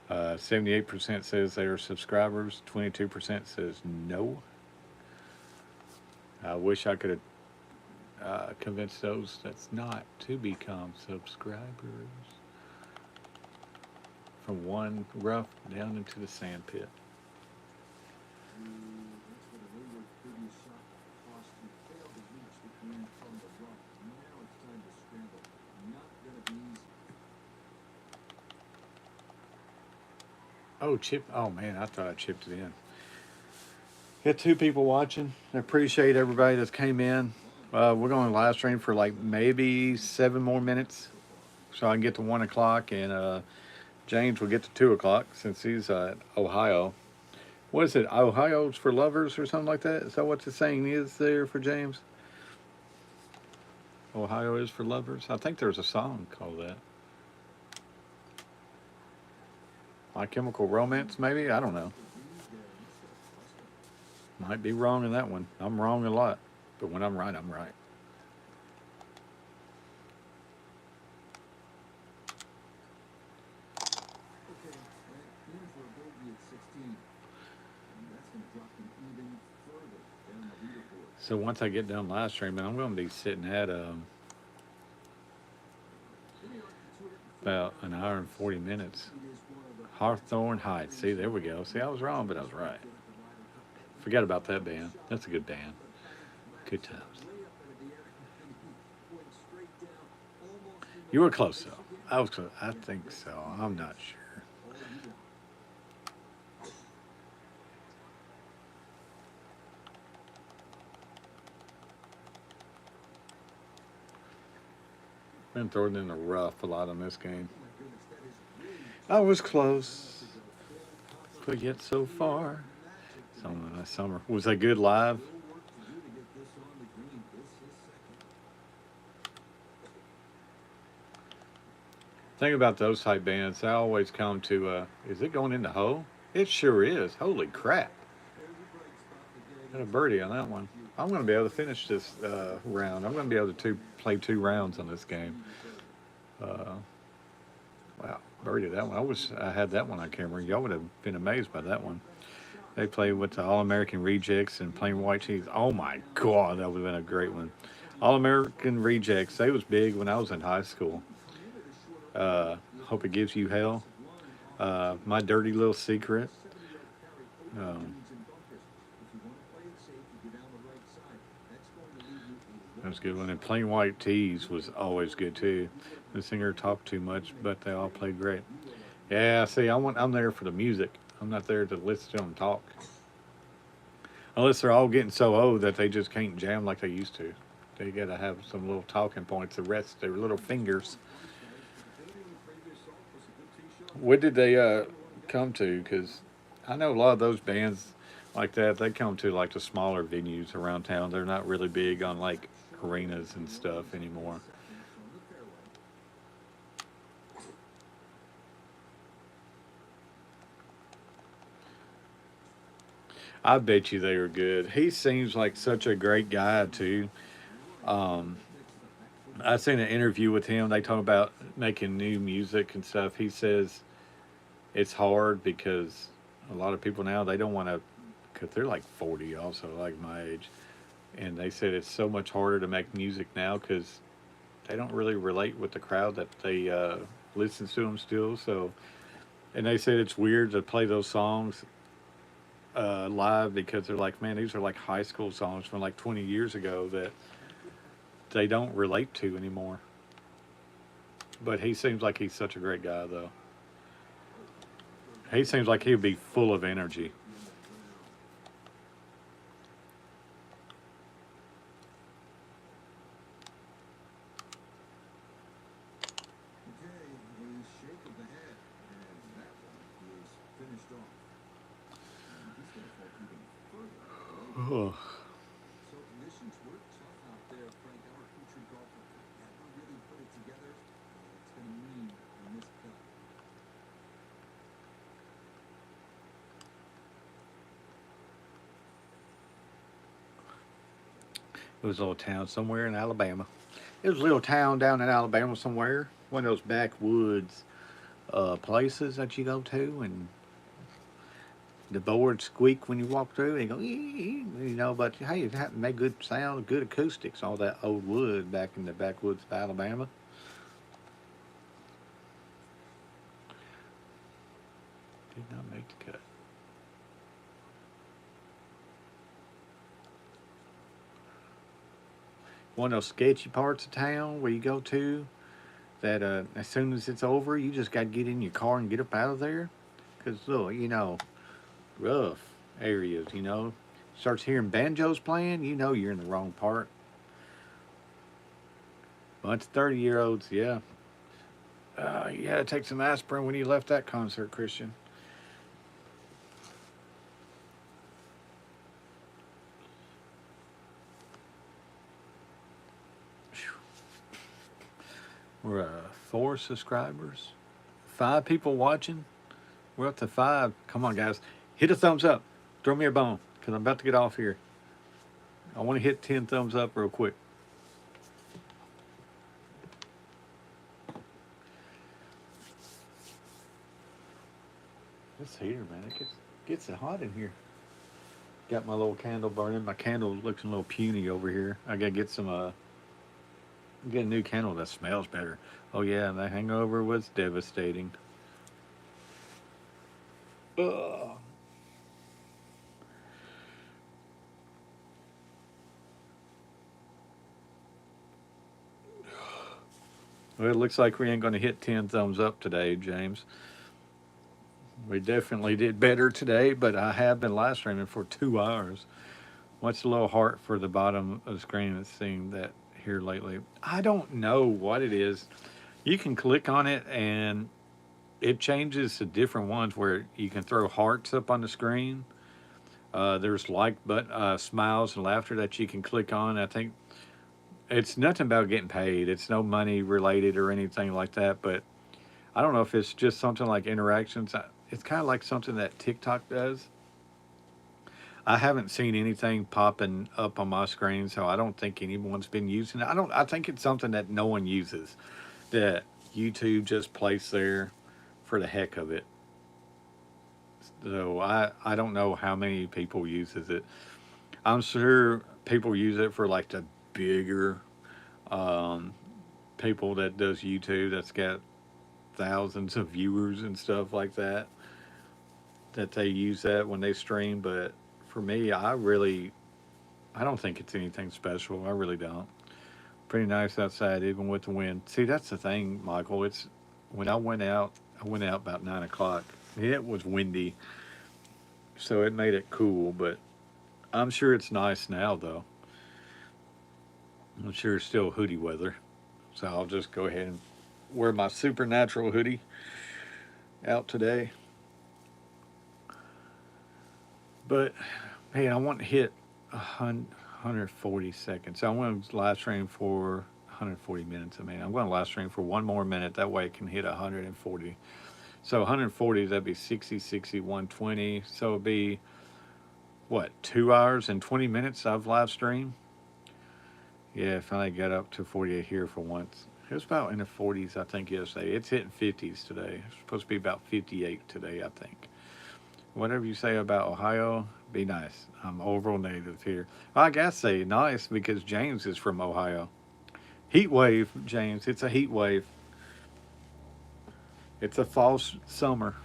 [SPEAKER 1] 78% says they are subscribers. 22% says no. I wish I could have convinced those that's not to become subscribers. from one rough down into the sand pit.
[SPEAKER 2] That's what a wayward previous shot cost you. Failed to reach the green from the rough. Now it's time to scramble. Not gonna be easy.
[SPEAKER 1] Oh, chip. Oh, man, I thought I chipped it in. Got 2 people watching. I appreciate everybody that's came in. We're going to live stream for like maybe 7 more minutes, so I can get to 1 o'clock, and James will get to 2 o'clock since he's at Ohio. What is it? Ohio's for lovers or something like that? Is that what the saying is there for James? Ohio is for lovers? I think there's a song called that. My Chemical Romance, maybe? I don't know. Might be wrong in that one. I'm wrong a lot. But when I'm right, I'm right.
[SPEAKER 2] Okay, in for a bogey at 16. And that's gonna drop him even further down the leaderboard.
[SPEAKER 1] So once I get done live streaming, I'm going to be sitting at about an hour and 40 minutes. Hawthorne Heights. See, there we go. See, I was wrong, but I was right. Forget about that band. That's a good band. Good times. You were close, though. I was close. I think so. I'm not sure. Been throwing in the rough a lot on this game. I was close, but yet so far. Summer. Was that good live? Thing about those type bands, I always come to, is it going into hole? It sure is. Holy crap. Got a birdie on that one. I'm going to be able to finish this round. I'm going to be able to play 2 rounds on this game. Wow, birdie that one. I had that one on camera. Y'all would have been amazed by that one. They played with the All-American Rejects and Plain White Cheese. Oh my God, that would have been a great one. All-American Rejects, they was big when I was in high school. Hope It Gives You Hell. My Dirty Little Secret. That was a good one. And Plain White Tees was always good too. The singer talked too much, but they all played great. Yeah, see, I'm there for the music. I'm not there to listen to them talk. Unless they're all getting so old that they just can't jam like they used to. They got to have some little talking points to rest their little fingers. What did they come to? Because I know a lot of those bands like that, they come to like the smaller venues around town. They're not really big on like arenas and stuff anymore. I bet you they were good. He seems like such a great guy too. I seen an interview with him. They talk about making new music and stuff. He says it's hard because a lot of people now they don't want to, because they're like 40 also, like my age, and they said it's so much harder to make music now because they don't really relate with the crowd that they listens to them still. So, and they said it's weird to play those songs live because they're like, man, these are like high school songs from like 20 years ago that they don't relate to anymore. But he seems like he's such a great guy, though. He seems like he'd be full of energy. Oh.
[SPEAKER 2] So conditions were tough out there, Frank. Our featured golfer never really put it together. It's going to mean in this cut.
[SPEAKER 1] It was a little town somewhere in Alabama. It was a little town down in Alabama somewhere. One of those backwoods places that you go to, and the boards squeak when you walk through. They go, you know, but hey, it made good sound, good acoustics, all that old wood back in the backwoods of Alabama. Okay. One of those sketchy parts of town where you go to that as soon as it's over, you just got to get in your car and get up out of there. Because, look, you know, rough areas, you know. Starts hearing banjos playing, you know you're in the wrong part. Bunch of 30-year-olds, yeah. You had to take some aspirin when you left that concert, Christian. We're 4 subscribers, 5 people watching. We're up to 5. Come on, guys. Hit a thumbs up. Throw me a bone, because I'm about to get off here. I want to hit 10 thumbs up real quick. This heater, man, it gets it hot in here. Got my little candle burning. My candle looks a little puny over here. I gotta get some, get a new candle that smells better. Oh yeah, the hangover was devastating. Ugh. Well, it looks like we ain't gonna hit 10 thumbs up today, James. We definitely did better today, but I have been live streaming for 2 hours. What's the little heart for the bottom of the screen that's seeing that here lately? I don't know what it is. You can click on it and it changes to different ones where you can throw hearts up on the screen. There's smiles and laughter that you can click on. I think it's nothing about getting paid. It's no money related or anything like that, but I don't know if it's just something like interactions. It's kind of like something that TikTok does. I haven't seen anything popping up on my screen, so I don't think anyone's been using it. I think it's something that no one uses, that YouTube just placed there for the heck of it. So I don't know how many people uses it. I'm sure people use it for like the bigger um, people that does YouTube that's got thousands of viewers and stuff like that. That they use that when they stream, but for me, I don't think it's anything special. I really don't. Pretty nice outside, even with the wind. See, that's the thing, Michael. It's when I went out about 9 o'clock. It was windy, so it made it cool. But I'm sure it's nice now, though. I'm sure it's still hoodie weather, so I'll just go ahead and wear my supernatural hoodie out today. But hey, I want to hit 140 seconds. I want to live stream for 140 minutes. I mean, I'm going to live stream for 1 more minute. That way I can hit 140. So 140, that'd be 60, 60, 120. So it'd be, what, 2 hours and 20 minutes I've live streamed? Yeah, finally got up to 48 here for once. It was about in the 40s, I think, yesterday. It's hitting 50s today. It's supposed to be about 58 today, I think. Whatever you say about Ohio, be nice. I'm overall native here. Well, I gotta say nice because James is from Ohio. Heat wave, James. It's a heat wave. It's a false summer.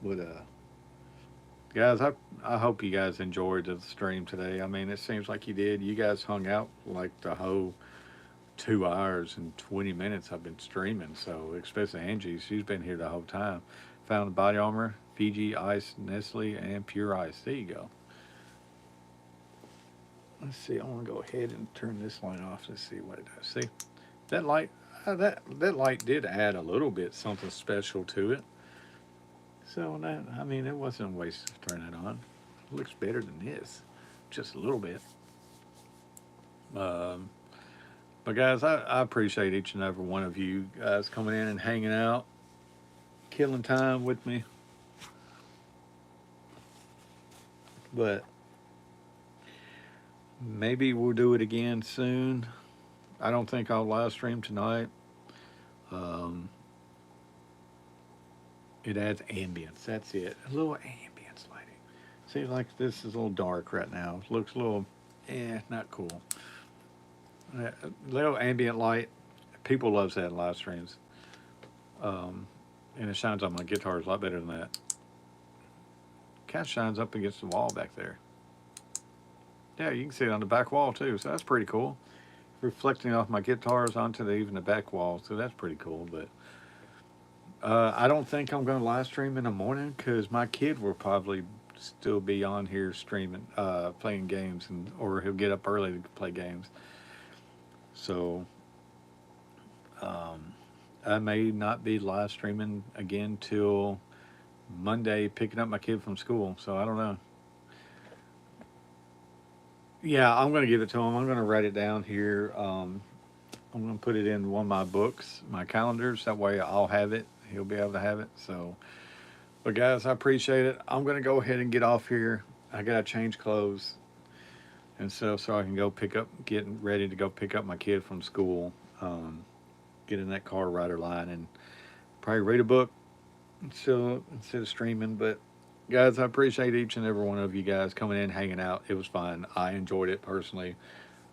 [SPEAKER 1] But guys, I hope you guys enjoyed the stream today. I mean, it seems like you did. You guys hung out like the whole 2 hours and 20 minutes I've been streaming. So, especially Angie, she's been here the whole time. Found body armor, Fiji, ice, Nestle, and pure ice. There you go. Let's see. I want to go ahead and turn this light off. Let's see what it does. See, that light, that light did add a little bit something special to it. So that, I mean, it wasn't a waste to turn it on. It looks better than this, just a little bit. Um, But guys, I appreciate each and every one of you guys coming in and hanging out, killing time with me. But maybe we'll do it again soon. I don't think I'll live stream tonight. Um, it adds ambience. That's it. A little ambience lighting. See, like this is a little dark right now. It looks a little, not cool. Little ambient light. People loves that in live streams. And it shines on my guitars a lot better than that. Kind of shines up against the wall back there. Yeah, you can see it on the back wall too, so that's pretty cool. Reflecting off my guitars onto even the back wall, so that's pretty cool. But I don't think I'm going to live stream in the morning because my kid will probably still be on here streaming, playing games, or he'll get up early to play games. So I may not be live streaming again till Monday, picking up my kid from school. So I don't know. Yeah, I'm going to give it to him. I'm going to write it down here. I'm going to put it in one of my books, my calendars. That way I'll have it. He'll be able to have it. So, but guys, I appreciate it. I'm going to go ahead and get off here. I got to change clothes and stuff so I can go getting ready to go pick up my kid from school. Get in that car, ride her line, and probably read a book instead of streaming. But guys, I appreciate each and every one of you guys coming in, hanging out. It was fun. I enjoyed it personally.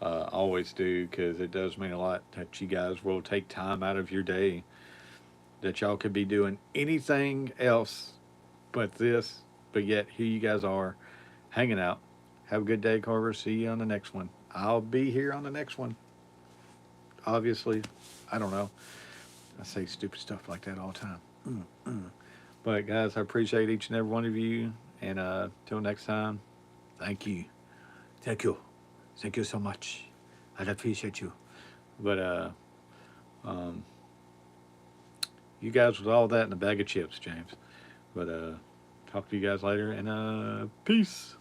[SPEAKER 1] Always do, because it does mean a lot that you guys will take time out of your day that y'all could be doing anything else but this, but yet here you guys are hanging out. Have a good day, Carver. See you on the next one. I'll be here on the next one. Obviously, I don't know. I say stupid stuff like that all the time. But guys, I appreciate each and every one of you. And till next time, thank you. Thank you. Thank you so much. I appreciate you. But you guys with all that in a bag of chips, James. But talk to you guys later, and peace.